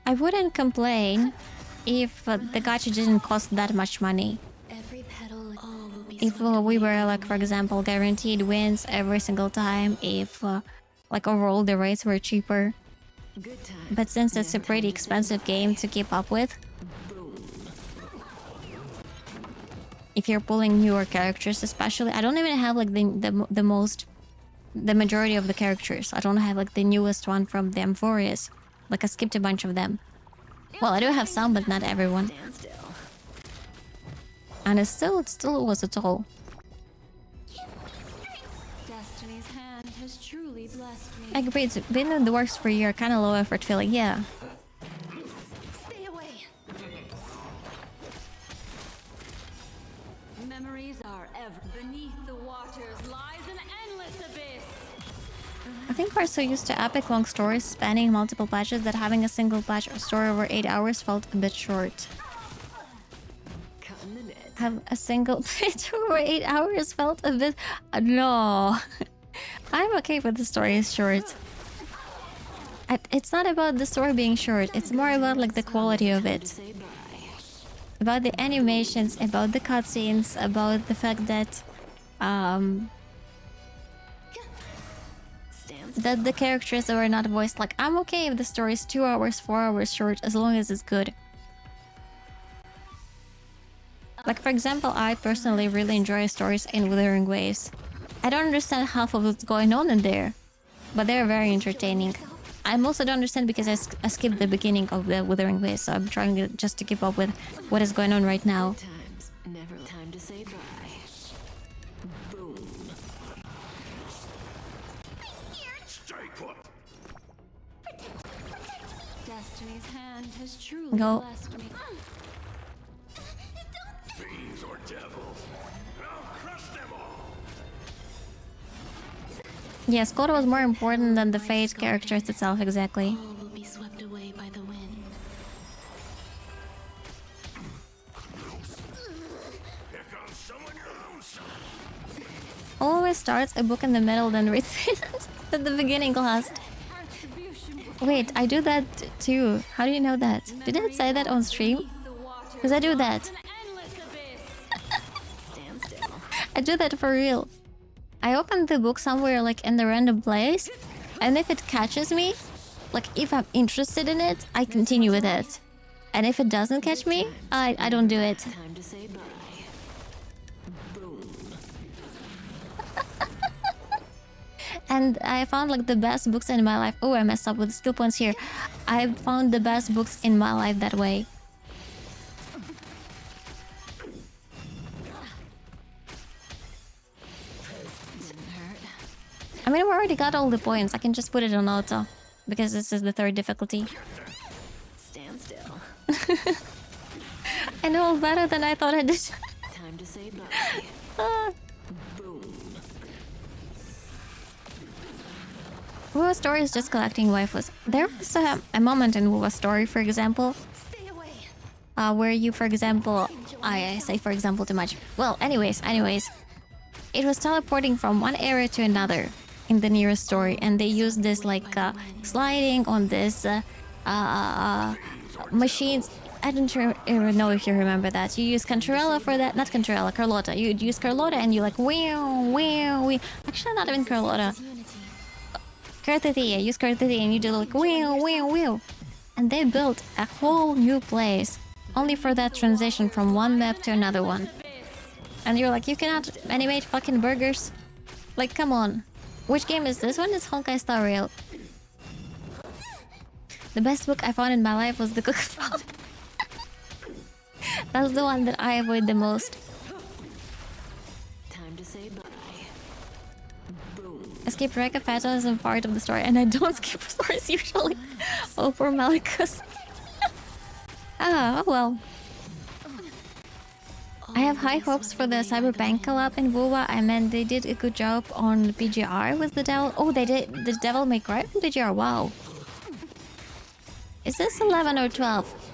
I wouldn't complain if the gacha didn't cost that much money. Every petal, all will be If we were like, for example, guaranteed wins every single time, if like overall the rates were cheaper. good time. But since it's a pretty expensive game to keep up with, if you're pulling newer characters especially, I don't even have like the majority of the characters. I don't have like the newest one from the Amphorius. Like I skipped a bunch of them. Well, I do have some, but not everyone. And it still was a toll. Destiny's hand has truly blessed me. I agree, it's been in the works for a year, kind of low effort feeling, yeah. Stay away. Memories are ever beneath the waters lies an endless abyss. I think we're so used to epic long stories spanning multiple patches that having a single patch or story over 8 hours felt a bit short. Have a single patch over 8 hours felt a bit... no. I'm okay with the story is short. It's not about the story being short, it's more about like the quality of it. About the animations, about the cutscenes, about the fact that that the characters were not voiced. Like, I'm okay if the story is 2 hours, 4 hours short, as long as it's good. Like, for example, I personally really enjoy stories in Wuthering Waves. I don't understand half of what's going on in there, but they're very entertaining. I mostly don't understand because I skipped the beginning of the Wuthering Waves, so I'm trying to, just to keep up with what is going on right now. Never time to say bye. Boom. Stay put. Destiny's hand has truly Go. blessed me. Fiends or devils, I'll crush them all. Yes, Code was more important than the Fate characters itself, exactly. All will be swept away by the wind. Here comes someone your own son. Always starts a book in the middle, then reads it at the beginning last. Wait, I do that too. How do you know that? Did I say that on stream? Because I do that. I do that for real. I open the book somewhere like in the random place, and if it catches me, like if I'm interested in it, I continue with it. And if it doesn't catch me, I don't do it. Time to say bye. Boom. And I found like the best books in my life. Oh, I messed up with skill points here. I found the best books in my life that way. I mean, we already got all the points. I can just put it on auto. Because this is the 3rd difficulty. Stand still. I know better than I thought I did. Time to say bye. Boom. Wuwa Story is just collecting waifus. There was a moment in Wuwa Story, for example, where you, for example, I say for example too much. Well, anyways, it was teleporting from one area to another in the nearest story, and they used this like sliding on this machines. I don't even know if you remember that. You use Contrella for that, not Contrella, Carlotta. You use Carlotta and you like wee. Actually, not even Carlotta. Carthethia, use Carthethia and you do like wee. And they built a whole new place only for that transition from one map to another one. And you're like, you cannot animate fucking burgers? Like, come on. Which game is this one? It's Honkai Star Rail. The best book I found in my life was The Cook Phone. That's the one that I avoid the most. Time to say bye. Boom. I skip Rekka Fata as a part of the story, and I don't skip stories usually. Oh, poor Malachus. Oh well. I have high hopes for the Cyberpunk collab in WoWa. I mean, they did a good job on PGR with the Devil. Oh, they did the Devil May Cry on PGR. Wow. Is this 11 or 12?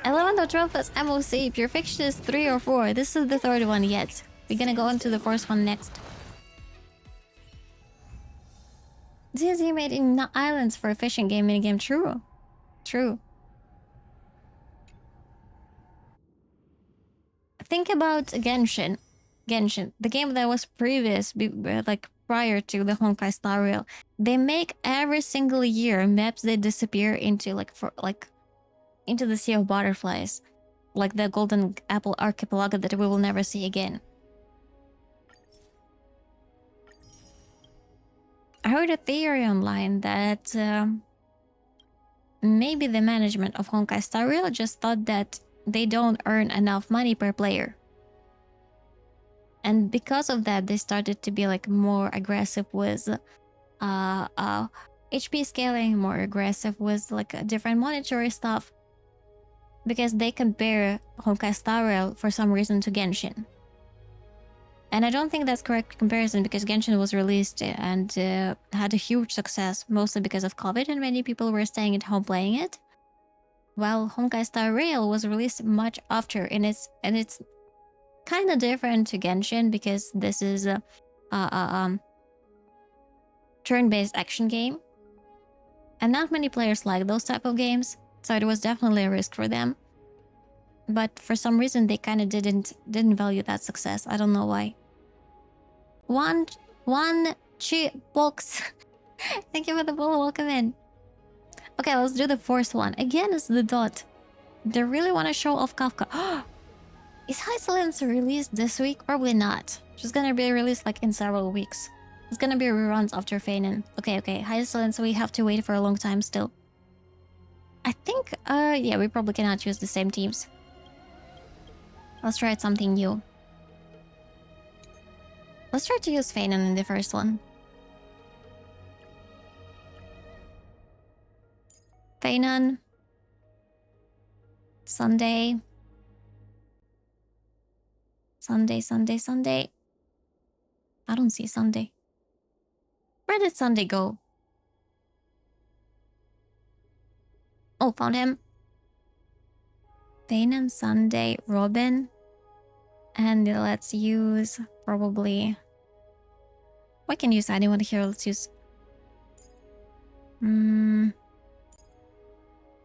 11 or 12 is MOC. Pure Fiction is 3 or 4. This is the 3rd one yet. We're gonna go into the 1st one next. ZZ made in islands for a fishing game minigame. True. think about Genshin. Genshin, the game that was like prior to the Honkai Star Rail. They make every single year maps that disappear into into the Sea of Butterflies, like the Golden Apple Archipelago that we will never see again. I heard a theory online that maybe the management of Honkai Star Rail just thought that they don't earn enough money per player. And because of that, they started to be like more aggressive with HP scaling, more aggressive with like different monetary stuff. Because they compare Honkai Star Rail for some reason to Genshin. And I don't think that's correct comparison because Genshin was released and had a huge success, mostly because of COVID and many people were staying at home playing it. While Honkai Star Rail was released much after, and it's kind of different to Genshin because this is a turn-based action game, and not many players like those type of games, so it was definitely a risk for them. But for some reason, they kind of didn't value that success. I don't know why. One box. Thank you for the follow. Welcome in. Okay, let's do the first one. Again, it's the dot. They really want to show off Kafka. Is High Silence released this week? Probably not. She's gonna be released like in several weeks. It's gonna be reruns after Feinen. Okay. High Silence, we have to wait for a long time still. I think, yeah, we probably cannot choose the same teams. Let's try something new. Let's try to use Feinen in the first one. Feinen. Sunday. Sunday. I don't see Sunday. Where did Sunday go? Oh, found him. Feinen, Sunday, Robin. And let's use probably... We can use anyone here. Let's use...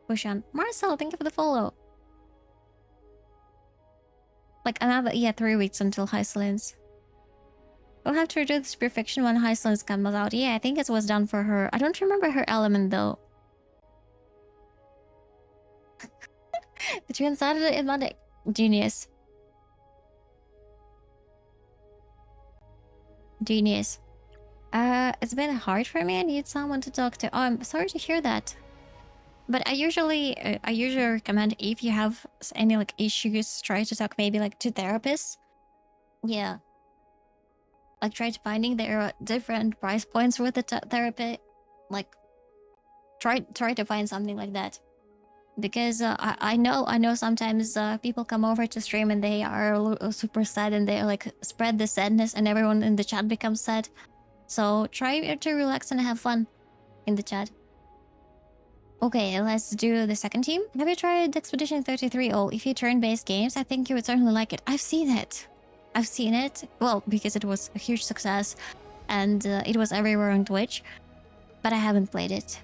Push on. Marcel, thank you for the follow. Like another, 3 weeks until High Silence. We'll have to redo this perfection when High Silence comes out. Yeah, I think it was done for her. I don't remember her element though. Between Saturday and Monday. Genius. It's been hard for me. I need someone to talk to. Oh, I'm sorry to hear that. But I usually recommend if you have any like issues, try to talk maybe like to therapists. Yeah. Like try to finding there are different price points with the therapy. Like try to find something like that. Because I know sometimes people come over to stream and they are super sad and they like spread the sadness and everyone in the chat becomes sad. So try to relax and have fun in the chat. Okay, let's do the second team. Have you tried Expedition 33? Oh, if you turn-based games, I think you would certainly like it. I've seen it. Well, because it was a huge success and it was everywhere on Twitch. But I haven't played it.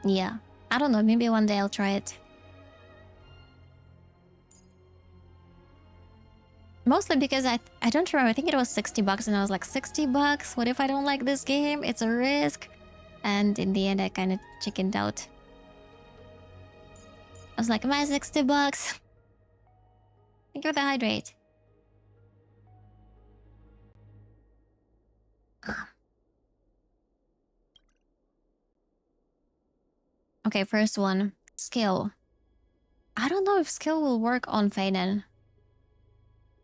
Yeah. I don't know, maybe one day I'll try it. Mostly because I don't remember, I think it was $60 and I was like, $60? What if I don't like this game? It's a risk. And in the end, I kind of chickened out. I was like, am I $60? Thank you for the hydrate. Okay, first one. Skill. I don't know if skill will work on Feinen.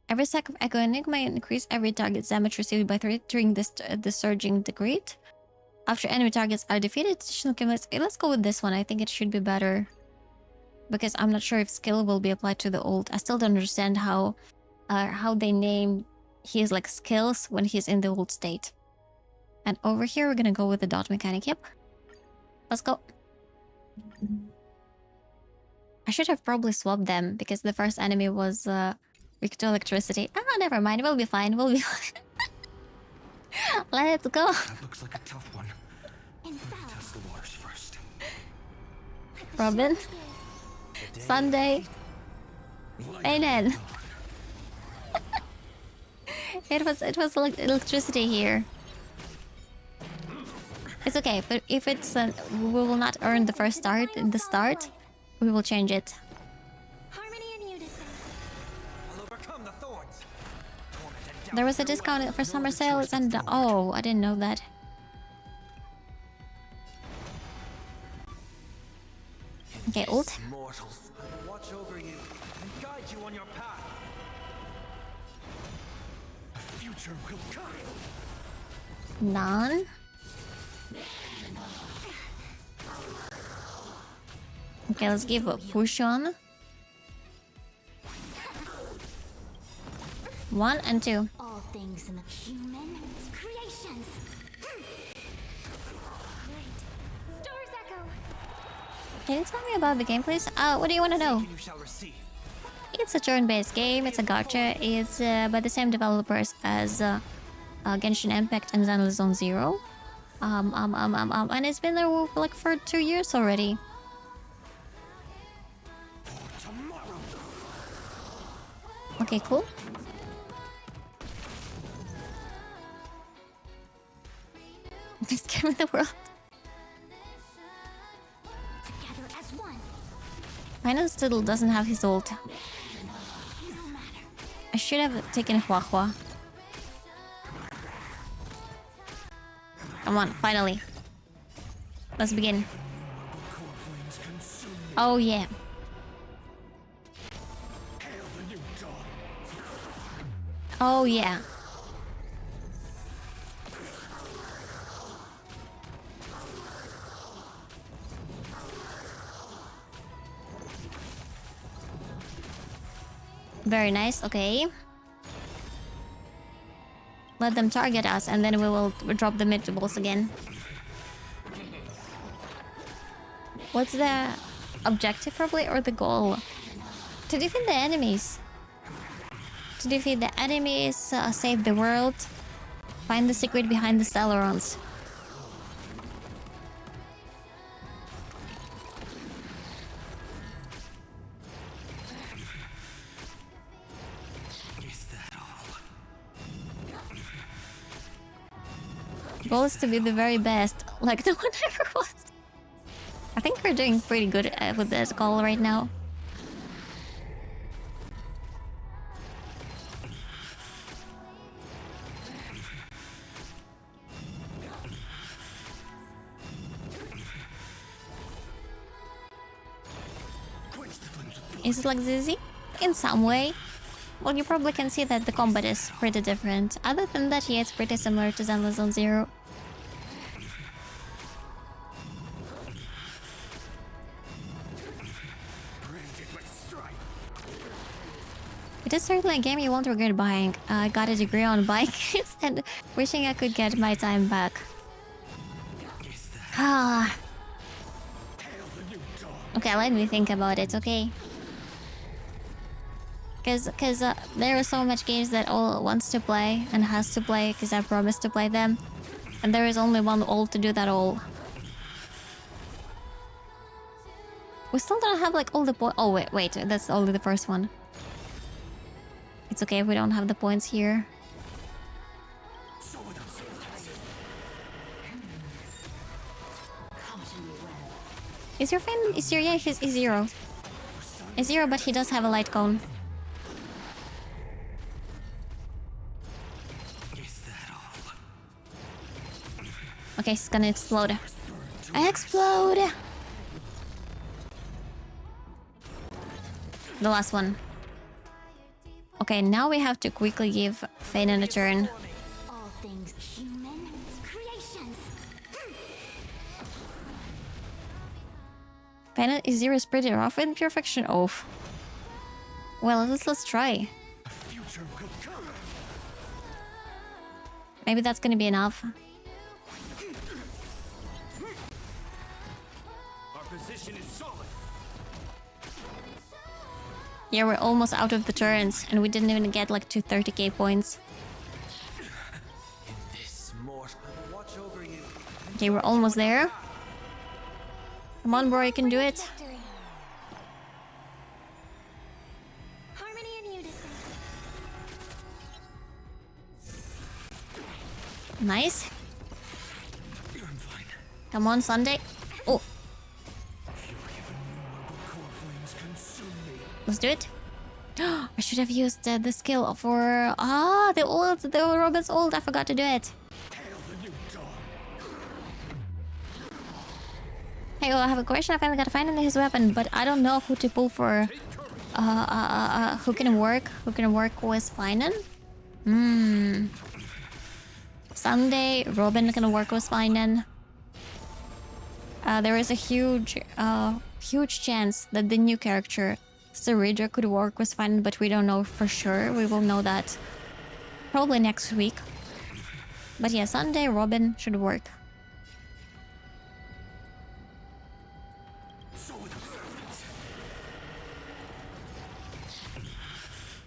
Every stack of Echo Enigma increase every target's damage received by 3 during the surging degree. After enemy targets are defeated, additional cumulative... Let's go with this one. I think it should be better. Because I'm not sure if skill will be applied to the old. I still don't understand how they name his like skills when he's in the old state. And over here, we're gonna go with the dot mechanic. Yep. Let's go. I should have probably swapped them because the first enemy was weak to electricity. Ah, never mind. We'll be fine. We'll be fine. Let's go. That looks like a tough one. Test the waters first. Robin. Sunday. Aiden. It was like electricity here. It's okay, but if it's we will not earn the first start in the start, we will change it. There was a discount for summer sales and oh, I didn't know that. Okay, ult. Mortals, watch over you and guide you on your path. A future will come. None. Okay, let's give a push on. 1 and 2. All things in the human creations. Stars echo. Can you tell me about the game, please? What do you want to know? It's a turn-based game. It's a gacha. It's by the same developers as Genshin Impact and Zenless Zone Zero. And it's been there like for 2 years already. Okay, cool. Best game in the world. Together as one. Final still doesn't have his ult. I should have taken Hua Hua. Come on, finally. Let's begin. Oh yeah. Oh yeah. Very nice, okay. Let them target us and then we will drop the mid balls again. What's the objective probably or the goal? To defeat the enemies. To defeat the enemies, save the world, find the secret behind the Celerons. Goal is to be the very best, like no one ever was. I think we're doing pretty good with this goal right now. Is it like Zizi? In some way. Well, you probably can see that the combat is pretty different. Other than that, yeah, it's pretty similar to Zenless Zone Zero. It is certainly a game you won't regret buying. I got a degree on bikes and wishing I could get my time back. Ah. Okay, let me think about it, okay? Because there are so much games that all wants to play and has to play because I promised to play them. And there is only one all to do that all. We still don't have like all the points. Oh, wait, that's only the first one. It's okay if we don't have the points here. Is your friend... Is your... Yeah, he's zero. He's zero, but he does have a light cone. Okay, he's gonna explode. I explode! The last one. Okay, now we have to quickly give Faden a turn. All things human creations. Faden is zero is pretty rough with perfection off. Well, let's try. Maybe that's gonna be enough. Position is solid. Yeah, we're almost out of the turns, and we didn't even get like to 30k points. Okay, we're almost there. Come on, bro, you can do it. Nice. Come on, Sunday. Oh. Let's do it. I should have used the skill for the Robin's ult. I forgot to do it. Hey, well, I have a question. I finally got to find his weapon, but I don't know who to pull for. Who can work with Finan? Sunday, Robin can work with Finan. There is a huge chance that the new character Saridra could work with Finan, but we don't know for sure. We will know that probably next week. But yeah, Sunday, Robin should work.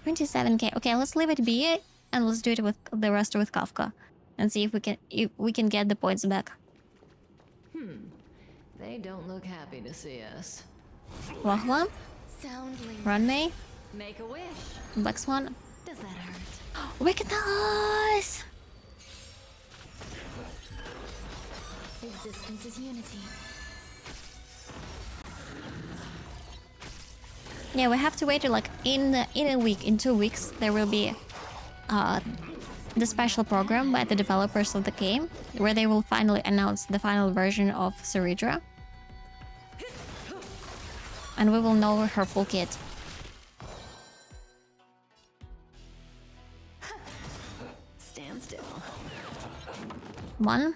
$27K. Okay, let's leave it be, and let's do it with the rest with Kafka, and see if we can get the points back. They don't look happy to see us. Wahwa, Runmay, Make a wish. Black Swan. Does that hurt? Wicked us! Existence is unity. Yeah, we have to wait till like in a week, in 2 weeks, there will be the special program by the developers of the game, where they will finally announce the final version of Saridra. And we will know her full kit. Stand still. One.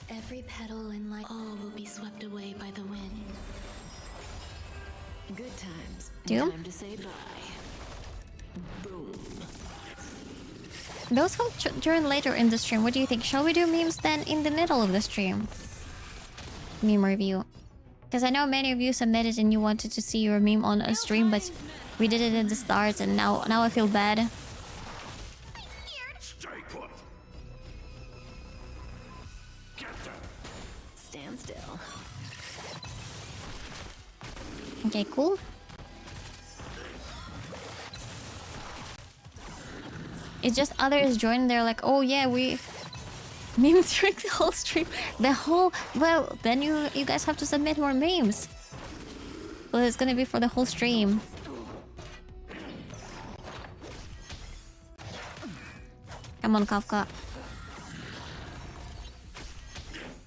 Every petal in life, all will be swept away by the wind. Good times. Two. Time to say bye. Boom. Those who join later in the stream, what do you think? Shall we do memes then in the middle of the stream? Meme review. Because I know many of you submitted and you wanted to see your meme on a stream, but we did it at the start and now I feel bad. Stand still. Okay, cool. It's just others join, they're like, oh yeah, we memes during the whole stream. Well, then you guys have to submit more memes. Well, it's gonna be for the whole stream. Come on, Kafka.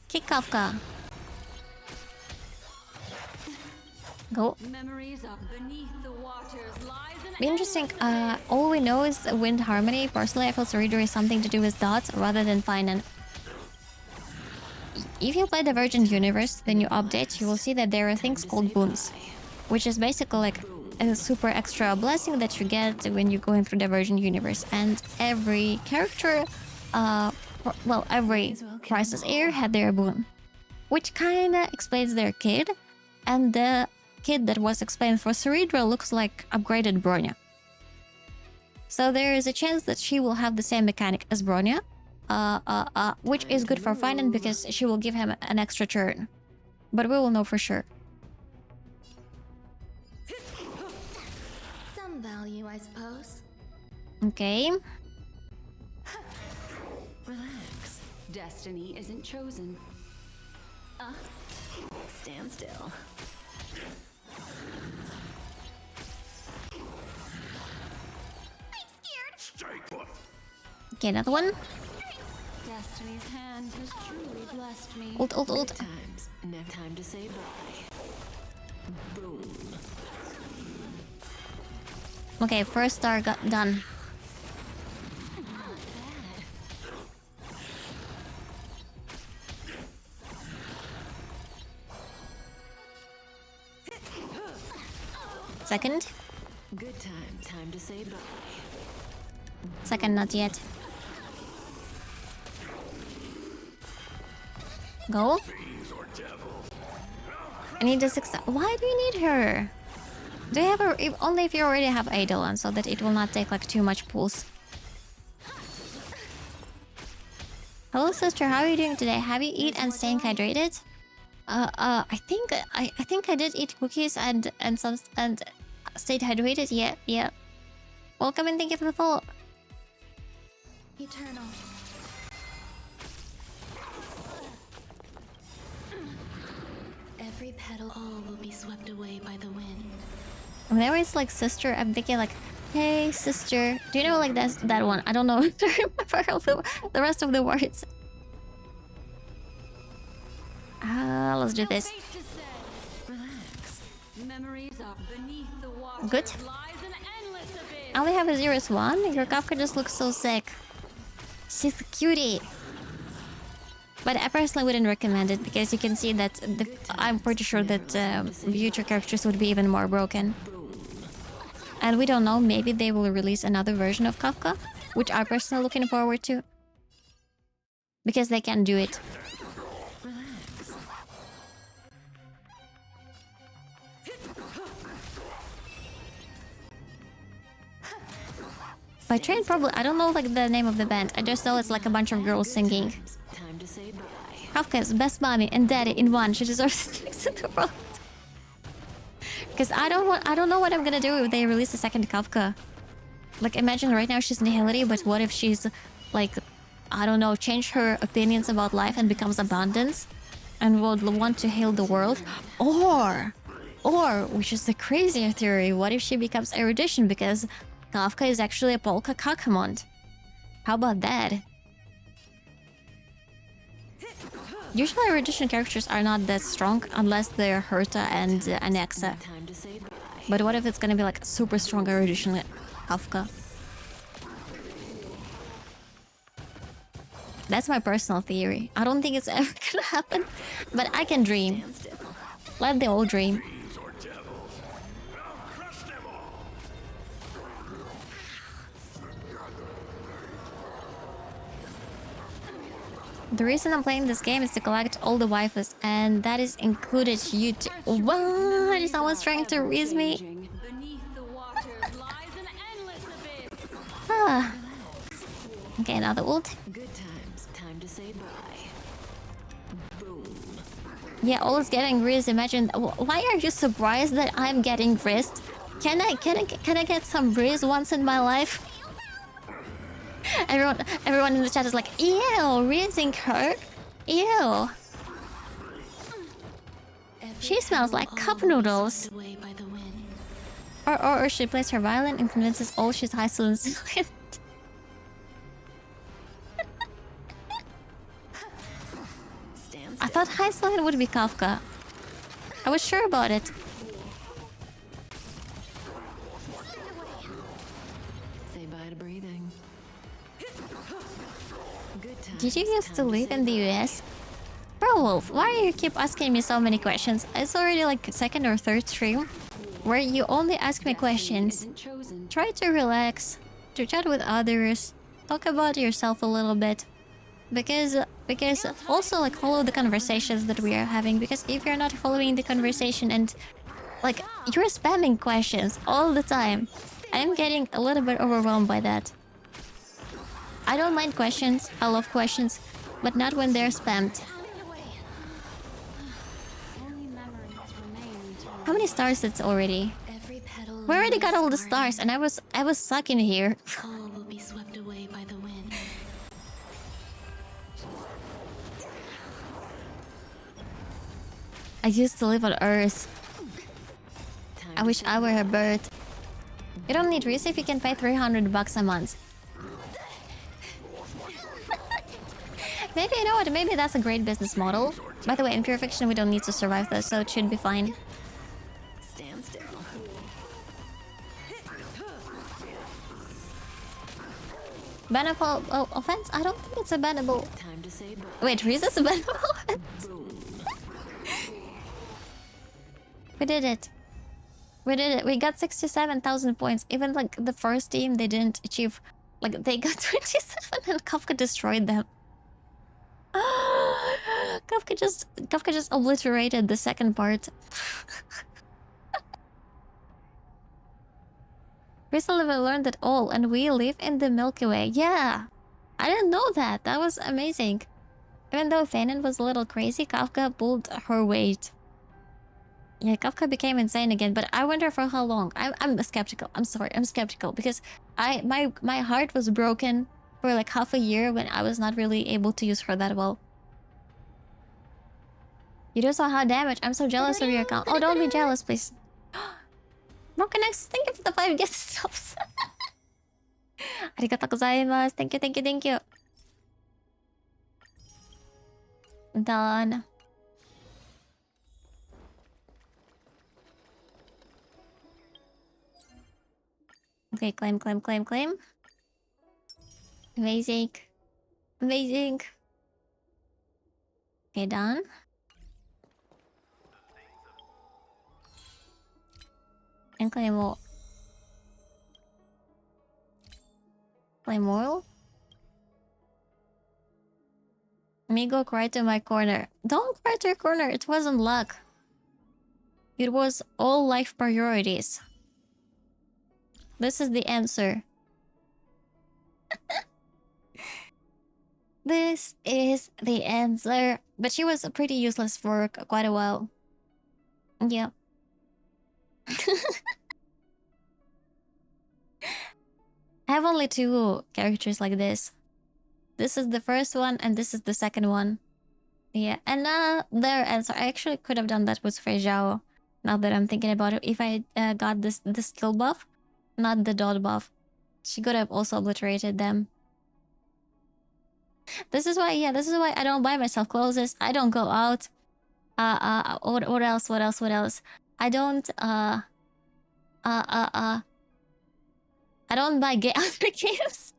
Kick Kafka. Go. Memories are beneath the waters lies an Be interesting. All we know is wind harmony. Personally, I feel Saridra is something to do with dots rather than Finan. If you play Divergent Universe, the new update, you will see that there are things called boons, which is basically like a super extra blessing that you get when you're going through Divergent Universe. And every character, every Crisis Heir had their boon, which kinda explains their kid. And the kid that was explained for Saridra looks like upgraded Bronya. So there is a chance that she will have the same mechanic as Bronya, which is good for Finan because she will give him an extra turn. But we will know for sure. Some value, I suppose. Okay. Relax. Destiny isn't chosen. Stand still. Okay, another one. Destiny's hand has truly blessed me. Ult. Times. Never time to say bye. Boom. Okay, first star got done. Second. Good time. Time to say bye. Second, not yet. Go. I need a 6. Why do you need her? Do you have her only if you already have Eidolon, so that it will not take like too much pulse. Hello, sister. How are you doing today? Have you eaten and staying hydrated? I think I did eat cookies and stayed hydrated. Yeah. Welcome and thank you for the follow. Eternal. Every petal, all will be swept away by the wind. Whenever it's like sister, I'm thinking like, hey sister. Do you know like that one? I don't know if I remember all the rest of the words. Let's do this. Relax. Memories are beneath the water. Good. I only have a 0-1. Your Kafka just looks so sick. She's a cutie. But I personally wouldn't recommend it because you can see that I'm pretty sure that future characters would be even more broken. And we don't know, maybe they will release another version of Kafka, which I'm personally looking forward to. Because they can do it. By train, probably. I don't know like the name of the band. I just know it's like a bunch of girls singing. Time to say bye. Kafka's best mommy and daddy in one. She deserves the things in the world. Because I don't know what I'm gonna do if they release a second Kafka. Like imagine right now she's nihility, but what if she's like, I don't know, change her opinions about life and becomes abundance and would want to heal the world? Or, which is the crazier theory, what if she becomes erudition because Kafka is actually a polka kakamond? How about that? Usually erudition characters are not that strong unless they're Herta and Anexa. But what if it's gonna be like super strong erudition Kafka? That's my personal theory. I don't think it's ever gonna happen, but I can dream. Let the old dream. The reason I'm playing this game is to collect all the waifus, and that is included you too. What? Is someone trying to raise me? Ah. Okay, another ult. Good times. Time to say bye. Boom. Yeah, all is getting rizzed. Imagine. Why are you surprised that I'm getting rizzed? Can I get some rizz once in my life? Everyone in the chat is like, ew, rizzing her? Ew. She smells like cup noodles. Or she plays her violin and convinces all she's high students. I thought high slide would be Kafka. I was sure about it. Say bye to breathing. Did you used to live in the US? Bro Wolf, why do you keep asking me so many questions? It's already like second or third stream where you only ask me questions. Try to relax, to chat with others, talk about yourself a little bit. Because also like follow the conversations that we are having, because if you're not following the conversation and like you're spamming questions all the time, I'm getting a little bit overwhelmed by that. I don't mind questions, I love questions, but not when they're spammed. How many stars it's already? We already got all the stars and I was stuck in here. All will be swept away by the wind. I used to live on Earth. I wish I were a bird. You don't need Reese if you can pay $300 a month. Maybe, you know what, maybe that's a great business model. By the way, in Pure Fiction we don't need to survive this, so it should be fine. Stand still. Bannable offense? I don't think it's a bannable. Time to say bye. Wait, Reese is a bannable offense? We did it. We did it. We got 67,000 points. Even like the first team, they didn't achieve. Like they got 27 and Kafka destroyed them. Kafka just obliterated the second part. Recently we learned it all, and we live in the Milky Way. Yeah, I didn't know that. That was amazing. Even though Fanon was a little crazy, Kafka pulled her weight. Yeah, Kafka became insane again, but I wonder for how long. I'm skeptical. I'm sorry, I'm skeptical because my heart was broken for like half a year when I was not really able to use her that well. You do saw how damaged. I'm so jealous of your account. Oh, don't be jealous, please. Broken X, thank you for the 5 gifted subs. Arigatou gozaimasu. Thank you, thank you, thank you. Done. Okay, claim, claim, claim, claim. Amazing. Amazing. Okay, done. And claim all. Claim oil. Amigo cried to my corner. Don't cry to your corner. It wasn't luck. It was all life priorities. This is the answer. This is the answer. But she was pretty useless for quite a while. Yeah. I have only 2 characters like this. This is the first one and this is the second one. Yeah, and their answer. I actually could have done that with Fei Zhao. Now that I'm thinking about it, if I got the skill buff, not the dot buff, she could have also obliterated them. This is why, yeah, this is why I don't buy myself clothes. I don't go out. What else? What else? What else? I don't I don't buy other games.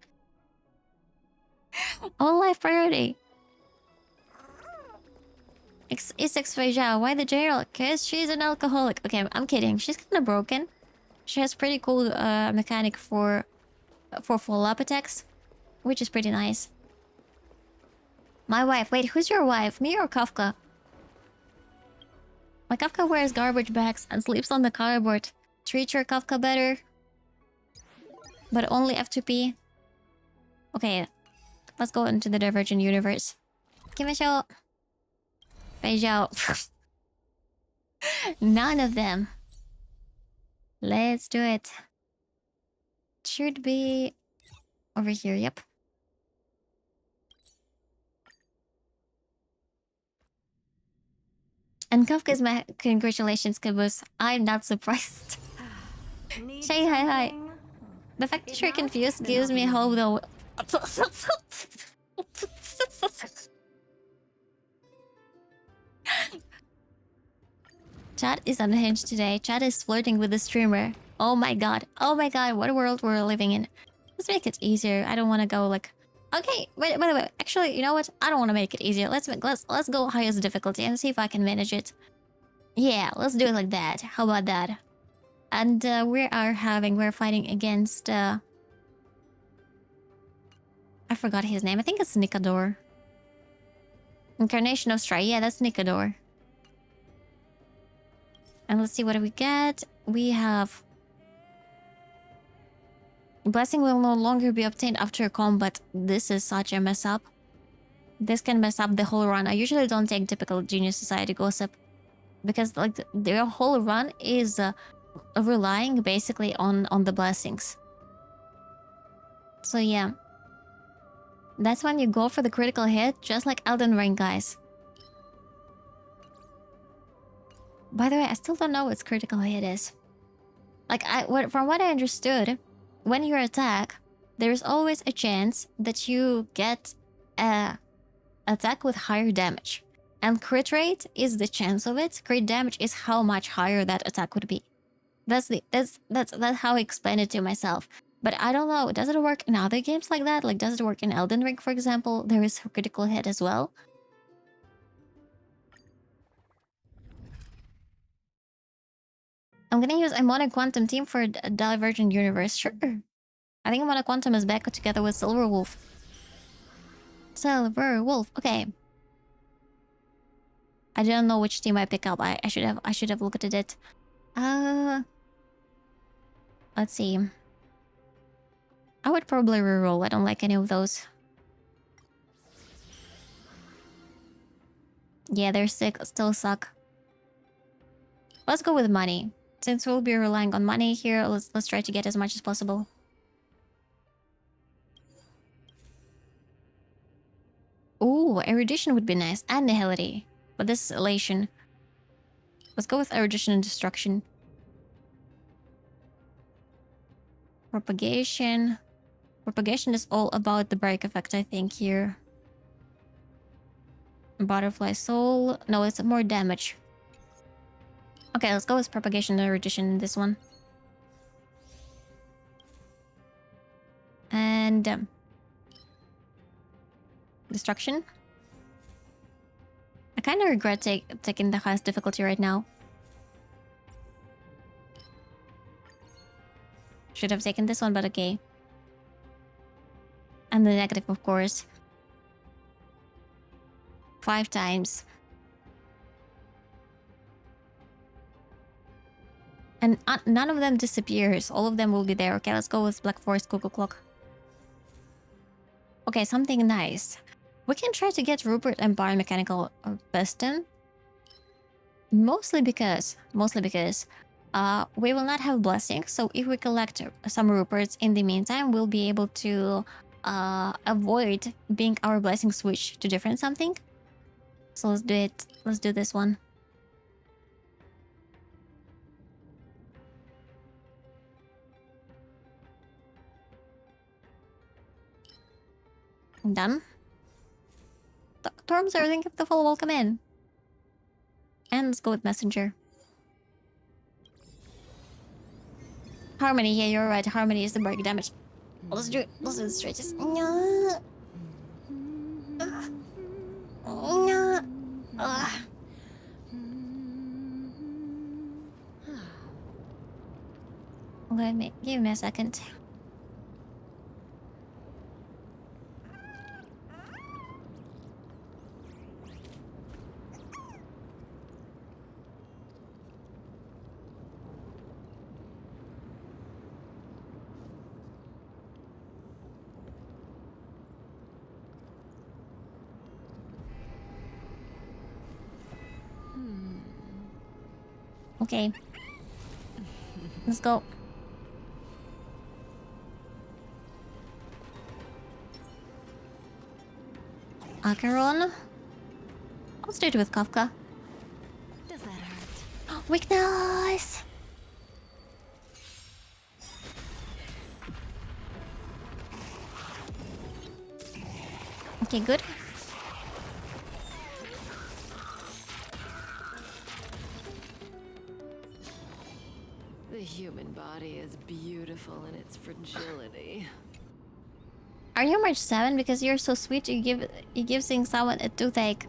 All life priority. It's Xfeja. Why the general? Cause she's an alcoholic. Okay, I'm kidding. She's kind of broken. She has pretty cool mechanic for follow-up attacks, which is pretty nice. My wife. Wait, who's your wife? Me or Kafka? My Kafka wears garbage bags and sleeps on the cardboard. Treat your Kafka better. But only F2P. Okay, let's go into the Divergent universe. Kimishou. Beijao. None of them. Let's do it. Should be over here, yep. And Kafka's my congratulations, Caboose. I'm not surprised. Say hi hi. The fact that you're confused gives me hope though. Chat is unhinged today. Chat is flirting with the streamer. Oh my god. Oh my god, what a world we're living in. Let's make it easier. I don't want to go like... Okay, wait. Actually, you know what? I don't want to make it easier. Let's go highest difficulty and see if I can manage it. Yeah, let's do it like that. How about that? And we're fighting against... I forgot his name. I think it's Nikador. Incarnation of Stray. Yeah, that's Nikador. And let's see what we get. We have... Blessing will no longer be obtained after combat. This is such a mess up. This can mess up the whole run. I usually don't take typical Genius Society gossip. Because like their whole run is relying basically on the blessings. So yeah. That's when you go for the critical hit, just like Elden Ring, guys. By the way, I still don't know what critical hit is. Like, from what I understood, when you attack, there's always a chance that you get a attack with higher damage. And crit rate is the chance of it. Crit damage is how much higher that attack would be. That's how I explained it to myself. But I don't know, does it work in other games like that? Like, does it work in Elden Ring, for example? There is a critical hit as well. I'm gonna use Imona Quantum Team for Divergent Universe. Sure. I think Imona Quantum is back together with Silver Wolf. Silver Wolf. Okay. I didn't know which team I pick up. I should have looked at it. Let's see. I would probably reroll. I don't like any of those. Yeah, they're sick. Still suck. Let's go with money. Since we'll be relying on money here, let's try to get as much as possible. Ooh, erudition would be nice. And nihility. But this is elation. Let's go with erudition and destruction. Propagation. Propagation is all about the break effect, I think, here. Butterfly soul. No, it's more damage. Okay, let's go with propagation and erudition in this one. And destruction. I kind of regret taking the highest difficulty right now. Should have taken this one, but okay. And the negative, of course. 5 times. And none of them disappears. All of them will be there. Okay, let's go with Black Forest Cuckoo Clock. Okay, something nice. We can try to get Rupert and Biomechanical Piston. Mostly because we will not have blessings. So if we collect some Ruperts in the meantime, we'll be able to avoid being our blessing switch to different something. So let's do it. Let's do this one. Done. Torms are thinking of the full welcome in. And let's go with Messenger. Harmony, yeah, you're right. Harmony is the break damage. Let's do it. Let's do the stretches. Okay, give me a second. Okay. Let's go. Acheron. Let's do it with Kafka. Does that hurt? Weakness! Okay, good. The human body is beautiful in its fragility. Are you March 7? Because you're so sweet, you give seeing someone a toothache.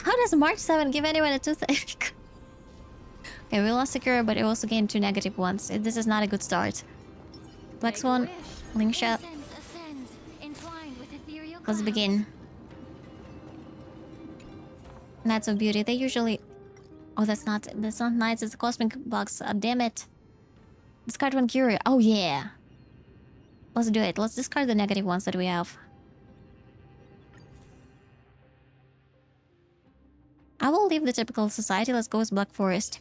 How does March 7 give anyone a toothache? Okay, we lost Secure, but it also gained 2 negative ones. This is not a good start. Black Swan, Link Shot. Let's begin. Knights of Beauty, they usually... Oh, that's not Knights, it's a Cosmic Box. Damn it. Discard one Curia. Oh, yeah. Let's do it. Let's discard the negative ones that we have. I will leave the typical society. Let's go with Black Forest.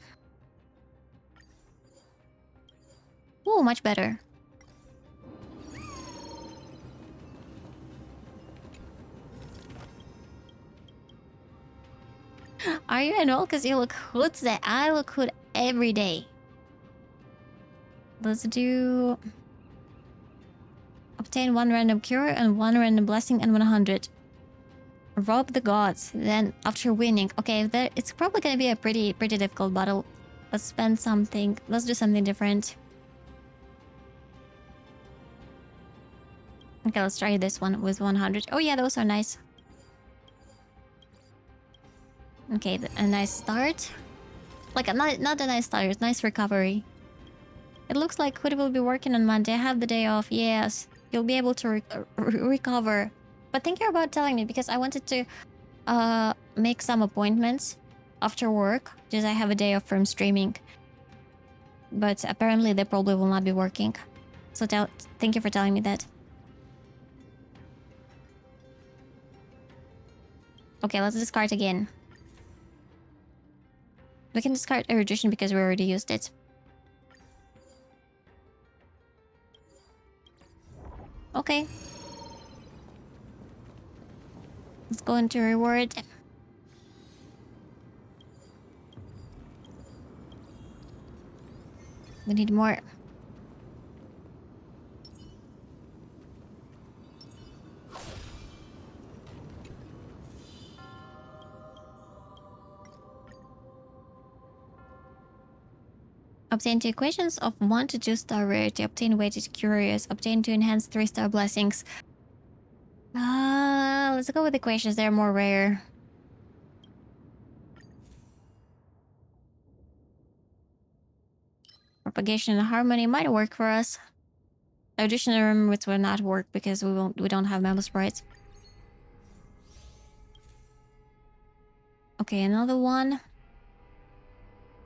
Oh, much better. Are you an old? Because you look hood today. I look hood every day. Let's do... Obtain 1 random cure and 1 random blessing and 100. Rob the gods. Then after winning... Okay, it's probably gonna be a pretty difficult battle. Let's spend something. Let's do something different. Okay, let's try this one with 100. Oh yeah, those are nice. Okay, a nice start. Like, not a nice start, it's nice recovery. It looks like Hood will be working on Monday. I have the day off, yes. You'll be able to recover. But thank you about telling me, because I wanted to make some appointments after work, because I have a day off from streaming. But apparently they probably will not be working. So thank you for telling me that. Okay, let's discard again. We can discard Erudition because we already used it. Okay. Let's go into reward. We need more. Obtain 2 equations of 1 to 2 star rarity. Obtain weighted curious. Obtain 2 enhanced 3 star blessings. Let's go with equations. They're more rare. Propagation and harmony might work for us. Audition and remembrance will not work because we don't have memo sprites. Okay, another one.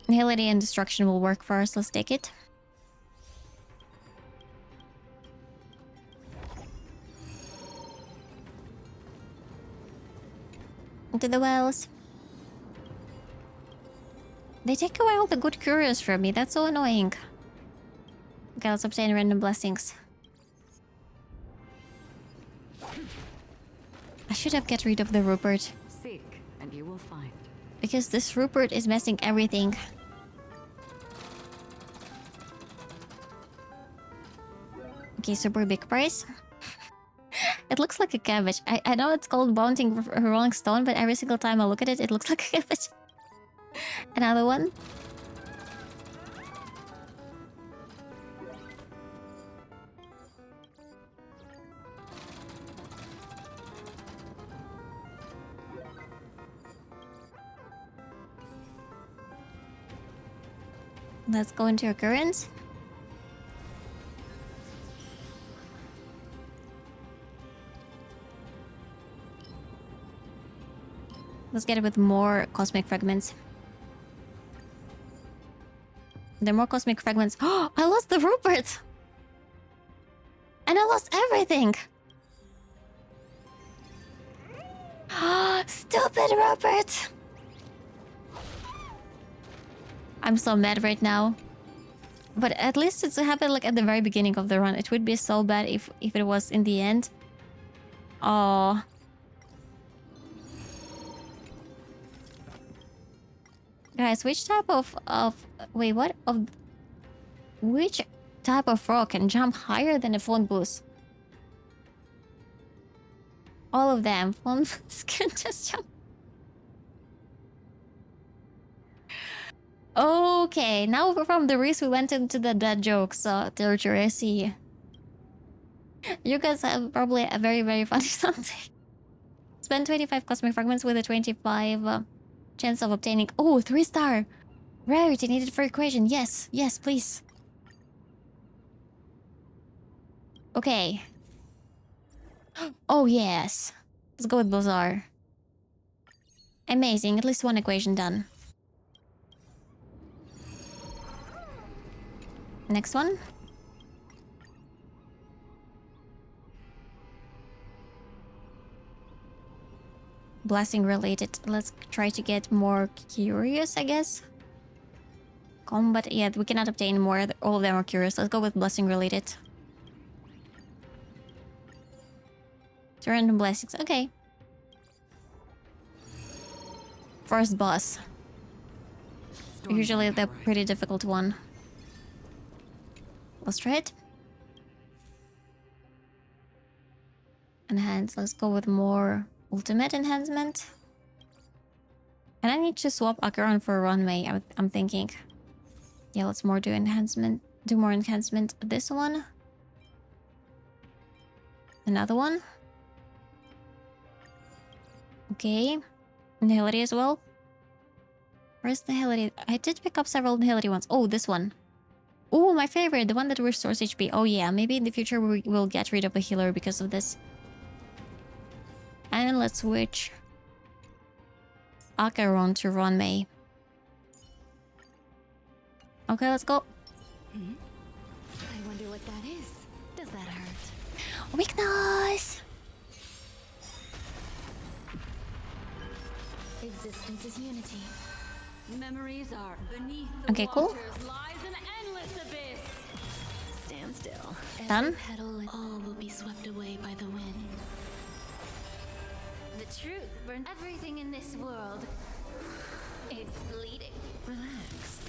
Nihility and destruction will work for us. Let's take it. Into the wells. They take away all the good curios from me. That's so annoying. Okay, let's obtain random blessings. I should have get rid of the Rupert. Seek, and you will find. Because this Rupert is messing everything. Okay, super big price. It looks like a cabbage. I know it's called Bouncing Rolling Stone, but every single time I look at it, it looks like a cabbage. Another one. Let's go into occurrence. Let's get it with more cosmic fragments. There are more cosmic fragments. Oh, I lost the Rupert! And I lost everything! Stupid Rupert! I'm so mad right now. But at least it's happened like at the very beginning of the run. It would be so bad if it was in the end. Oh. Guys, which type of wait, what? Which type of frog can jump higher than a phone booth? All of them. Phone booths can just jump. Okay, now from the risk we went into the dad jokes territory. I see. You guys have probably a very, very funny something. Spend 25 cosmic fragments with a 25 chance of obtaining... Oh, 3-star! Rarity needed for equation. Yes, yes, please. Okay. Oh, yes. Let's go with Bazaar. Amazing, at least one equation done. Next one. Blessing related. Let's try to get more curious, I guess. Combat. Yeah, we cannot obtain more. All of them are curious. Let's go with blessing related. To random blessings. Okay. First boss. Usually the pretty difficult one. Let's try it. Enhance. Let's go with more ultimate enhancement. And I need to swap Acheron for runway. I'm thinking. Yeah, let's more do enhancement. Do more enhancement. This one. Another one. Okay. Nihility as well. Where's the Nihility? I did pick up several Nihility ones. Oh, this one. Oh, my favorite. The one that restores HP. Oh yeah, maybe in the future we will get rid of the healer because of this. And let's switch Acheron to Runmei. Okay, let's go. I wonder what that is. Does that hurt? Weakness! Existence is unity. Memories are beneath the Okay, cool. waters lies an endless abyss. Stand still. Done. Every petal and all will be swept away by the wind. The truth burns. Everything in this world is bleeding. Relax.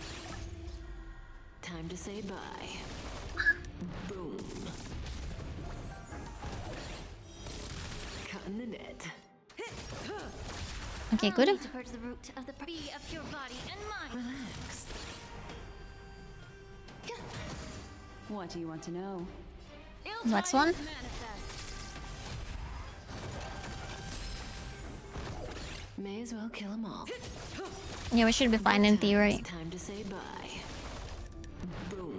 Time to say bye. Boom. Cutting the net. Okay, good. To purge the root of the bee of your body and mind. Relax. What do you want to know? Next one. May as well kill them all. Yeah, we should be fine in theory. Time to say bye. Boom.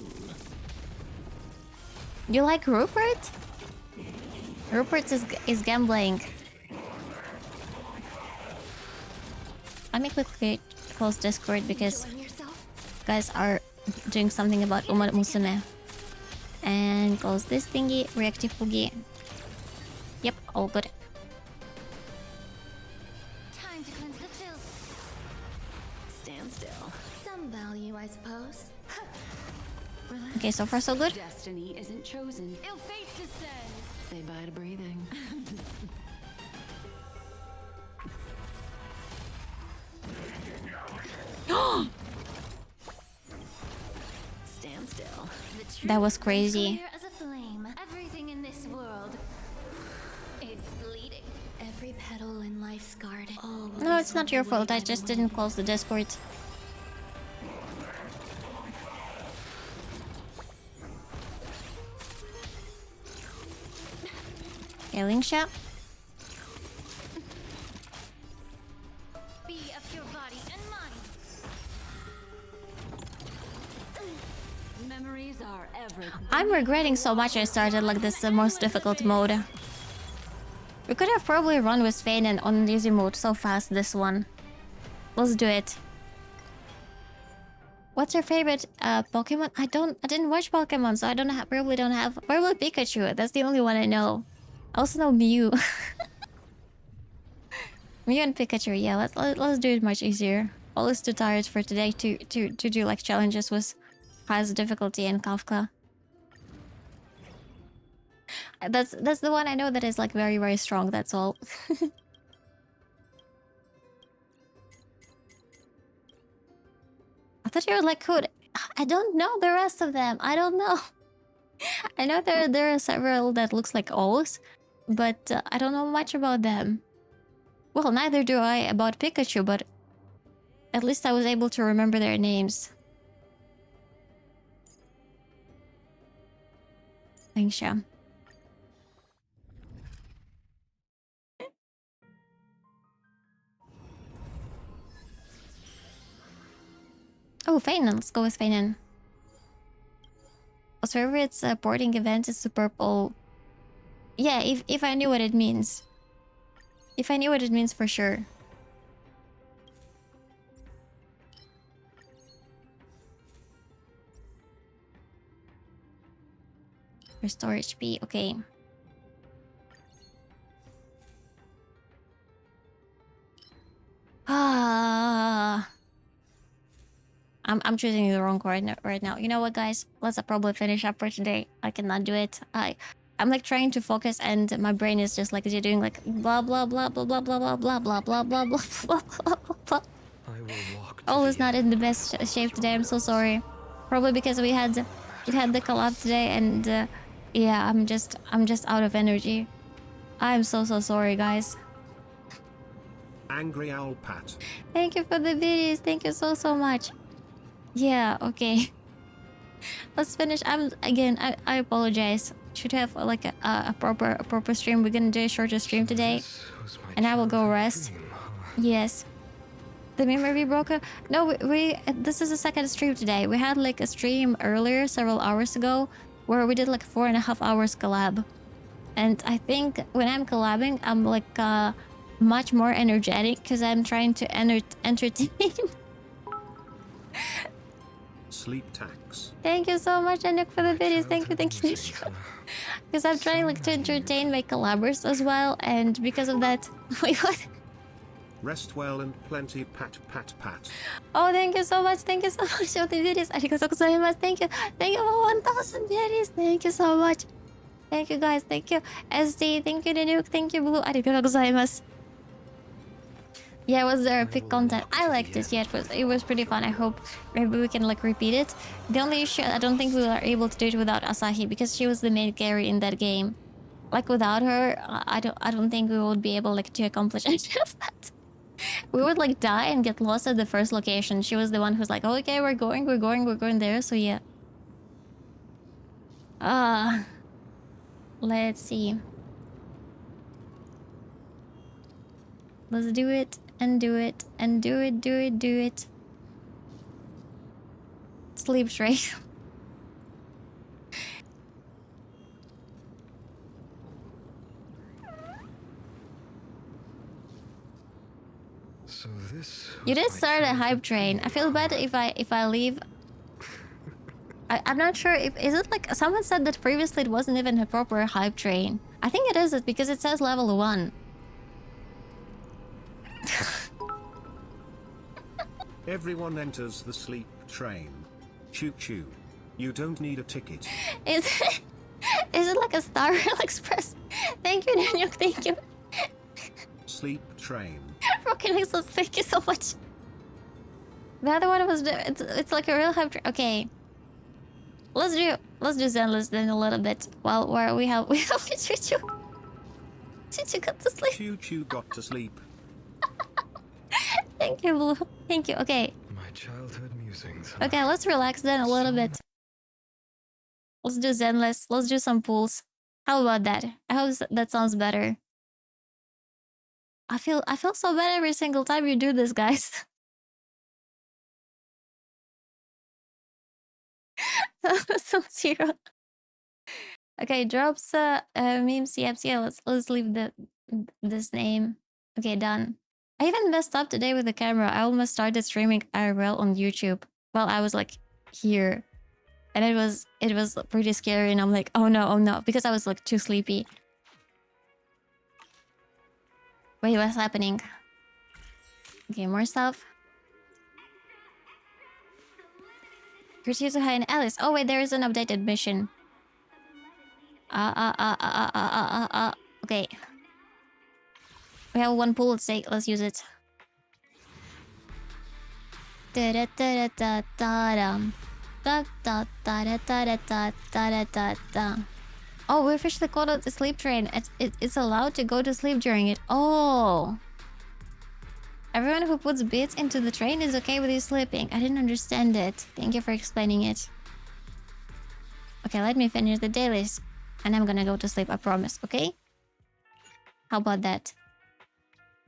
You like Rupert? Rupert is gambling. Let me quickly close Discord because guys are doing something about Uma Musume. And close this thingy, reactive boogie. Yep, all good. Time to cleanse the filth. Stand still. Some value, I suppose. Okay, so far so good. Destiny isn't chosen. Ill fate descends. Say bye to breathing. Stand still. That was crazy. Clear as a flame. Everything in this world is bleeding. Every petal in life's garden. Oh, No, it's not your fault. I just didn't close the Discord. Okay, link shot. Be of your body and mind. Memories are everything. I'm regretting so much I started like this most difficult mode. We could have probably run with Fane and on easy mode so fast this one. Let's do it. What's your favorite Pokemon? I didn't watch Pokemon, so I probably don't have. Probably Pikachu. That's the only one I know. I also know Mew. Mew and Pikachu. Yeah, let's do it much easier. Always too tired for today to do like challenges with highest difficulty in Kafka. That's the one I know that is like very, very strong. That's all. I thought you were like good. I don't know the rest of them. I don't know. I know there are several that looks like O's, but I don't know much about them. Well, neither do I about Pikachu, but at least I was able to remember their names. Thanks, Sham. Oh, Feinen. Let's go with Feinen. What's favorite boarding event is the purple. Yeah, if I knew what it means. If I knew what it means for sure. Restore HP. Okay. Ah. I'm choosing the wrong card right now. You know what, guys? Let's probably finish up for today. I cannot do it. I'm like trying to focus, and my brain is just like doing like blah blah blah blah blah blah blah blah blah blah blah blah blah blah. I will walk. All is not in the best shape today. I'm so sorry. Probably because we had the collab today, and yeah, I'm just out of energy. I'm so sorry, guys. AngryOwlCat. Thank you for the videos. Thank you so much. Yeah, okay. Let's finish. I apologize. Should have like a proper stream. We're gonna do a shorter stream today, and I will go rest. Yes. The memory broker. No, we this is the second stream today. We had like a stream earlier, several hours ago, where we did like 4.5 hours collab. And I think when I'm collabing, I'm like much more energetic because I'm trying to entertain. Sleep tax. Thank you so much, Anuk, for the videos. Thank you. Because I'm trying like to entertain my collabers as well, and because of that, wait, what? Rest well and plenty pat pat pat. Oh, thank you so much. Thank you so much for the videos. Arigatou gozaimasu. Thank you for 1,000 videos. Thank you so much. Thank you, guys. Thank you, SD. Thank you, Anuk. Thank you, Blue. Arigatou gozaimasu. Yeah, it was their epic content. I liked it. Yeah, it was pretty fun. I hope maybe we can like repeat it. The only issue, I don't think we were able to do it without Asahi because she was the main carry in that game. Like without her, I don't think we would be able like to accomplish any of that. We would like die and get lost at the first location. She was the one who's like, oh, okay, we're going there. So yeah. Let's see. Let's do it and do it and do it. Sleep train. So this You did start a hype train. I feel bad if I leave. I'm not sure if is it like someone said that previously it wasn't even a proper hype train. I think it is because it says level 1. Everyone enters the sleep train. Choo choo. You don't need a ticket. Is it like a Star Rail Express? Thank you, Daniel. Thank you. Sleep train. Broken Exos, thank you so much. The other one was it's like a real hype train. Okay. Let's do Zenless then a little bit while we have Choo Choo. Choo Choo got to sleep. Choo choo got to sleep. Thank you, Blue. Thank you. Okay. My childhood musings. Okay, let's relax then a little bit. Let's do Zenless. Let's do some pools. How about that? I hope that sounds better. I feel so bad every single time you do this, guys. So zero. Okay, drops memes, Yaps. Yeah, let's leave this name. Okay, done. I even messed up today with the camera. I almost started streaming IRL on YouTube while I was like here. And it was pretty scary and I'm like, oh no, because I was like too sleepy. Wait, what's happening? Okay, more stuff. Kurtizuha and Alice. Oh wait, there is an updated mission. Okay. We have one pool, let's use it. Oh, we officially called out the sleep train. It's allowed to go to sleep during it. Oh. Everyone who puts bits into the train is okay with you sleeping. I didn't understand it. Thank you for explaining it. Okay, let me finish the dailies. And I'm gonna go to sleep, I promise, okay? How about that?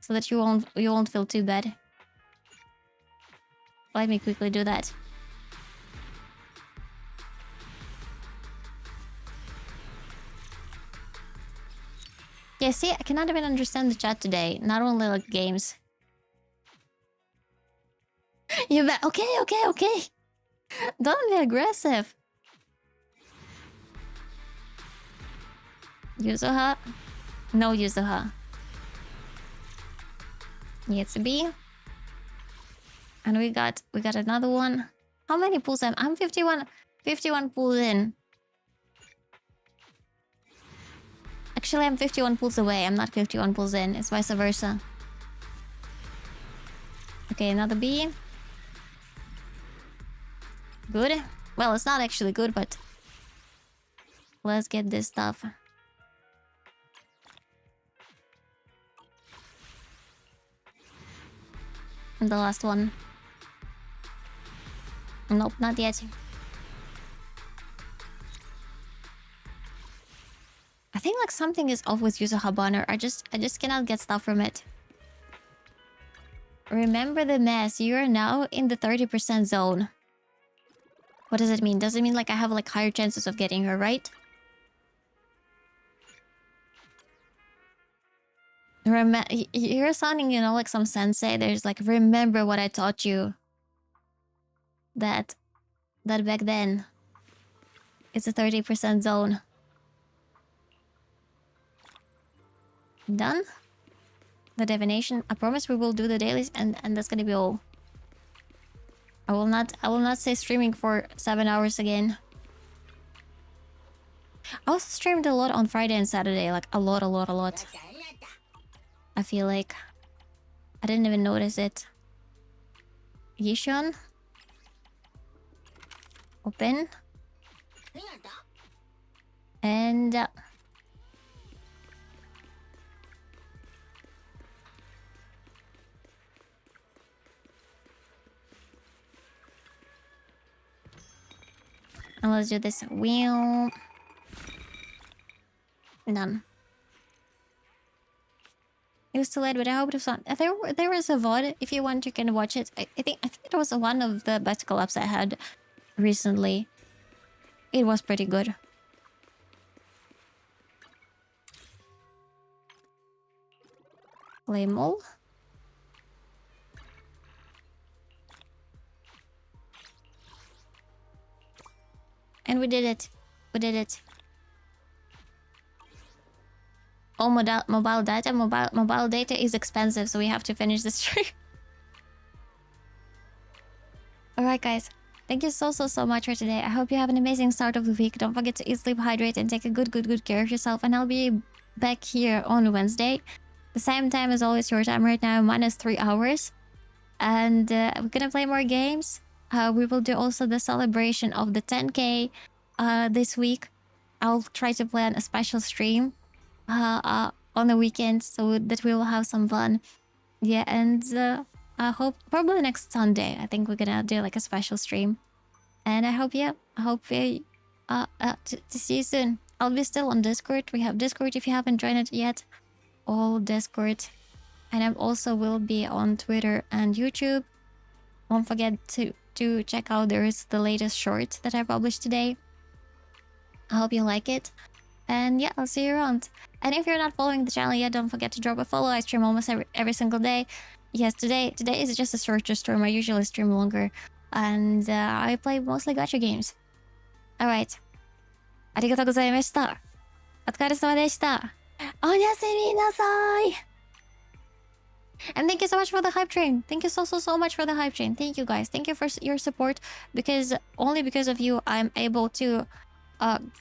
So that you won't feel too bad. Let me quickly do that. Yeah, see, I cannot even understand the chat today. Not only like games. You bet. Okay. Don't be aggressive. Yuzuha? No Yuzuha. It's a B. And we got another one. How many pulls am I'm 51 pulls in. Actually, I'm 51 pulls away. I'm not 51 pulls in. It's vice versa. Okay, another B. Good. Well, it's not actually good, but let's get this stuff. And the last one. Nope, not yet. I think like something is off with Yuzuha banner. I just cannot get stuff from it. Remember the mess. You are now in the 30% zone. What does it mean? Does it mean like I have like higher chances of getting her, right? You're sounding, you know, like some sensei. There's like, remember what I taught you. That back then. It's a 30% zone. Done? The divination. I promise we will do the dailies and that's gonna be all. I will not say streaming for 7 hours again. I also streamed a lot on Friday and Saturday, like a lot. I feel like I didn't even notice it. Yishun. Open. And... and let's do this wheel. Done. It was too late, but I hope it was on. There was a VOD. If you want, you can watch it. I think it was one of the best collabs I had recently. It was pretty good. Claim all. And we did it. We did it. Oh, mobile data is expensive, so we have to finish this stream. Alright, guys. Thank you so much for today. I hope you have an amazing start of the week. Don't forget to eat, sleep, hydrate, and take a good care of yourself. And I'll be back here on Wednesday. The same time as always, your time right now, minus 3 hours. And we're gonna play more games. We will do also the celebration of the 10K this week. I'll try to plan a special stream on the weekend so that we will have some fun. Yeah, and I hope probably next Sunday I think we're gonna do like a special stream. And I hope to see you soon. I'll be still on Discord. We have Discord if you haven't joined it yet. All Discord. And I also will be on Twitter and YouTube. Don't forget to check out there is the latest short that I published today. I hope you like it. And yeah, I'll see you around. And if you're not following the channel yet, don't forget to drop a follow. I stream almost every single day. Yes, today is just a shorter stream. I usually stream longer. And I play mostly gacha games. Alright. ありがとうございました。お疲れ様でした。おやすみなさい。And thank you so much for the hype train. Thank you so much for the hype train. Thank you guys. Thank you for your support. Only because of you, I'm able to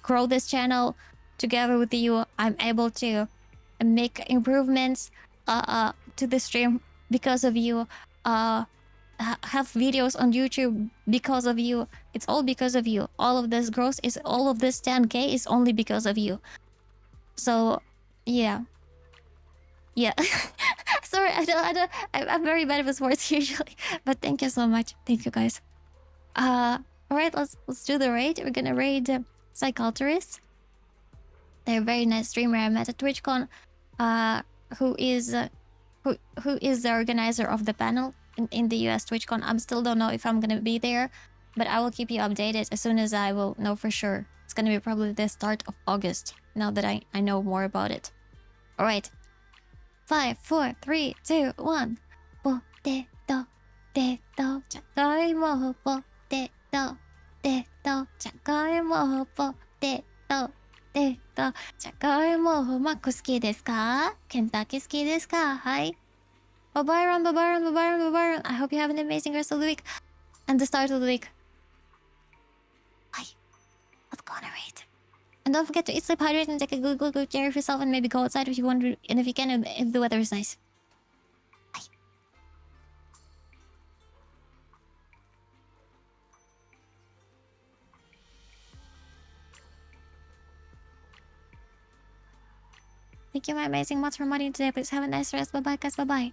grow this channel. Together with you, I'm able to make improvements to the stream because of you. Have videos on YouTube because of you. It's all because of you. All of this growth is all of this 10K is only because of you. So, yeah. Sorry, I'm very bad with words usually, but thank you so much. Thank you guys. All right, let's do the raid. We're gonna raid Psychoterrorists. They're a very nice streamer I met at TwitchCon, who is the organizer of the panel in the US TwitchCon. I still don't know if I'm gonna be there, but I will keep you updated as soon as I will know for sure. It's gonna be probably the start of August, now that I know more about it. Alright. 5, 4, 3, 2, 1. ポテト、じゃがいも、ポテト、じゃがいも、ポテト、じゃがいも、マック好きですか？ケンタッキー好きですか？はい。Bye bye, Ron. I hope you have an amazing rest of the week and the start of the week. Bye. Let's go on a raid. And don't forget to eat, sleep, hydrate, and take a good care of yourself, and maybe go outside if you want to, and if you can, if the weather is nice. Bye. Thank you, my amazing mods, for modding today. Please have a nice rest. Bye bye, guys. Bye bye.